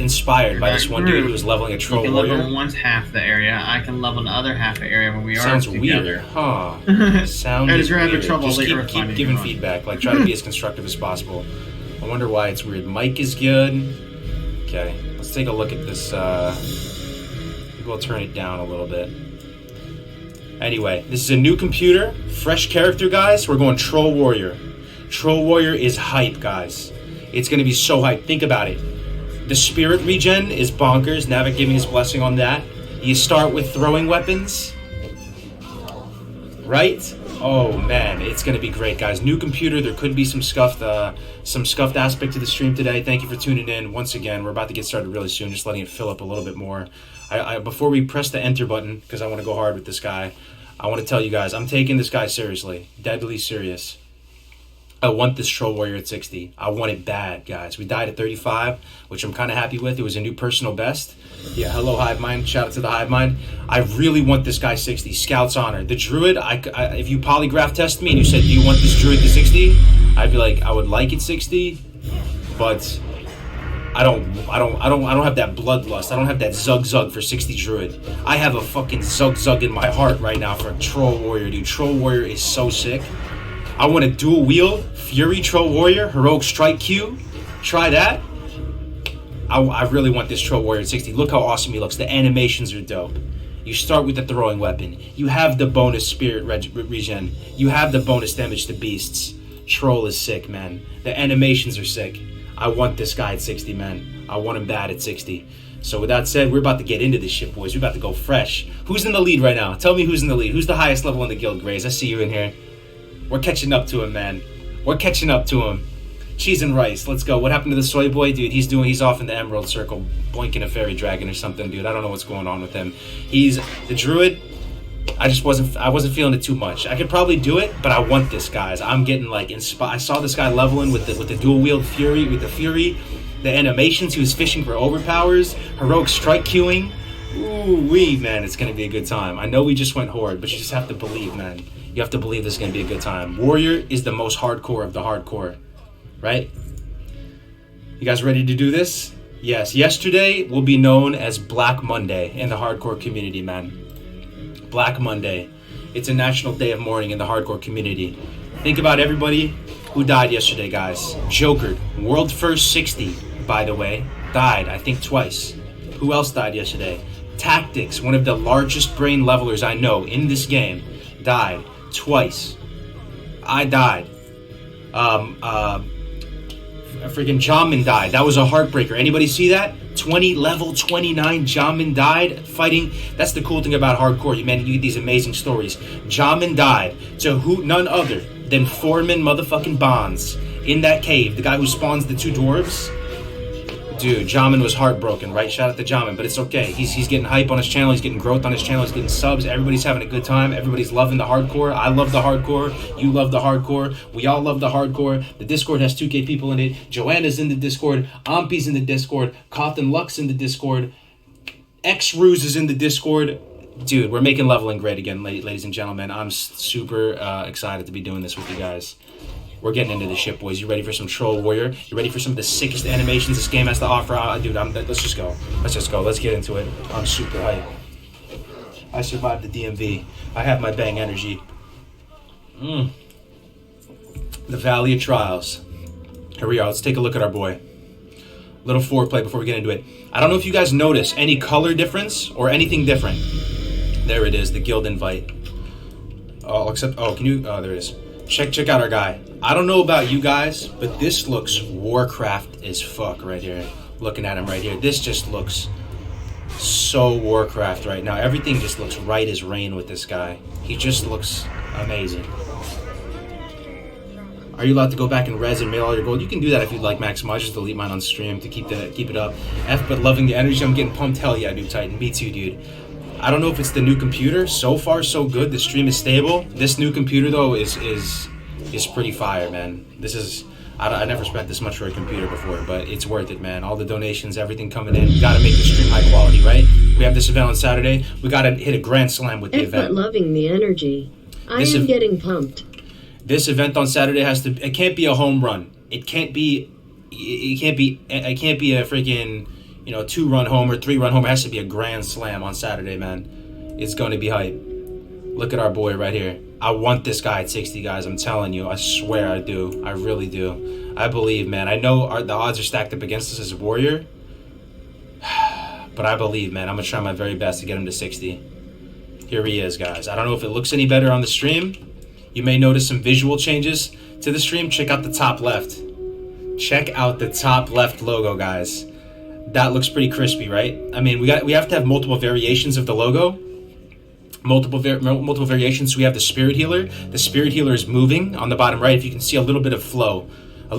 inspired by this one dude who was leveling a troll
you can
warrior.
level one half the area. I can level the other half the area when we
Sounds
are together.
weird, huh? Sounds
I just
weird.
having trouble
Just
later
keep
finding
giving
one.
feedback. Like, try to be as constructive as possible. I wonder why it's weird. Mic is good. Okay, let's take a look at this. Maybe we'll turn it down a little bit. Anyway, this is a new computer, fresh character, guys. We're going Troll Warrior. Troll Warrior is hype, guys. It's going to be so hype. Think about it. The spirit regen is bonkers. Navik giving his blessing on that. You start with throwing weapons. Right? Oh, man. It's going to be great, guys. New computer. There could be some scuffed aspect to the stream today. Thank you for tuning in. Once again, we're about to get started really soon. Just letting it fill up a little bit more. Before we press the enter button, because I want to go hard with this guy, I want to tell you guys, I'm taking this guy seriously. Deadly serious. I want this Troll Warrior at 60. I want it bad, guys. We died at 35, which I'm kind of happy with. It was a new personal best. Yeah, hello, Hive Mind. Shout out to the Hive Mind. I really want this guy 60. Scout's Honor. The Druid, if you polygraph test me and you said, do you want this Druid to 60? I'd be like, I would like it 60, but I don't have that bloodlust. I don't have that zug for 60 Druid. I have a fucking zug in my heart right now for a Troll Warrior, dude. Troll Warrior is so sick. I want a dual wield Fury Troll Warrior, Heroic Strike Q. Try that. I really want this Troll Warrior at 60. Look how awesome he looks. The animations are dope. You start with the throwing weapon. You have the bonus spirit regen. You have the bonus damage to beasts. Troll is sick, man. The animations are sick. I want this guy at 60, man. I want him bad at 60. So with that said, we're about to get into this shit, boys. We're about to go fresh. Who's in the lead right now? Tell me who's in the lead. Who's the highest level in the guild, Grays? I see you in here. We're catching up to him, man. We're catching up to him. Cheese and rice. Let's go. What happened to the soy boy, dude? He's off in the Emerald Circle, boinking a fairy dragon or something, dude. I don't know what's going on with him. He's the Druid. I wasn't feeling it too much. I could probably do it, but I want this, guys. I'm getting like inspired. I saw this guy leveling with the dual wield Fury, the animations. He was fishing for overpowers, heroic strike queuing. Ooh wee, man, it's gonna be a good time. I know we just went horde, but you just have to believe, man. You have to believe this is gonna be a good time. Warrior is the most hardcore of the hardcore, right? You guys ready to do this? Yes. Yesterday will be known as Black Monday in the hardcore community, man. Black Monday. It's a national day of mourning in the hardcore community. Think about everybody Who died yesterday, guys? Joker, world first 60, by the way, died, I think, twice. Who else died yesterday? Tactics, one of the largest brain levelers I know in this game, died twice. I died. Freaking Jamin died. That was a heartbreaker. Anybody see that? Level 29 Jamin died fighting. That's the cool thing about hardcore. You get these amazing stories. Jamin died to none other than Foreman motherfucking Bonds in that cave. The guy who spawns the two dwarves. Dude, Jamin was heartbroken, right? Shout out to Jamin, but it's okay. He's getting hype on his channel. He's getting growth on his channel. He's getting subs. Everybody's having a good time. Everybody's loving the hardcore. I love the hardcore. You love the hardcore. We all love the hardcore. The Discord has 2K people in it. Joanna's in the Discord. Ampi's in the Discord. Cotton Lux in the Discord. X-Ruse is in the Discord. Dude, we're making leveling great again, ladies and gentlemen. I'm super excited to be doing this with you guys. We're getting into this shit, boys. You ready for some Troll Warrior? You ready for some of the sickest animations this game has to offer? Dude, let's just go. Let's get into it. I'm super hyped. I survived the DMV. I have my bang energy. The Valley of Trials. Here we are. Let's take a look at our boy. Little foreplay before we get into it. I don't know if you guys notice any color difference or anything different. There it is, the guild invite. Can you? Oh, there it is. Check out our guy. I don't know about you guys, but this looks Warcraft as fuck right here. Looking at him right here. This just looks so Warcraft right now. Everything just looks right as rain with this guy. He just looks amazing. Are you allowed to go back and res and mail all your gold? You can do that if you'd like, Maximo. I just delete mine on stream to keep it up. But loving the energy. I'm getting pumped. Hell yeah, dude, Titan. Me too, dude. I don't know if it's the new computer. So far, so good. The stream is stable. This new computer, though, is pretty fire, man. I never spent this much for a computer before, but it's worth it, man. All the donations, everything coming in. We got to make the stream high quality, right? We have this event on Saturday. We got to hit a grand slam with the event.
Loving the energy. I am getting pumped.
This event on Saturday it can't be a home run. It can't be a freaking 2-run homer, 3-run homer. It has to be a grand slam on Saturday, man. It's going to be hype. Look at our boy right here. I want this guy at 60, guys. I'm telling you. I swear I do. I really do. I believe, man. I know the odds are stacked up against us as a warrior. But I believe, man. I'm going to try my very best to get him to 60. Here he is, guys. I don't know if it looks any better on the stream. You may notice some visual changes to the stream. Check out the top left. Check out the top left logo, guys. That looks pretty crispy, right? I mean, we have to have multiple variations of the logo. Multiple variations. So we have the Spirit Healer. The Spirit Healer is moving on the bottom right. If you can see a little bit of flow on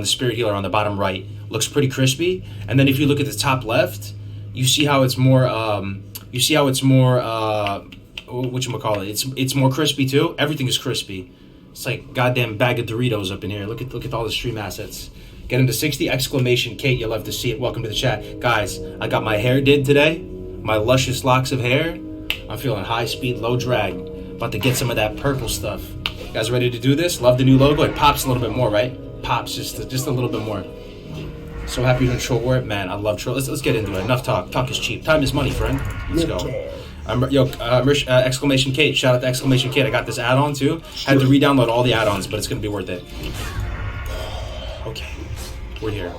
the Spirit Healer on the bottom right. Looks pretty crispy. And then if you look at the top left, you see how it's more whatchamacallit? It's more crispy too. Everything is crispy. It's like a goddamn bag of Doritos up in here. Look at all the stream assets. Get into 60! Exclamation Kate, you'll love to see it. Welcome to the chat. Guys, I got my hair did today. My luscious locks of hair. I'm feeling high speed, low drag. About to get some of that purple stuff. You guys ready to do this? Love the new logo. It pops a little bit more, right? Pops just a little bit more. So happy to Troll War. Man, I love Troll. Let's get into it. Enough talk. Talk is cheap. Time is money, friend. Let's go. Exclamation Kate. Shout out to Exclamation Kate. I got this add-on too. Had to re-download all the add-ons, but it's going to be worth it. Okay. We're here.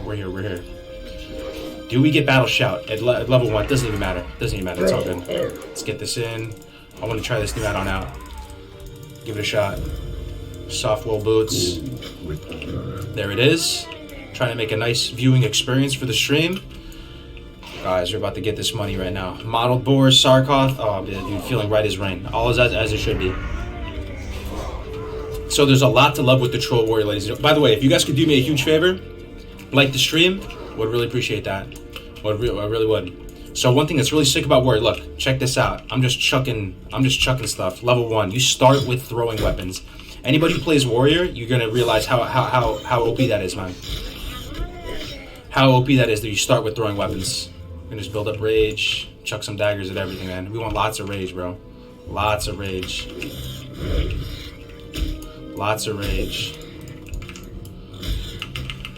Do we get Battle Shout at level 1? Doesn't even matter. It's all good. Let's get this in. I want to try this new add-on out. Give it a shot. Soft wool boots. There it is. Trying to make a nice viewing experience for the stream. Guys, we're about to get this money right now. Modeled Boars, Sarkoth. Oh, dude, feeling right as rain. All as it should be. So there's a lot to love with the Troll Warrior, ladies and gentlemen. By the way, if you guys could do me a huge favor, like the stream, would really appreciate that. I really would. So one thing that's really sick about Warrior, look, check this out. I'm just chucking stuff. Level 1. You start with throwing weapons. Anybody who plays Warrior, you're gonna realize how OP that is, man. How OP that is that you start with throwing weapons. We're gonna just build up rage, chuck some daggers at everything, man. We want lots of rage, bro. Lots of rage. Lots of rage.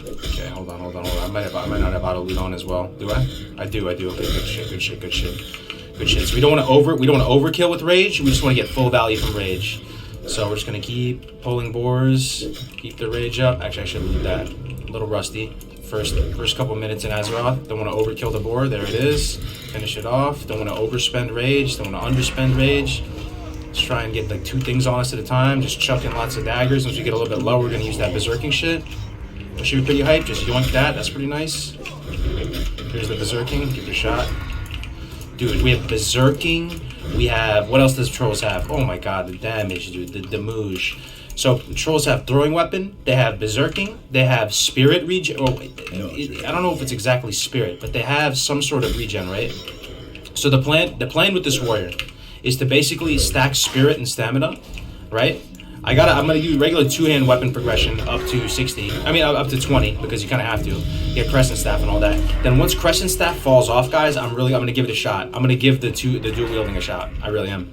Okay, hold on. I might not have auto lead on as well. Do I? I do. Okay, good shit. So we don't want to overkill with rage. We just want to get full value from rage. So we're just gonna keep pulling boars, keep the rage up. Actually, I should leave that. A little rusty. First couple minutes in Azeroth. Don't want to overkill the boar. There it is. Finish it off. Don't want to overspend rage. Don't want to underspend rage. Let's try and get like 2 things on us at a time. Just chucking lots of daggers. Once we get a little bit low, we're gonna use that berserking shit. It should be pretty hype. Just yoink that. That's pretty nice. Here's the berserking. Give it a shot. Dude, we have berserking. We have, what else does trolls have? Oh my god, the damage, dude, the damage. So trolls have throwing weapon, they have berserking, they have spirit regen. Oh, I don't know if it's exactly spirit, but they have some sort of regen, right? So the plan with this warrior is to basically stack spirit and stamina, right? I'm gonna do regular 2-hand weapon progression up to 60. I mean up to 20 because you kind of have to get crescent staff and all that. Then once crescent staff falls off, guys, I'm gonna give it a shot. I'm gonna give the dual wielding a shot. I really am.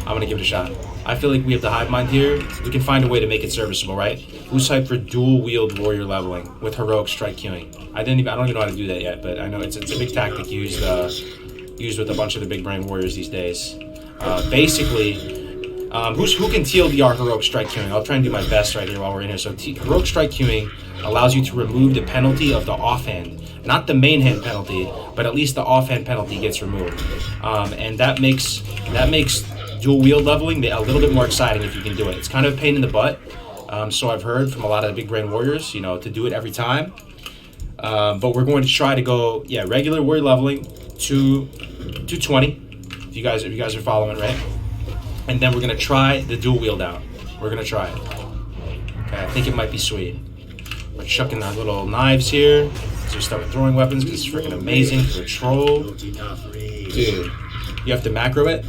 I'm gonna give it a shot. I feel like we have the hive mind here. We can find a way to make it serviceable, right? Who's hyped for dual wield warrior leveling with heroic strike queuing? I don't even know how to do that yet, but I know it's a big tactic used with a bunch of the big brain warriors these days. Basically. Who can TLDR heroic strike queuing? I'll try and do my best right here while we're in here. So heroic strike queuing allows you to remove the penalty of the offhand, not the main hand penalty, but at least the offhand penalty gets removed, and that makes dual wield leveling a little bit more exciting if you can do it. It's kind of a pain in the butt, so I've heard from a lot of the big brain warriors, to do it every time. But we're going to try to go regular warrior leveling to 20. If you guys are following, right? And then we're gonna try the dual wield out. We're gonna try it. Okay, I think it might be sweet. We're chucking our little knives here. So we start with throwing weapons because it's freaking amazing for a troll. Dude, you have to macro it.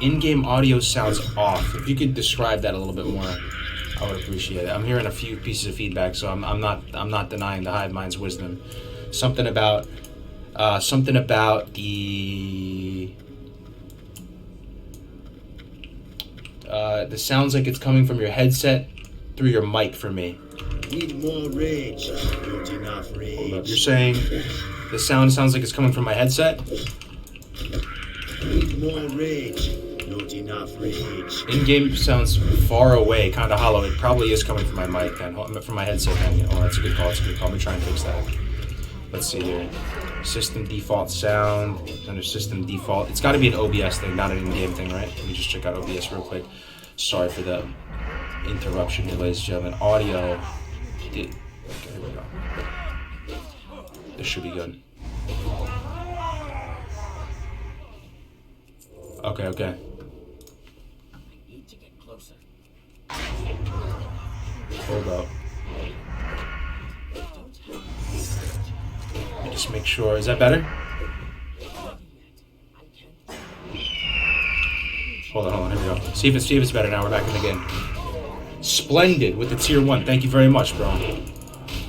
In-game audio sounds off. If you could describe that a little bit more, I would appreciate it. I'm hearing a few pieces of feedback, so I'm not denying the hive mind's wisdom. Something about the sounds like it's coming from your headset through your mic for me.
Need more rage, not enough rage.
Hold up. You're saying the sound sounds like it's coming from my headset?
Need more rage, not enough rage.
In-game sounds far away, kind of hollow. It probably is coming from my mic then, from my headset then. Oh, that's a good call. Let me try and fix that. Let's see here. System default sound. Under system default. It's got to be an OBS thing, not an in-game thing, right? Let me just check out OBS real quick. Sorry for the interruption here, ladies and gentlemen. Audio. Okay, here we go. This should be good. Okay. Hold up. Let me just make sure. Is that better? Hold on, here we go. See if it's better now. We're back in the game. Splendid with the tier 1. Thank you very much, bro.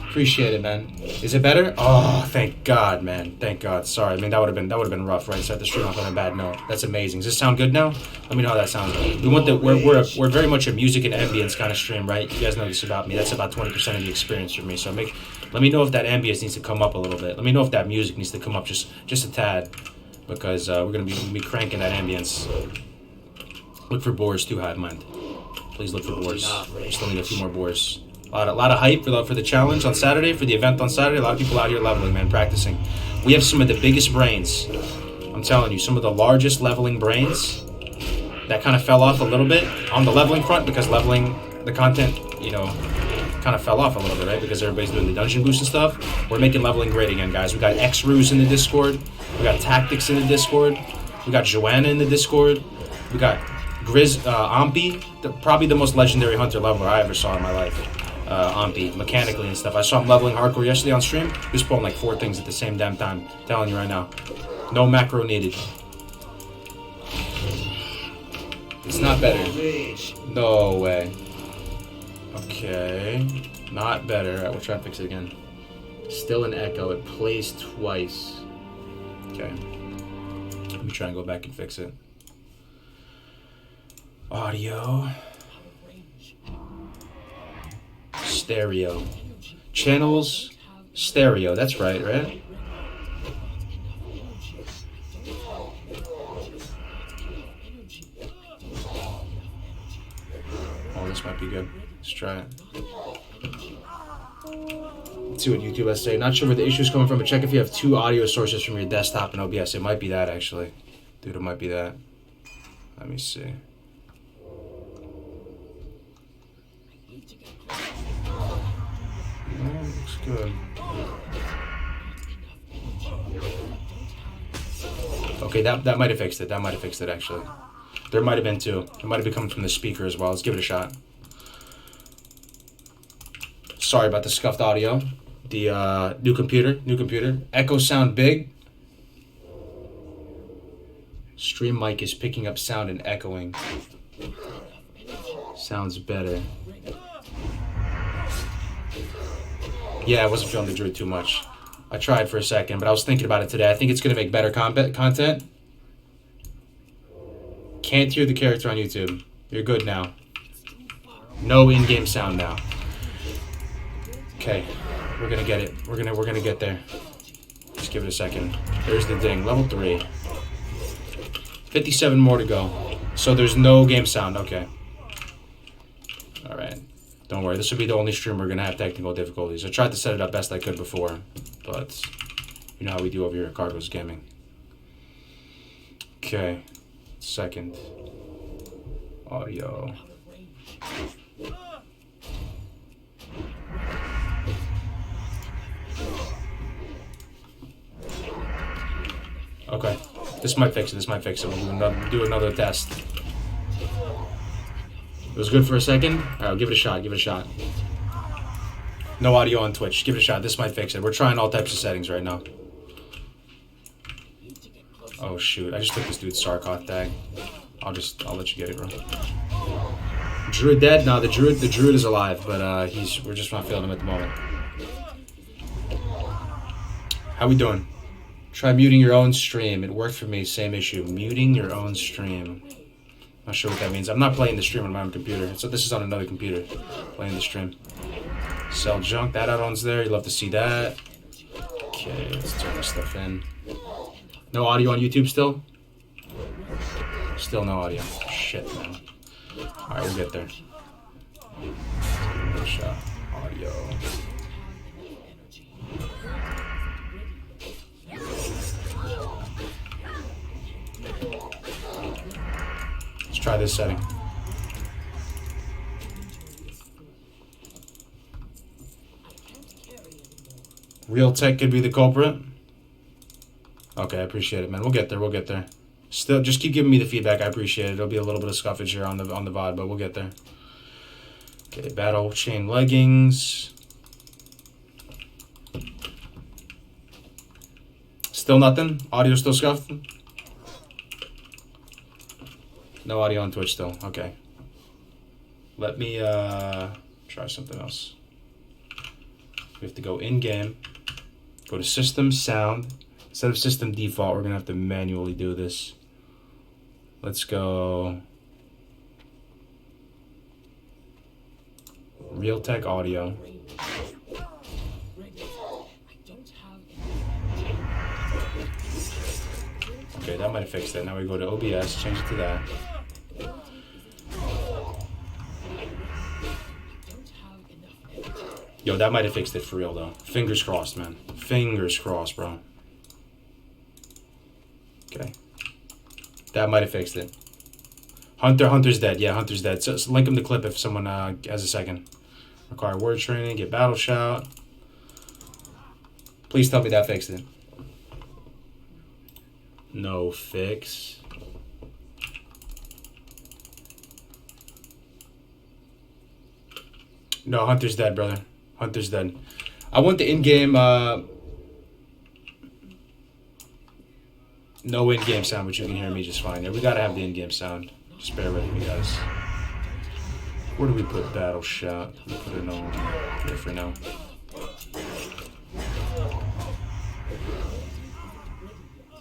Appreciate it, man. Is it better? Oh, thank God, man. Thank God. Sorry. I mean, that would have been rough, right? Start the stream off on a bad note. That's amazing. Does this sound good now? Let me know how that sounds. We're very much a music and ambience kind of stream, right? You guys know this about me. That's about 20% of the experience for me. So let me know if that ambience needs to come up a little bit. Let me know if that music needs to come up just a tad, because we're gonna be cranking that ambience. Look for boars too, hive mind. Please look for boars. We still need a few more boars. A lot of hype for the challenge on Saturday, for the event on Saturday. A lot of people out here leveling, man, practicing. We have some of the biggest brains. I'm telling you, some of the largest leveling brains that kind of fell off a little bit on the leveling front, because leveling, the content, kind of fell off a little bit, right? Because everybody's doing the dungeon boost and stuff. We're making leveling great again, guys. We got X-Ruse in the Discord. We got Tactics in the Discord. We got Joanna in the Discord. We got Ampi, probably the most legendary hunter leveler I ever saw in my life. Ampi, mechanically and stuff. I saw him leveling hardcore yesterday on stream. He was pulling like 4 things at the same damn time. I'm telling you right now. No macro needed. It's not better. No way. Okay. Not better. Alright, we'll try and fix it again. Still an echo. It plays twice. Okay. Let me try and go back and fix it. Audio. Stereo. Channels. Stereo. That's right? might be good. Let's try it. Let's see what YouTube has to say. Not sure where the issue is coming from, but check if you have 2 audio sources from your desktop and OBS. It might be that, actually. Dude, it might be that. Let me see. Looks good. Okay, that might have fixed it. That might have fixed it, actually. There might have been 2. It might have been coming from the speaker as well. Let's give it a shot. Sorry about the scuffed audio. The new computer. Echo sound big. Stream mic is picking up sound and echoing. Sounds better. Yeah, I wasn't feeling the druid too much. I tried for a second, but I was thinking about it today. I think it's going to make better content. Can't hear the character on YouTube. You're good now. No in-game sound now. Okay, we're gonna get it. We're gonna get there. Just give it a second. There's the ding. Level 3. 57 more to go. So there's no game sound. Okay. All right. Don't worry. This will be the only stream we're gonna have technical difficulties. I tried to set it up best I could before, but you know how we do over here at Cargo's Gaming. Okay. Second. Audio. Okay, this might fix it. We'll do another test. It was good for a second. All right, give it a shot. No audio on Twitch. Give it a shot. This might fix it. We're trying all types of settings right now. Oh shoot! I just took this dude's Sarkoth tag. I'll let you get it, bro. Druid dead? No, the druid is alive, but we're just not feeling him at the moment. How we doing? Try muting your own stream. It worked for me. Same issue. Muting your own stream. Not sure what that means. I'm not playing the stream on my own computer. So this is on another computer. Playing the stream. Sell junk. That add-on's there. You'd love to see that. Okay, let's turn this stuff in. No audio on YouTube still? Still no audio. Shit, man. Alright, we'll get there. Let's give it a shot. Audio. Let's try this setting. Real tech could be the culprit. Okay, I appreciate it, man. We'll get there. Still, just keep giving me the feedback. I appreciate it. It'll be a little bit of scuffage here on the VOD, but we'll get there. Okay, battle chain leggings. Still nothing? Audio still scuffed? No audio on Twitch still. Okay. Let me try something else. We have to go in-game. Go to system, sound. Instead of system default, we're going to have to manually do this. Let's go Realtek audio. Okay, that might have fixed it. Now we go to OBS, change it to that. Yo, that might have fixed it for real though. Fingers crossed, man. Fingers crossed, bro. Okay. That might have fixed it. Hunter's dead. Yeah, Hunter's dead. So link him the clip if someone has a second. Require word training, get battle shout. Please tell me that fixed it. No fix. No, Hunter's dead, brother. Hunter's dead. I want the in-game, no in-game sound, but you can hear me just fine. Yeah, we gotta have the in-game sound. Just bear with me, guys. Where do we put battle shot? We put it on here for now.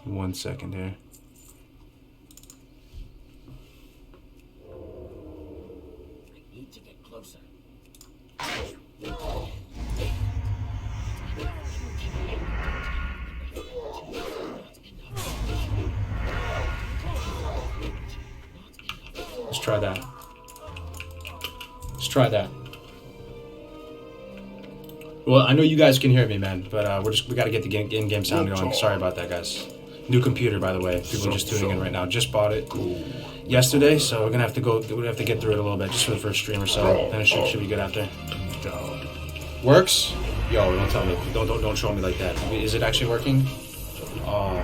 One second here. Let's try that. try that. Well, I know you guys can hear me, man, but we got to get the in-game sound going. Sorry about that, guys. New computer, by the way. People are just tuning in right now. Just bought it yesterday, so we're gonna have to get through it a little bit just for the first stream or so. Then it should be good after. Works? Yo, don't tell me. Don't show me like that. Is it actually working? Oh,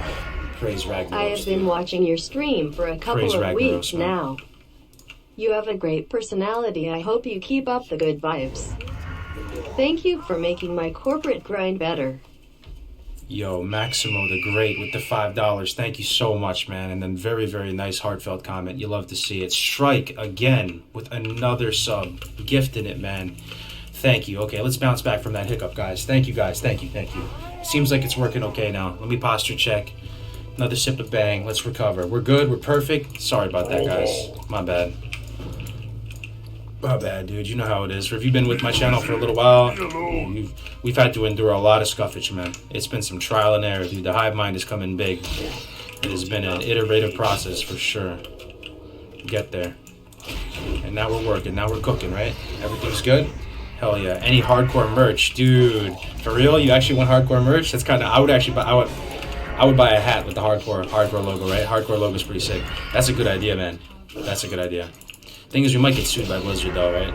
praise Ragnarok.
I have been watching your stream for a couple of weeks now. You have a great personality. I hope you keep up the good vibes. Thank you for making my corporate grind better.
Yo, Maximo the Great with the $5. Thank you so much, man. And then very, very nice heartfelt comment. You love to see it. Strike again with another sub. Gifting it, man. Thank you. Okay, let's bounce back from that hiccup, guys. Thank you, guys. Thank you. Seems like it's working okay now. Let me posture check. Another sip of bang. Let's recover. We're good. We're perfect. Sorry about that, guys. My bad. My bad, dude. You know how it is. If you've been with my channel for a little while, we've had to endure a lot of scuffage, man. It's been some trial and error, dude. The hive mind is coming big. It has been an iterative process for sure. Get there. And now we're working. Now we're cooking, right? Everything's good? Hell yeah. Any hardcore merch, dude. For real? You actually want hardcore merch? That's kind of... I would buy a hat with the hardcore logo, right? Hardcore logo is pretty sick. That's a good idea, man. That's a good idea. Thing is, we might get sued by Blizzard, though, right?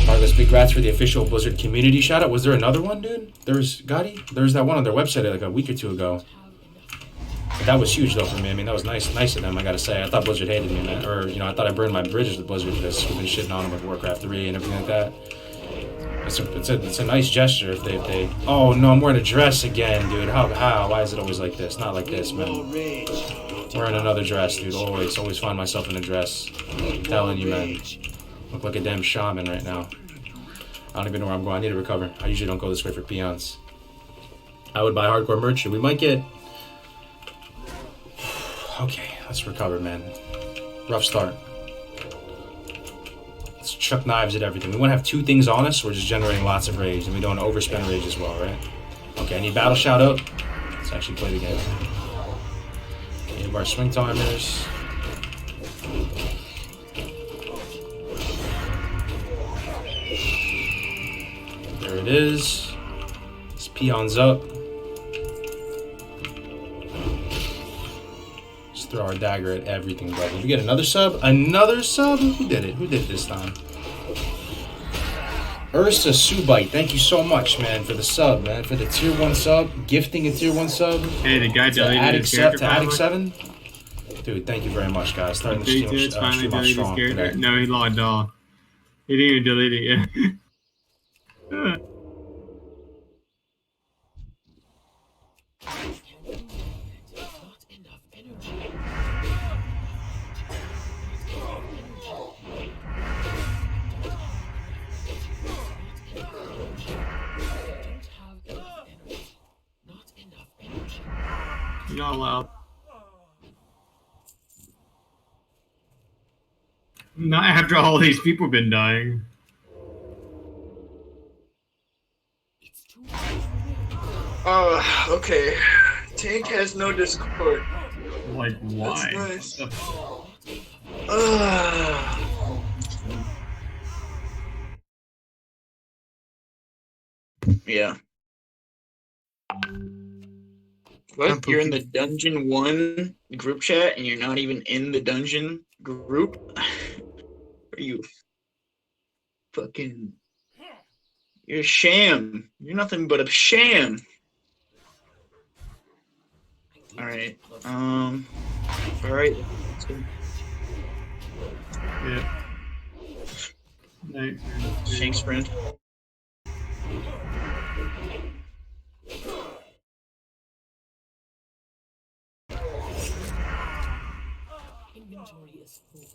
Marcos, big rats for the official Blizzard community shout out. Was there another one, dude? There's that one on their website like a week or two ago. But that was huge, though, for me. I mean, that was nice of them, I gotta say. I thought Blizzard hated me, man. Or, I thought I burned my bridges with Blizzard because we've been shitting on them with Warcraft 3 and everything like that. It's a nice gesture if they... Oh, no, I'm wearing a dress again, dude. How? Why is it always like this? Not like this, man. Wearing another dress, dude. Always find myself in a dress. I'm telling you, man. Look like a damn shaman right now. I don't even know where I'm going. I need to recover. I usually don't go this way for peons. I would buy hardcore merch. We might get... Okay, let's recover, man. Rough start. Let's chuck knives at everything. We want to have two things on us. We're just generating lots of rage, and we don't want to overspend rage as well, right? Okay, I need battle shout out. Let's actually play the game. Need our swing timers. There it is. It's peons up. Just throw our dagger at everything, brother. Did we get another sub? Another sub? Who did it? Who did it this time? Ursa Subite, thank you so much, man, for the sub, man. For the tier 1 sub. Gifting a tier 1 sub.
Hey, the guy deleted his character.
To Attic 7. Dude, thank you very much, guys. Starting the stream out strong today.
No, he logged off. He didn't even delete it yet. You're not allowed. Not after all these people have been dying.
Okay. Tank has no Discord.
Like, why?
That's nice. Yeah. What? You're in the Dungeon 1 group chat and you're not even in the dungeon group? Are you fucking... You're a sham. You're nothing but a sham. Alright. Alright.
Yeah. Nice.
Thanks, friend.
Inventory is full.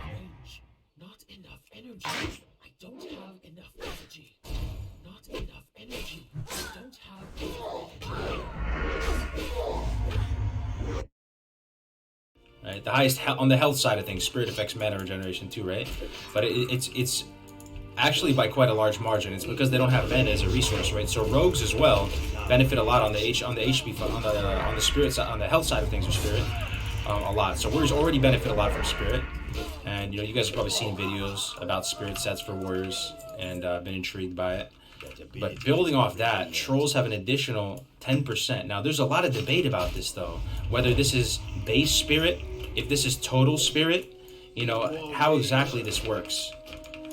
Range. Not enough energy. I don't have enough energy. Not enough energy. I don't have enough energy.
Right, the highest on the health side of things, spirit affects mana regeneration too, right? But it's actually by quite a large margin. It's because they don't have mana as a resource, right? So rogues as well benefit a lot on the HP on the spirit side, on the health side of things with spirit. a lot. So warriors already benefit a lot from spirit, and you know you guys have probably seen videos about spirit sets for warriors and been intrigued by it. But building off that, trolls have an additional 10%. Now there's a lot of debate about this though, whether this is base spirit, if this is total spirit, you know, how exactly this works.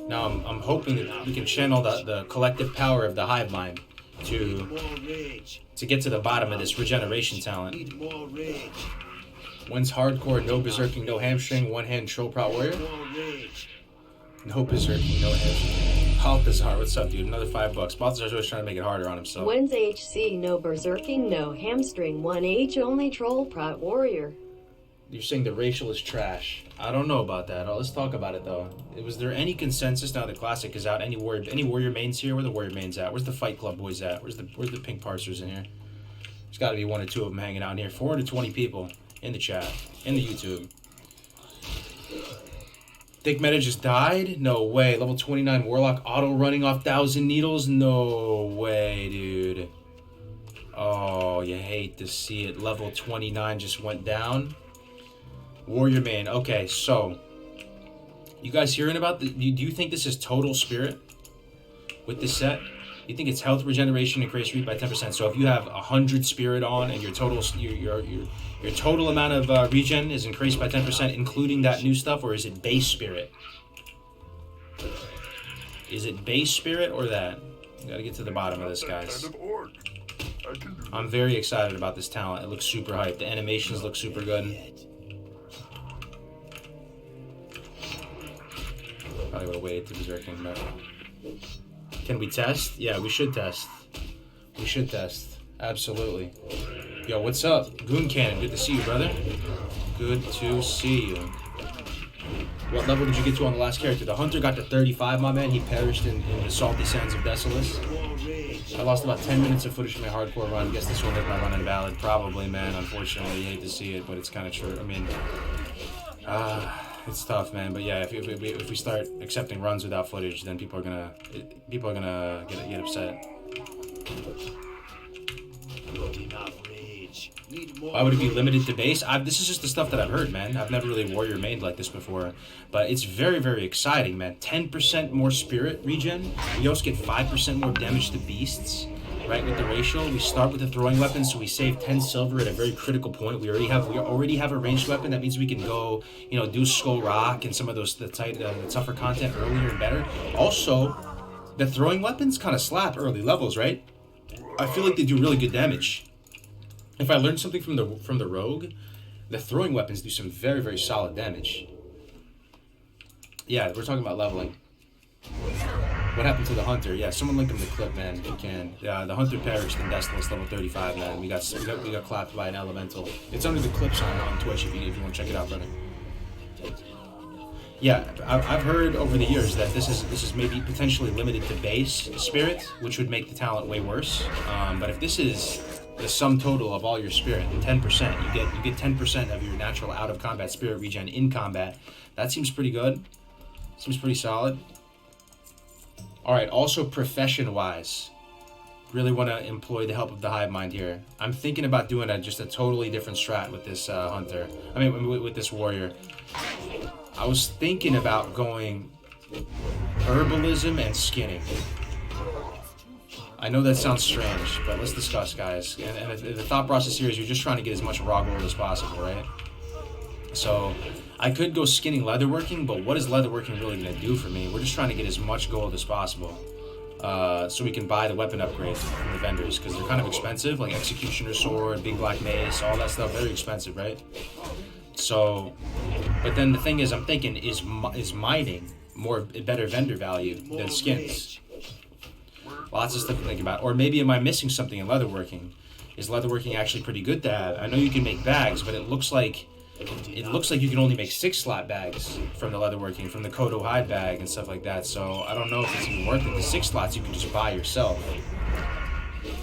Now I'm hoping that we can channel the collective power of the hive mind to get to the bottom of this regeneration talent. When's hardcore, no berserking, no hamstring, one hand troll prot warrior? No berserking, no hamstring. Balthazar, what's up, dude? Another $5. Balthazar's always trying to make it harder on himself.
When's HC, no berserking, no hamstring, 1H only troll prot warrior?
You're saying the racial is trash. I don't know about that. Let's talk about it though. Was there any consensus now the classic is out? Any warrior mains here? Where the warrior mains at? Where's the Fight Club boys at? Where's the pink parsers in here? There's got to be one or two of them hanging out in here. 420 people in the chat, in the YouTube. Thick Meta just died? No way. Level 29 Warlock auto running off 1,000 needles? No way, dude. Oh, you hate to see it. Level 29 just went down. Warrior main. Okay, so you guys hearing about the? Do you think this is total spirit with this set? You think it's health regeneration, increase read by 10%. So if you have 100 spirit on and your total amount of regen is increased by 10%, including that new stuff, or is it base spirit? Is it base spirit or that? You gotta get to the bottom of this, guys. I'm very excited about this talent. It looks super hyped. The animations look super good. Probably would have waited to berserking, but can we test? Yeah, we should test. We should test. Absolutely. Yo, what's up? Goon Cannon, good to see you, brother. Good to see you. What level did you get to on the last character? The Hunter got to 35, my man. He perished in the salty sands of Desolus. I lost about 10 minutes of footage from my hardcore run. Guess this will make my run invalid. Probably, man. Unfortunately, you hate to see it, but it's kind of true. I mean, it's tough, man. But yeah, if we start accepting runs without footage, then people are gonna get upset. Why would it be limited to base? This is just the stuff that I've heard, man. I've never really warrior made like this before, but it's very, very exciting, man. 10% more spirit regen. We also get 5% more damage to beasts, right? With the racial, we start with the throwing weapon, so we save 10 silver at a very critical point. We already have a ranged weapon. That means we can go, you know, do Skull Rock and some of those the tougher content earlier and better. Also, the throwing weapons kind of slap early levels, right? I feel like they do really good damage. If I learned something from the rogue, the throwing weapons do some very, very solid damage. Yeah, we're talking about leveling. What happened to the Hunter? Yeah, someone link him the clip, man. You can. Yeah, the Hunter perished in Desolus level 35, man. We got clapped by an elemental. It's under the clips on Twitch if you want to check it out, brother. Yeah, I've heard over the years that this is maybe potentially limited to base spirit, which would make the talent way worse. But if this is the sum total of all your spirit, 10%, you get 10% of your natural out of combat spirit regen in combat. That seems pretty good. Seems pretty solid. All right, also profession-wise, really want to employ the help of the hive mind here. I'm thinking about doing just a totally different strat with this hunter. I mean, with this warrior. I was thinking about going herbalism and skinning. I know that sounds strange, but let's discuss, guys. And the thought process here is you're just trying to get as much raw gold as possible, right? So I could go skinning leatherworking, but what is leatherworking really going to do for me? We're just trying to get as much gold as possible so we can buy the weapon upgrades from the vendors, because they're kind of expensive, like Executioner Sword, Big Black Mace, all that stuff, very expensive, right? So, but then the thing is, I'm thinking, is mining better vendor value than skins? Lots of stuff to think about. Or maybe am I missing something in leatherworking? Is leatherworking actually pretty good to have? I know you can make bags, but it looks like you can only make 6 slot bags from the leatherworking, from the Kodo hide bag and stuff like that. So I don't know if it's even worth it. The 6 slots you can just buy yourself.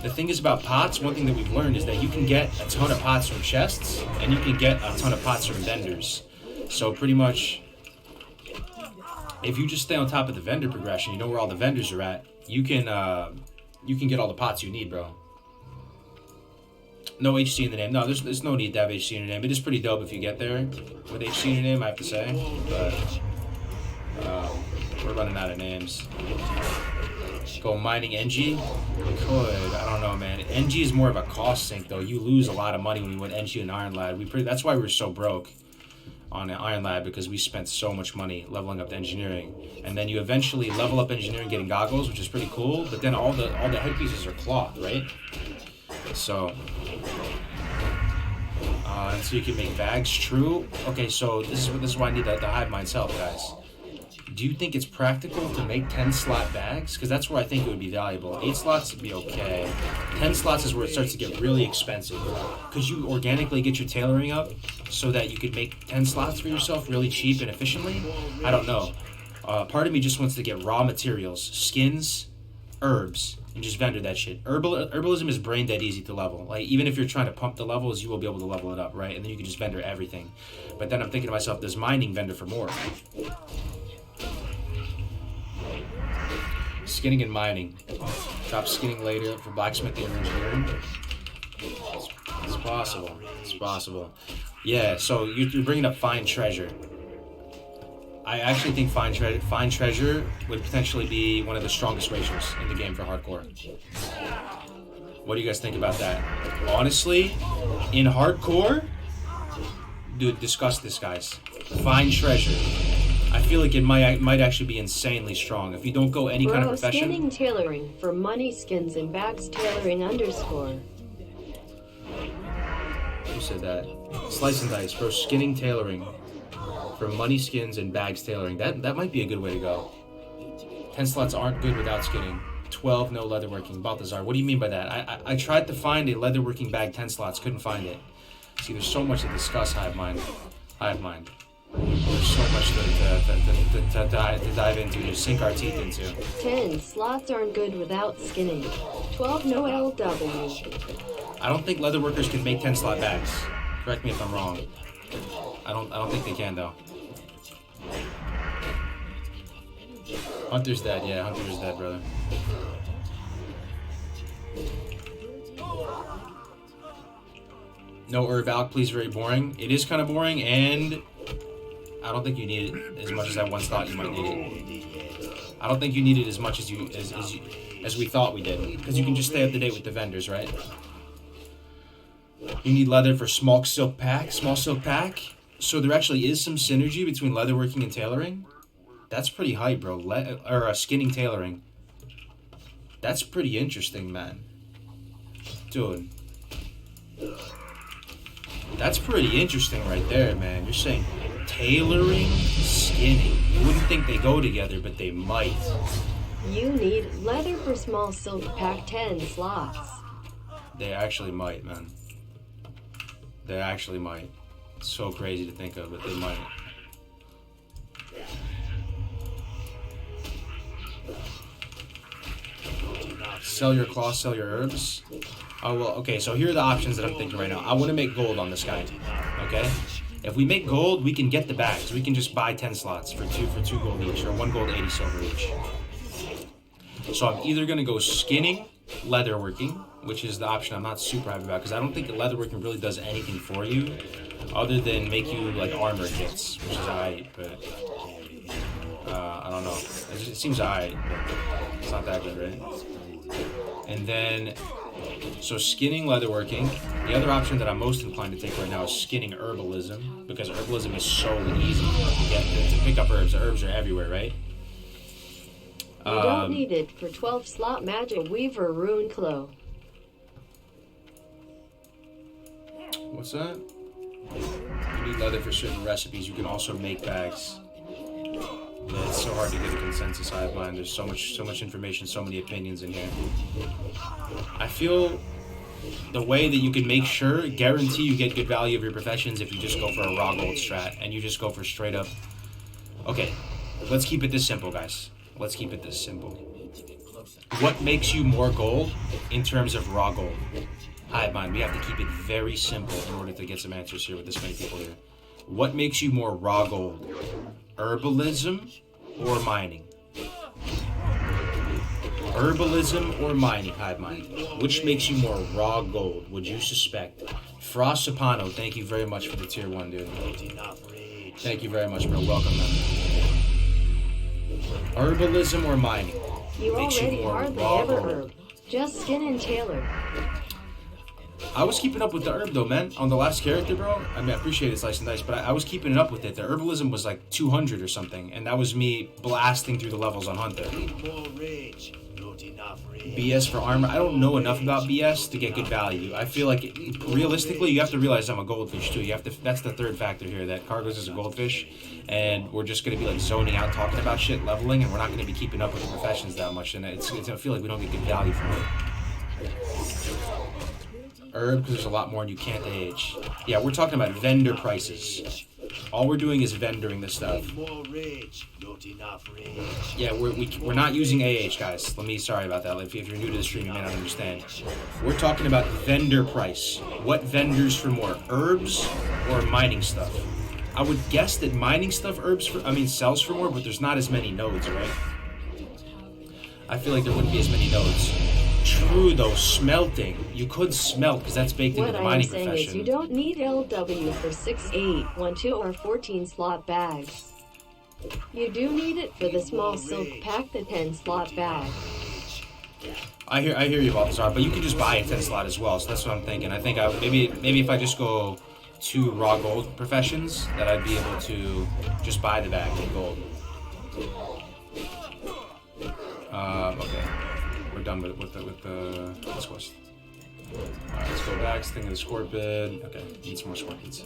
The thing is about pots, one thing that we've learned is that you can get a ton of pots from chests, and you can get a ton of pots from vendors. So pretty much, if you just stay on top of the vendor progression, you know where all the vendors are at, you can get all the pots you need, bro. No HC in the name. No, there's no need to have HC in your name. It is pretty dope if you get there with HC in your name, I have to say. But we're running out of names. Go mining NG? Could. I don't know, man. NG is more of a cost sink, though. You lose a lot of money when you went NG and Iron Lad. That's why we were so broke on Iron Lad, because we spent so much money leveling up the engineering. And then you eventually level up engineering getting goggles, which is pretty cool, but then all the headpieces are cloth, right? So and so you can make bags, true. Okay, so this is why I need the hive mind's help, guys. Do you think it's practical to make 10 slot bags? Because that's where I think it would be valuable. 8 slots would be okay. 10 slots is where it starts to get really expensive. Could you organically get your tailoring up so that you could make 10 slots for yourself really cheap and efficiently? I don't know. Part of me just wants to get raw materials, skins, herbs, and just vendor that shit. Herbalism is brain dead easy to level. Like, even if you're trying to pump the levels, you will be able to level it up, right? And then you can just vendor everything. But then I'm thinking to myself, does mining vendor for more? Skinning and mining. Drop skinning later for blacksmithing and engineering. It's possible. It's possible. Yeah, so you're bringing up Find Treasure. I actually think Find Treasure would potentially be one of the strongest ratios in the game for hardcore. What do you guys think about that? Honestly, in hardcore, dude, discuss this, guys. Find Treasure. I feel like it might actually be insanely strong. If you don't go any kind of profession.
Skinning tailoring for money skins and bags tailoring _
Who said that? Slice and dice, bro. Skinning tailoring for money skins and bags tailoring. That might be a good way to go. 10 slots aren't good without skinning. 12 no leatherworking. Balthazar, what do you mean by that? I tried to find a leatherworking bag 10 slots, couldn't find it. See, there's so much to discuss, Hive Mind. There's so much to dive into, to sink our teeth into.
10 slots aren't good without skinning. 12 no LW.
I don't think leatherworkers can make 10 slot bags. Correct me if I'm wrong. I don't think they can though. Hunter's dead, yeah, Hunter's dead, brother. No herb alch, please, very boring. It is kind of boring, and I don't think you need it as much as I once thought you might need it. I don't think you need it as much as we thought we did, because you can just stay up to date with the vendors, right? You need leather for small silk pack. So there actually is some synergy between leatherworking and tailoring. That's pretty hype, bro. Skinning tailoring. That's pretty interesting, man. Dude. That's pretty interesting right there, man. You're saying tailoring, skinning. You wouldn't think they go together, but they might.
You need leather for small silk pack 10 slots.
They actually might, man. They actually might. It's so crazy to think of, but they might. Sell your cloth, sell your herbs. Oh, well, okay, so here are the options that I'm thinking right now. I want to make gold on this guy, okay? If we make gold, we can get the bags. We can just buy 10 slots for two gold each, or 1 gold, 80 silver each. So I'm either going to go skinning, leatherworking, which is the option I'm not super happy about, because I don't think leatherworking really does anything for you, other than make you, like, armor kits, which is alright, but I don't know. It seems alright, but it's not that good, right? And then, so skinning, leatherworking. The other option that I'm most inclined to take right now is skinning herbalism, because herbalism is so easy to get to pick up herbs. The herbs are everywhere, right?
You don't need it for 12 slot magic weaver rune clo.
What's that? You need leather for certain recipes. You can also make bags. Yeah, it's so hard to get a consensus hive mind. There's so much information, so many opinions in here. I feel the way that you can make sure, guarantee you get good value of your professions if you just go for a raw gold strat and you just go for straight up. Okay, let's keep it this simple, guys. Let's keep it this simple. What makes you more gold in terms of raw gold? Hive mind, we have to keep it very simple in order to get some answers here with this many people here. What makes you more raw gold? Herbalism or mining? Herbalism or mining, hive mind? Which makes you more raw gold, would you suspect? Frost Sapano, thank you very much for the tier 1, dude. Thank you very much, bro. Welcome, man. Herbalism or mining?
You
Makes
already
more
hardly
raw
ever
gold.
herb. Just Skin and Taylor.
I was keeping up with the herb though, man. On the last character, bro. I mean, I appreciate it, Slice and Dice, but I was keeping it up with it. The herbalism was like 200 or something, and that was me blasting through the levels on Hunter. BS for armor. I don't know enough about BS to get good value. I feel like, realistically, you have to realize I'm a goldfish too. You have to. That's the third factor here. That Cargos is a goldfish, and we're just gonna be like zoning out, talking about shit, leveling, and we're not gonna be keeping up with the professions that much. And it's I feel like we don't get good value from it. Herb, because there's a lot more and you can't age. Yeah, we're talking about vendor prices. All we're doing is vendoring this stuff. Yeah, we're not using AH, guys. Sorry about that. If you're new to the stream, you may not understand. We're talking about vendor price. What vendors for more, herbs or mining stuff? I would guess that mining stuff sells for more, but there's not as many nodes, right? I feel like there wouldn't be as many nodes. True though, smelting. You could smelt because that's baked into the mining profession.
What I am saying is you don't need LW for 6, 8, 1, 2, or 14 slot bags. You do need it for the small silk pack, the 10 slot bag.
I hear you, Balthazar, but you can just buy a 10 slot as well. So that's what I'm thinking. I think maybe if I just go 2 raw gold professions, that I'd be able to just buy the bag in gold. Okay. We're done with the this quest. Alright, let's go back. Thing of the scorpion. Okay, need some more scorpions.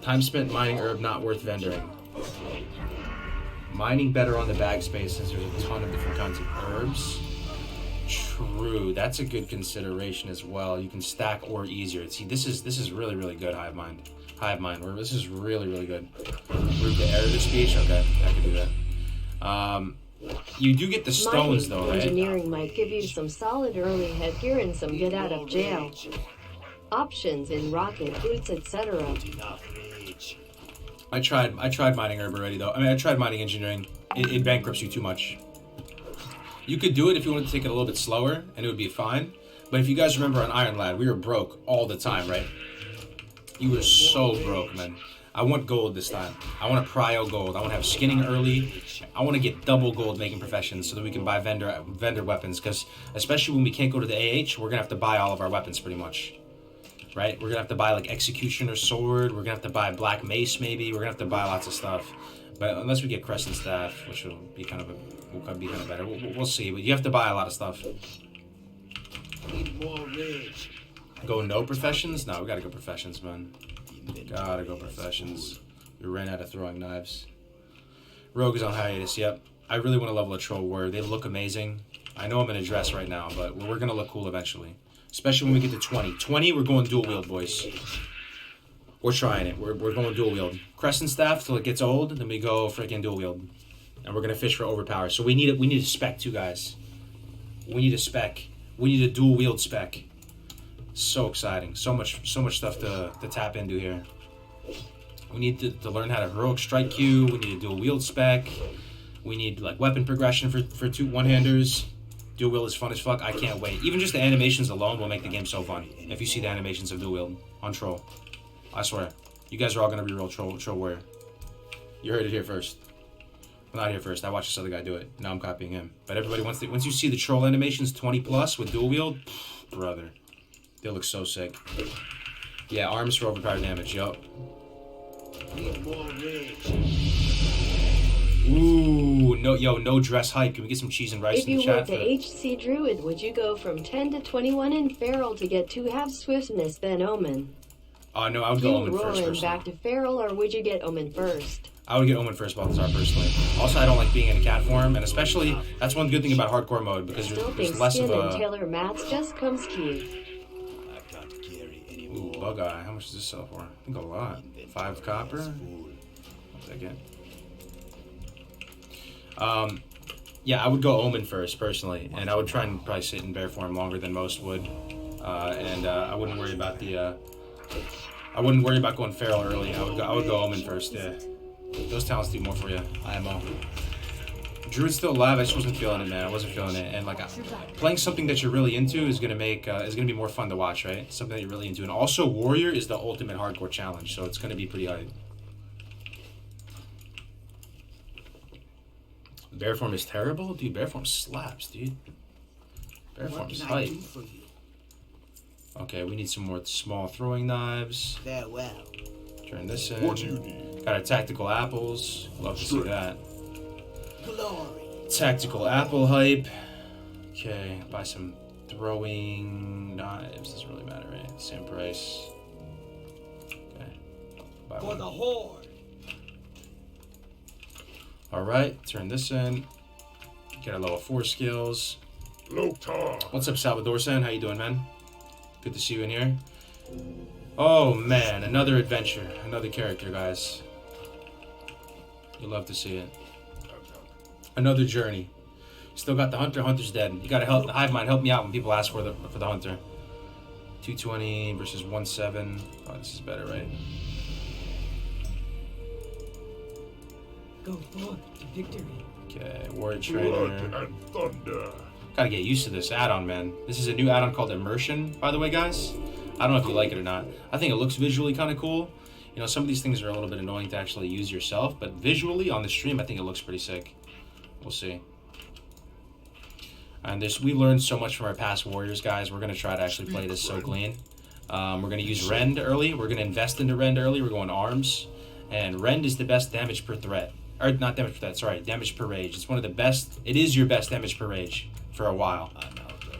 Time spent mining herb not worth vendoring. Mining better on the bag space since there's a ton of different kinds of herbs. True, that's a good consideration as well. You can stack ore easier. See, this is really, really good, Hive Mind. This is really, really good. Root the error to speech. Okay, I can do that. You do get the stones though, right?
Engineering might give you some solid early headgear and some get out of jail options in rocket boots, etc.
I tried mining herb already though. I mean, I tried mining engineering. It bankrupts you too much. You could do it if you wanted to take it a little bit slower, and it would be fine. But if you guys remember on Iron Lad, we were broke all the time, right? You were so broke, man. I want gold this time. I want a prio gold. I want to have skinning early. I want to get double gold making professions so that we can buy vendor weapons. Because especially when we can't go to the AH, we're gonna have to buy all of our weapons pretty much, right? We're gonna have to buy like executioner sword. We're gonna have to buy black mace maybe. We're gonna have to buy lots of stuff. But unless we get crescent staff, which will be kind of better. We'll see. But you have to buy a lot of stuff. Go no professions? No, we gotta go professions, man. Gotta go professions. We ran out of throwing knives. Rogue is on hiatus, yep. I really want to level a troll warrior. They look amazing. I know I'm in a dress right now, but we're gonna look cool eventually. Especially when we get to 20. 20, we're going dual wield, boys. We're trying it. We're going dual wield. Crescent staff till it gets old, then we go freaking dual wield. And we're gonna fish for overpower. So we need a spec too, guys. We need a spec. We need a dual wield spec. So exciting. So much stuff to tap into here. We need to learn how to heroic strike queue. We need to do a wield spec. We need like weapon progression for two one-handers. Dual wield is fun as fuck. I can't wait. Even just the animations alone will make the game so fun. If you see the animations of dual wield on troll, I swear, you guys are all gonna reroll troll warrior. You heard it here first. Well, not here first. I watched this other guy do it. Now I'm copying him. But everybody, once you see the troll animations 20+ with dual wield, brother. They look so sick. Yeah, arms for overpowered damage, yup. Ooh, no dress hype. Can we get some cheese and rice in the chat?
If you were the HC Druid, would you go from 10 to 21 in Feral to get 2 half swiftness, then Omen?
No, I would go Omen first,
personally. Back to Feral, or would you get Omen first?
I would get Omen first, Balthazar, personally. Also, I don't like being in a cat form, and especially, that's one good thing about hardcore mode, because there's less of a...
and Taylor Mats just comes cute.
Ooh, bug eye. How much does this sell for? I think a lot. 5 copper? What's that get? Yeah, I would go Omen first, personally, and I would try and probably sit in bear form longer than most would. I wouldn't worry about going feral early. I would go Omen first, yeah. Those talents do more for you. IMO. Druid's still alive. I just wasn't feeling it, man. I wasn't feeling it. And like playing something that you're really into is gonna make is gonna be more fun to watch, right? Something that you're really into. And also, Warrior is the ultimate hardcore challenge, so it's gonna be pretty hype. Bear form is terrible, dude. Bear form slaps, dude. Bear form is hype. Okay, we need some more small throwing knives.
Farewell.
Turn this in.
What do you need?
Got our tactical apples. Love to see that.
Glory.
Tactical apple hype. Okay, buy some throwing knives. Doesn't really matter, right? Same price. Okay. Buy
For
one.
the horde.
Alright, turn this in. Get our level 4 skills.
Loktar.
What's up, Salvador San? How you doing, man? Good to see you in here. Oh man, another adventure. Another character, guys. You'll love to see it. Another journey. Still got the hunter. Hunter's dead. You gotta help the hive mind. Help me out when people ask for the hunter. 220 versus 17. Oh, this is better, right?
Go forth to victory.
Okay, warrior trainer.
Blood and thunder.
Gotta get used to this add-on, man. This is a new add-on called Immersion, by the way, guys. I don't know if you like it or not. I think it looks visually kind of cool. You know, some of these things are a little bit annoying to actually use yourself, but visually on the stream, I think it looks pretty sick. We'll see. And we learned so much from our past warriors, guys. We're gonna try to actually play this so clean. We're gonna use Rend early. We're gonna invest into Rend early. We're going arms, and Rend is the best damage per threat. Or not damage per threat, sorry, damage per rage. It's one of the best. It is your best damage per rage for a while.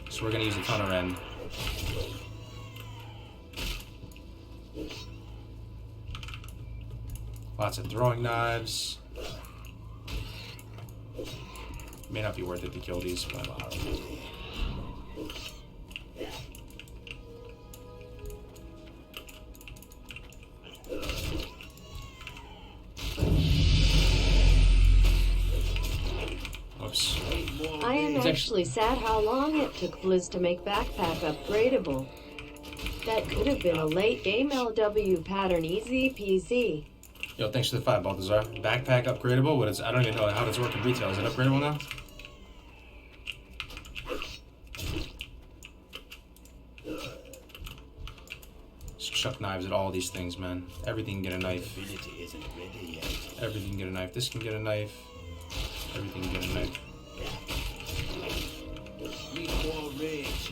So we're gonna use a ton of Rend. Lots of throwing knives. May not be worth it to kill these, but oops.
I am actually sad how long it took Blizz to make backpack upgradable. That could have been a late game LW pattern, easy peasy.
Yo, thanks for the 5, Balthazar. Backpack upgradable? What is? I don't even know how does it work in retail. Is it upgradable now? Just chuck knives at all these things, man. Everything can get a knife. Everything can get a knife. This can get a knife. Everything can get a knife.
Need more rage.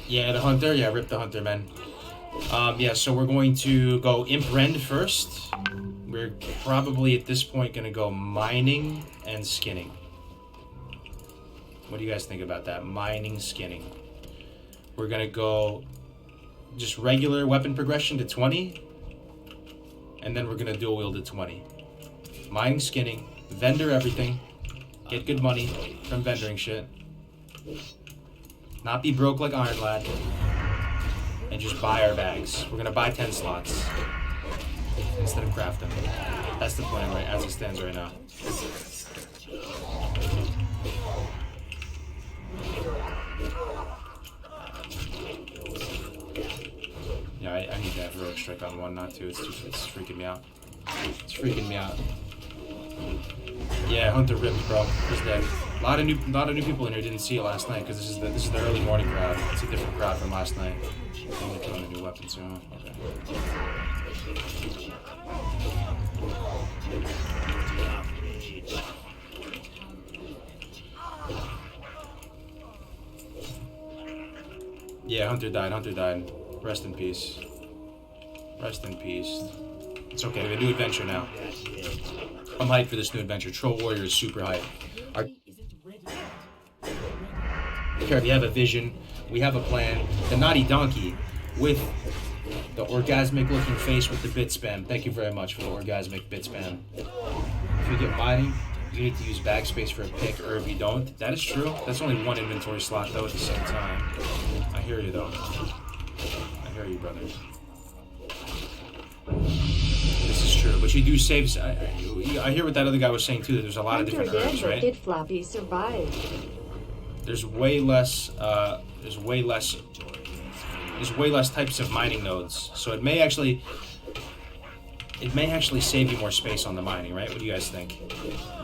Yeah, the hunter. Yeah, rip the hunter, man. Yeah, so we're going to go Imp Rend first. We're probably at this point going to go mining and skinning. What do you guys think about that? Mining, skinning. We're going to go just regular weapon progression to 20. And then we're going to dual wield to 20. Mining, skinning, vendor everything. Get good money from vendoring shit. Not be broke like Iron Lad. And just buy our bags. We're gonna buy 10 slots instead of crafting. That's the plan, right, as it stands right now. Yeah, I need that heroic strike on 1, not 2. It's freaking me out. It's freaking me out. Yeah, Hunter ripped, bro. He's dead. A lot of new people in here didn't see it last night because this is the early morning crowd. It's a different crowd from last night. I think they're killing a new weapon soon. Okay. Yeah, Hunter died. Rest in peace. Rest in peace. It's okay, we have a new adventure now. I'm hyped for this new adventure. Troll Warrior is super hyped. We have a vision. We have a plan. The Naughty Donkey with the orgasmic looking face with the bit spam. Thank you very much for the orgasmic bit spam. If you get mining, you need to use backspace for a pick, or if you don't, that is true. That's only 1 inventory slot though at the same time. I hear you though. I hear you, brother. This is true, but you do save. I hear what that other guy was saying too. That there's a lot of different herbs, right?
Did Flappy survive?
There's way less. There's way less types of mining nodes. So it may actually. it may actually save you more space on the mining, right? What do you guys think?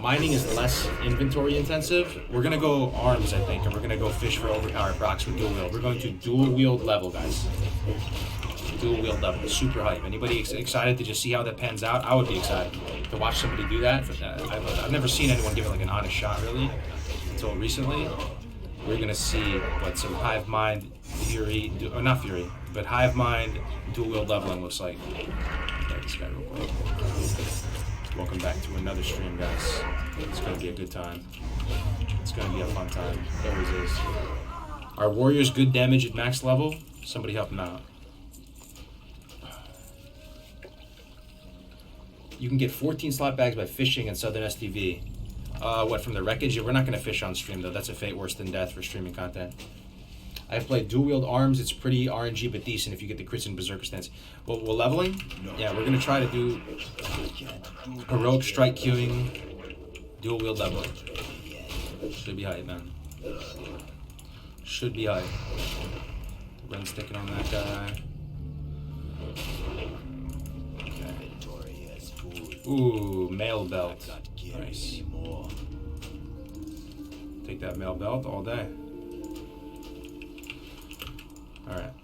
Mining is less inventory intensive. We're gonna go arms, I think, and we're gonna go fish for overpowered procs with dual wield. We're going to dual wield level, guys. Dual wield level, super hype. Anybody excited to just see how that pans out? I would be excited to watch somebody do that. I've never seen anyone give it like an honest shot, really, until recently. We're gonna see what some hive mind fury, or not fury, but hive mind dual wield leveling looks like. Okay, this guy real quick. Welcome back to another stream, guys. It's gonna be a good time. It's gonna be a fun time. It always is. Are warriors good damage at max level? Somebody help them out. You can get 14 slot bags by fishing in Southern STV. What, from the wreckage? Yeah, we're not going to fish on stream, though. That's a fate worse than death for streaming content. I've played dual wield arms. It's pretty RNG, but decent if you get the crits and berserker stance. Well, we're leveling? Yeah, we're going to try to do heroic strike queuing, dual wield leveling. Should be hype, man. Should be hype. Run sticking on that guy. Ooh, mail belt. Nice. Take that mail belt all day. Alright.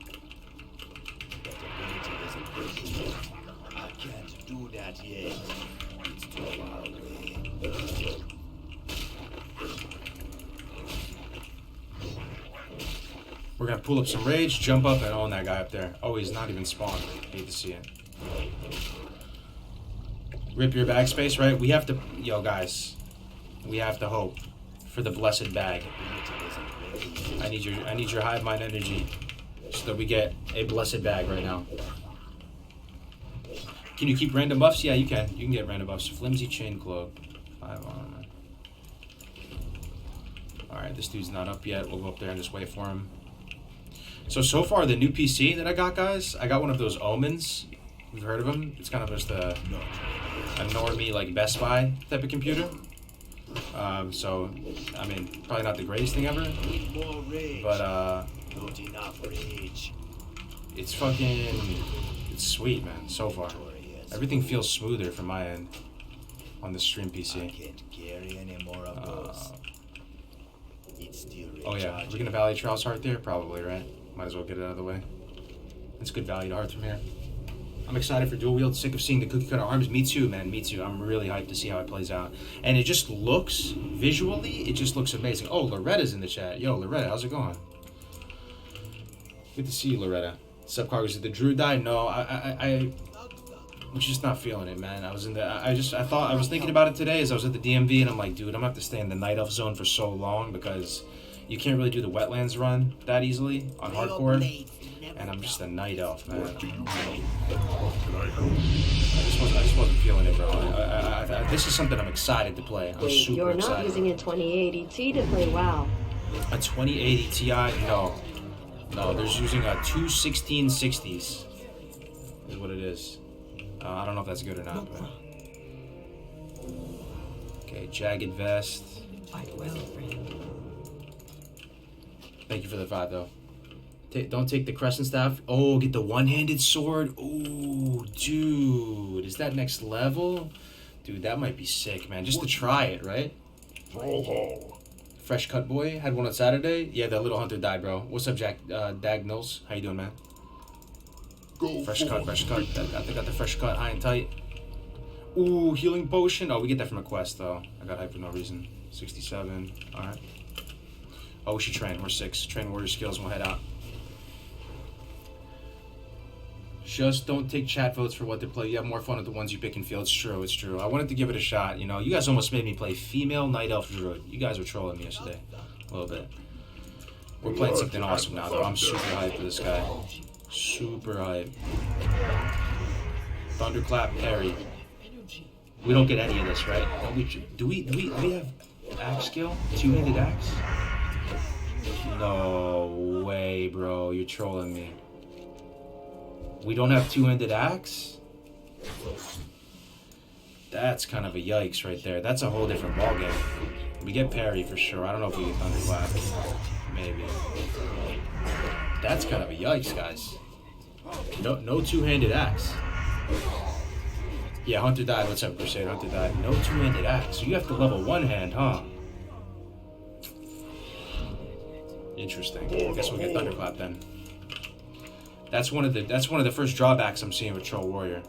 I can't do that yet. It's too far away.
We're gonna pull up some rage, jump up, and own that guy up there. Oh, he's not even spawned. Hate to see it. Rip your bag space, right? We have to, yo guys, we have to hope for the blessed bag. I need your hive mind energy so that we get a blessed bag right now. Can you keep random buffs? Yeah, you can. You can get random buffs. Flimsy chain cloak. 5 on. Alright, this dude's not up yet. We'll go up there and just wait for him. So far, the new PC that I got, guys, I got one of those Omens. You've heard of them? It's kind of just a normie, like, Best Buy type of computer. So, I mean, probably not the greatest thing ever. But, it's fucking... It's sweet, man, so far. Everything feels smoother from my end on the stream PC. Oh yeah, we're gonna value Charles Heart there? Probably, right? Might as well get it out of the way. It's good value to Hearth from here. I'm excited for dual wield, sick of seeing the cookie cutter arms. Me too, man, me too. I'm really hyped to see how it plays out. And it just looks, visually, it just looks amazing. Oh, Loretta's in the chat. Yo, Loretta, how's it going? Good to see you, Loretta. Subcargo, did the Druid die? No, I'm just not feeling it, man. I was thinking about it today as I was at the DMV, and I'm like, dude, I'm gonna have to stay in the Night Elf zone for so long because you can't really do the Wetlands run that easily on hardcore. And I'm just a Night Elf, man. I just wasn't feeling it, bro. This is something I'm excited to play. I'm super
you're not
excited.
using a 2080 Ti to play WoW.
A 2080 Ti? No, there's using a 2 1660s. Is what it is. I don't know if that's good or not. But... Okay, jagged vest. Thank you for the 5, though. Don't take the crescent staff. Oh, get the one-handed sword. Oh, dude, is that next level? Dude, that might be sick, man. Just to try it, right? Fresh cut boy had one on Saturday. Yeah, that little hunter died, bro. What's up, Jack? Dagnills? How you doing, man? Fresh cut. I think I got the fresh cut, high and tight. Ooh, healing potion. Oh, we get that from a quest, though. I got hyped for no reason. 67. All right. Oh, we should train. We're 6. Train warrior skills and we'll head out. Just don't take chat votes for what to play. You have more fun with the ones you pick and feel. It's true. I wanted to give it a shot. You know, you guys almost made me play female Night Elf Druid. You guys were trolling me yesterday. A little bit. We're playing something awesome now, though. I'm super hyped for this guy. Super hyped. Thunderclap parry. We don't get any of this, right? Do we have axe skill? Two-handed axe? No way, bro. You're trolling me. We don't have two-handed axe? That's kind of a yikes right there. That's a whole different ballgame. We get parry for sure. I don't know if we get thunderclap. Maybe. That's kind of a yikes, guys. No two-handed axe. Yeah, Hunter died. What's up, Crusade? Hunter died. No two-handed axe. So you have to level one hand, huh? Interesting. I guess we'll get Thunderclap then. That's one of the first drawbacks I'm seeing with Troll Warrior.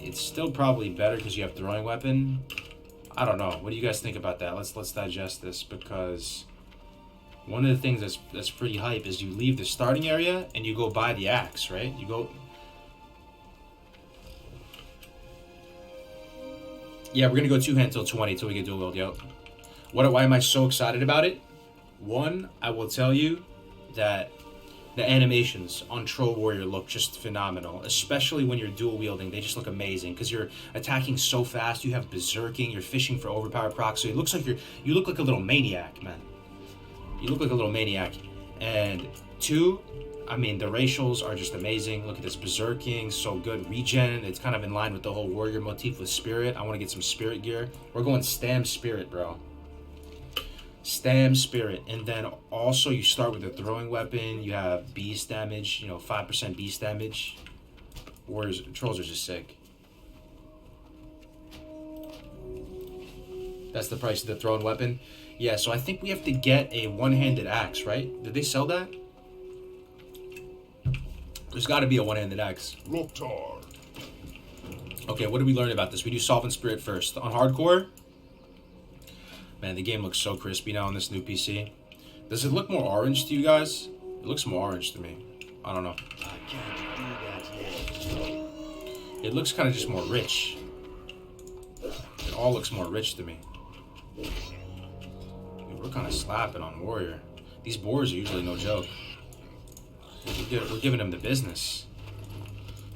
It's still probably better because you have throwing weapon. I don't know. What do you guys think about that? Let's digest this, because one of the things that's pretty hype is you leave the starting area and you go buy the axe, right? You go. Yeah, we're gonna go two-hand till 20 till we get dual wield. Yep. Why am I so excited about it? One, I will tell you that the animations on Troll Warrior look just phenomenal, especially when you're dual wielding. They just look amazing because you're attacking so fast. You have berserking. You're fishing for overpowered procs. So it looks like you look like a little maniac, man. You look like a little maniac. And two, I mean, the racials are just amazing. Look at this berserking, so good. Regen, it's kind of in line with the whole warrior motif with spirit. I want to get some spirit gear. We're going Stam Spirit, bro. Stam Spirit. And then also you start with a throwing weapon. You have beast damage, 5% beast damage. Warriors, trolls are just sick. That's the price of the throwing weapon. Yeah, so I think we have to get a one-handed axe, right? Did they sell that? There's got to be a one-handed axe.
Loktar.
Okay, what did we learn about this? We do Solvent Spirit first. On hardcore, man, the game looks so crispy now on this new PC. Does it look more orange to you guys? It looks more orange to me. I don't know.
I can't do that yet.
It looks kind of just more rich. It all looks more rich to me. Dude, we're kind of slapping on Warrior. These boars are usually no joke. We're giving them the business.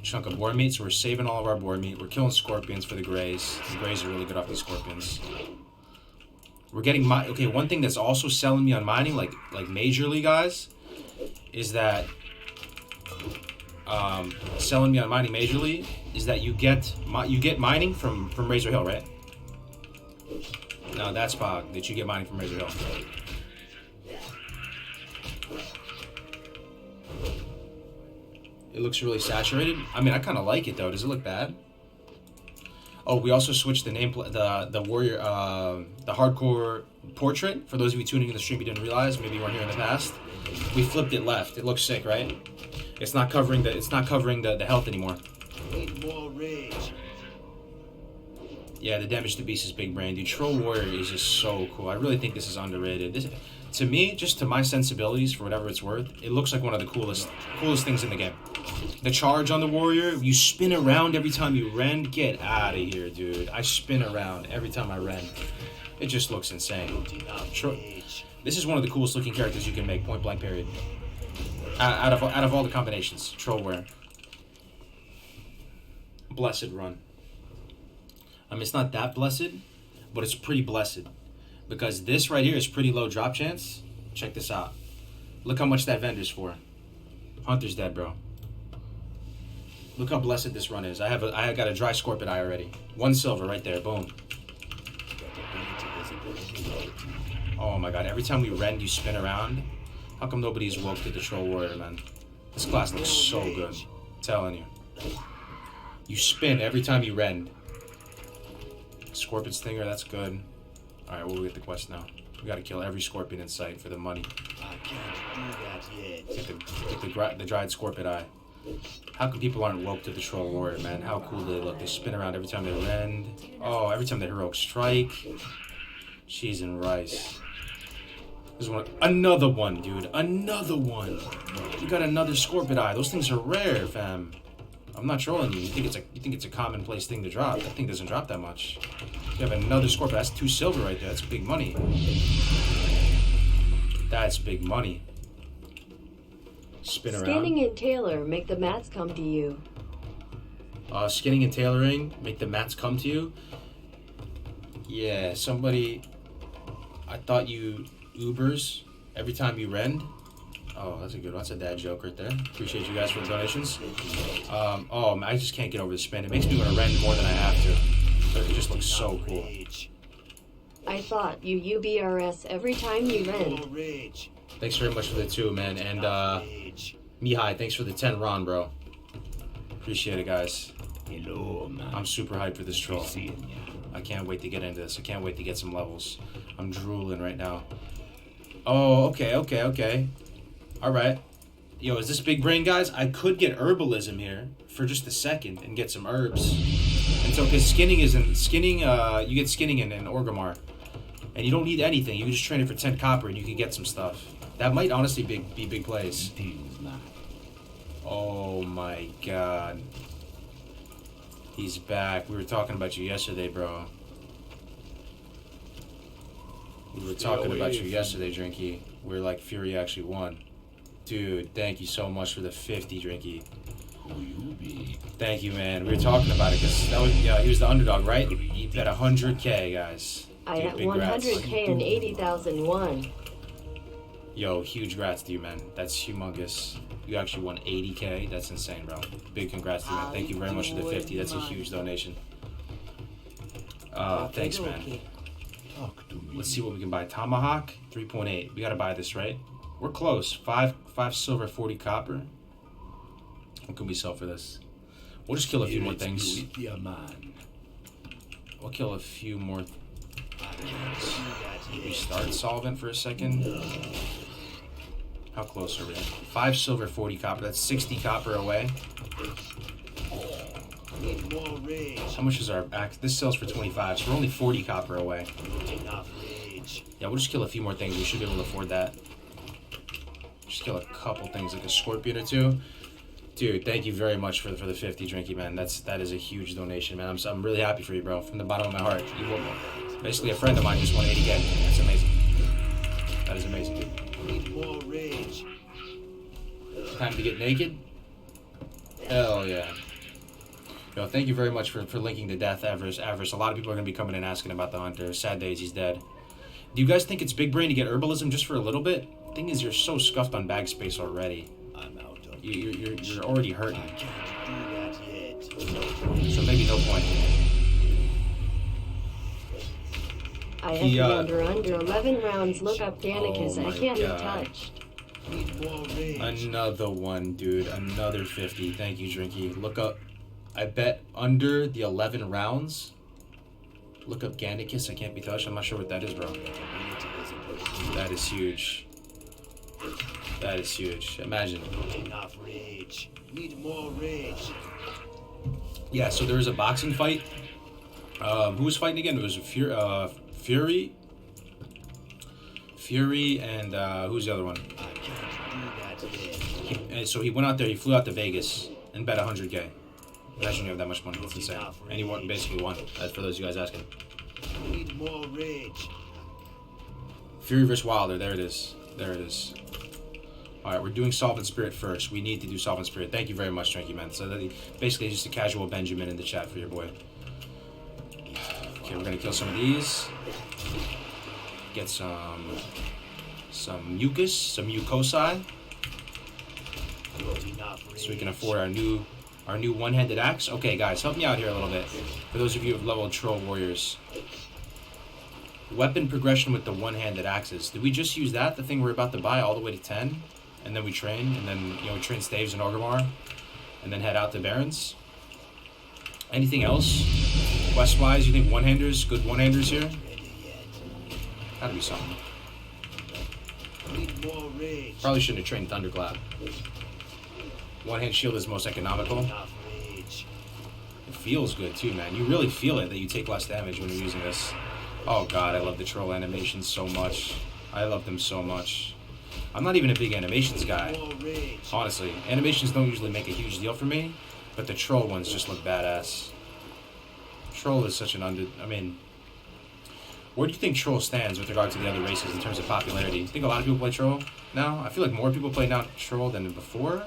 Chunk of boar meat, so we're saving all of our boar meat. We're killing scorpions for the greys. The greys are really good off these scorpions. We're getting okay, one thing that's also selling me on mining, like majorly, guys, is that selling me on mining majorly is that you get mining from Razor Hill, right? No, that's Pog, that you get mining from Razor Hill. It looks really saturated. I mean, I kind of like it though. Does it look bad? Oh, we also switched the name, the warrior, the hardcore portrait. For those of you tuning in the stream, you didn't realize, maybe you weren't here in the past. We flipped it left. It looks sick, right? It's not covering the health anymore.
Need more rage.
Yeah, the damage to beast is big brain, dude. Troll Warrior is just so cool. I really think this is underrated. This, to me, just to my sensibilities, for whatever it's worth, it looks like one of the coolest things in the game. The charge on the warrior, you spin around every time you rend. Get out of here, dude. I spin around every time I rend. It just looks insane. This is one of the coolest looking characters you can make, point blank period. Out of all the combinations, Troll Warrior. Blessed run. I mean, it's not that blessed, but it's pretty blessed. Because this right here is pretty low drop chance. Check this out. Look how much that vendor's for. Hunter's dead, bro. Look how blessed this run is. I got a dry scorpion eye already. 1 silver right there. Boom. Oh my god. Every time we rend, you spin around. How come nobody's woke to the Troll Warrior, man? This class looks so good. I'm telling you. You spin every time you rend. Scorpion Stinger, that's good. Alright, we'll get the quest now. We gotta kill every scorpion in sight for the money.
I can't do that yet.
Get the dried scorpion eye. How come people aren't woke to the Troll Warrior, man? How cool do they look? They spin around every time they rend. Oh, every time they heroic strike. Cheese and rice. There's one. Another one, dude. Another one. You got another scorpion eye. Those things are rare, fam. I'm not trolling you. You think it's a commonplace thing to drop. That thing doesn't drop that much. You have another scorpion. That's 2 silver right there. That's big money. That's big money. Spin around.
Skinning and tailor make the mats come to you.
Skinning and tailoring make the mats come to you. Yeah, somebody. I thought you Ubers every time you rend. Oh, that's a good one. That's a dad joke right there. Appreciate you guys for the donations. Oh, man, I just can't get over the spin. It makes me want to rend more than I have to. It just looks so cool.
I thought you UBRS every time you rend.
Thanks very much for the 2, man. And Mihai, thanks for the 10 Ron, bro. Appreciate it, guys.
Hello, man.
I'm super hyped for this troll. I can't wait to get into this. I can't wait to get some levels. I'm drooling right now. Oh, okay. Alright. Yo, is this big brain, guys? I could get herbalism here for just a second and get some herbs. And so, because you get skinning in Orgrimmar. And you don't need anything. You can just train it for 10 copper and you can get some stuff. That might honestly be big plays. Oh my god. He's back. We were talking about you yesterday, bro. We were talking about you yesterday, Drinky. We were like, Fury actually won. Dude, thank you so much for the 50, Drinky. Thank you, man. We were talking about it because he was the underdog, right? He bet 100K, guys.
I had 100K and 80,001.
Yo, huge grats to you, man. That's humongous. You actually won 80K. That's insane, bro. Big congrats to you, man. Thank you very much for the 50. That's a huge donation. Thanks, man. Let's see what we can buy. Tomahawk, 3.8. We gotta buy this, right? We're close. 5 silver, 40 copper. What can we sell for this? We'll just kill a few more things. We'll kill a few more. Restart solvent for a second. How close are we? 5 silver, 40 copper. That's 60 copper away. How much is our axe? This sells for 25, so we're only 40 copper away. Yeah, we'll just kill a few more things. We should be able to afford that. Just kill a couple things, like a scorpion or two. Dude, thank you very much for the 50, Drinky, man. That is a huge donation, man. I'm really happy for you, bro. From the bottom of my heart. You won. Basically, a friend of mine just won 80K. That's amazing. That is amazing, dude. Time to get naked? Hell yeah. Yo, thank you very much for linking to death, Avarice. A lot of people are going to be coming in asking about the Hunter. Sad days, he's dead. Do you guys think it's big brain to get herbalism just for a little bit? The thing is, you're so scuffed on bag space already. You're already hurting. So maybe no point.
I have under 11 rounds. Look up Danicus. I can't be touched.
Another one, dude. Another 50. Thank you, Drinky. Look up. I bet under the 11 rounds. Look up Gannicus. I can't be touched. I'm not sure what that is, bro. That is huge. That is huge. Imagine. Yeah, so there was a boxing fight. Who was fighting again? It was Fury. Fury and who's the other one? So he went out there. He flew out to Vegas and bet 100K. Imagine you have that much money. That's insane. And he basically won. That's for those of you guys asking. Fury vs. Wilder. There it is. Alright, we're doing Solvent Spirit first. We need to do Solvent Spirit. Thank you very much, Tranky Man. So basically just a casual Benjamin in the chat for your boy. Okay, we're gonna kill some of these. Get some mucus, some mucosi. So we can afford our new one-handed axe. Okay, guys, help me out here a little bit. For those of you who have leveled Troll Warriors. Weapon progression with the one-handed axes. Did we just use that? The thing we're about to buy all the way to 10? And then we train, and then, we train Staves and Orgrimmar, and then head out to Barrens? Anything else? Quest-wise, you think one-handers, good one-handers here? Gotta be something. Probably shouldn't have trained Thunderclap. One-hand shield is most economical. It feels good too, man. You really feel it that you take less damage when you're using this. Oh god, I love the troll animations so much. I love them so much. I'm not even a big animations guy. Honestly, animations don't usually make a huge deal for me, but the troll ones just look badass. Troll is such an where do you think Troll stands with regard to the other races in terms of popularity? You think a lot of people play Troll now? I feel like more people play now Troll than before,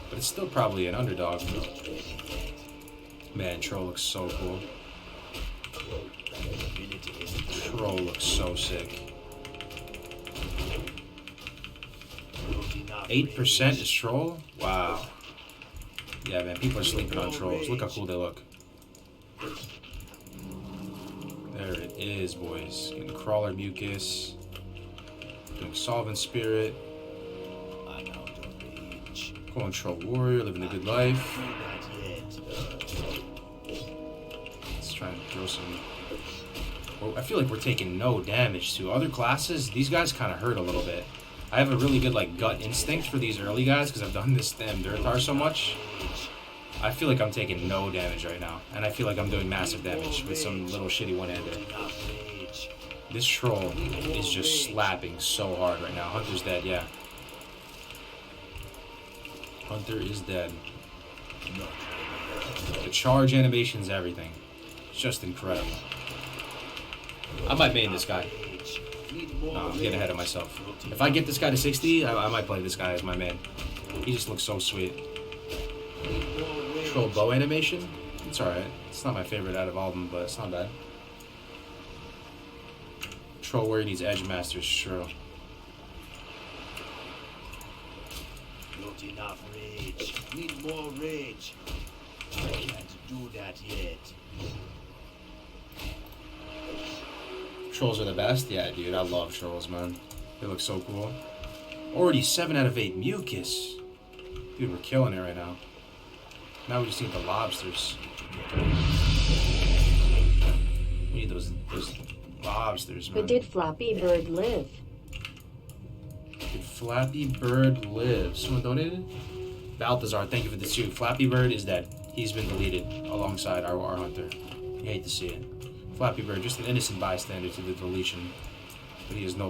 but it's still probably an underdog. Man, Troll looks so cool. Troll looks so sick. 8% is Troll? Wow. Yeah, man, people are sleeping on Trolls. Look how cool they look. There it is, boys. Getting Crawler Mucus. Doing Solvent Spirit. Going Troll Warrior, living a good life. trying to throw some... Well, I feel like we're taking no damage to other classes. These guys kind of hurt a little bit. I have a really good like gut instinct for these early guys because I've done this Durthar so much. I feel like I'm taking no damage right now, and I feel like I'm doing massive damage with some little shitty one-hander. This troll is just slapping so hard right now. Hunter's dead, yeah. Hunter is dead. The charge animation's everything. It's just incredible. I might main this guy. No, I'm getting ahead of myself. If I get this guy to 60, I might play this guy as my main. He just looks so sweet. Troll bow animation? It's alright. It's not my favorite out of all of them, but it's not bad. Troll warrior needs edge masters, sure.
Not enough rage. Need more rage. I can't do that yet.
Trolls are the best? Yeah, dude, I love trolls, man. They look so cool. Already 7 out of 8 mucus. Dude, we're killing it right now. Now we just need the lobsters. We need those lobsters, man.
But did Flappy Bird live?
Did Flappy Bird live? Someone donated? Balthazar, thank you for the suit. Flappy Bird is dead. He's been deleted alongside our hunter. You hate to see it. Flappy Bird, just an innocent bystander to the deletion. But he has no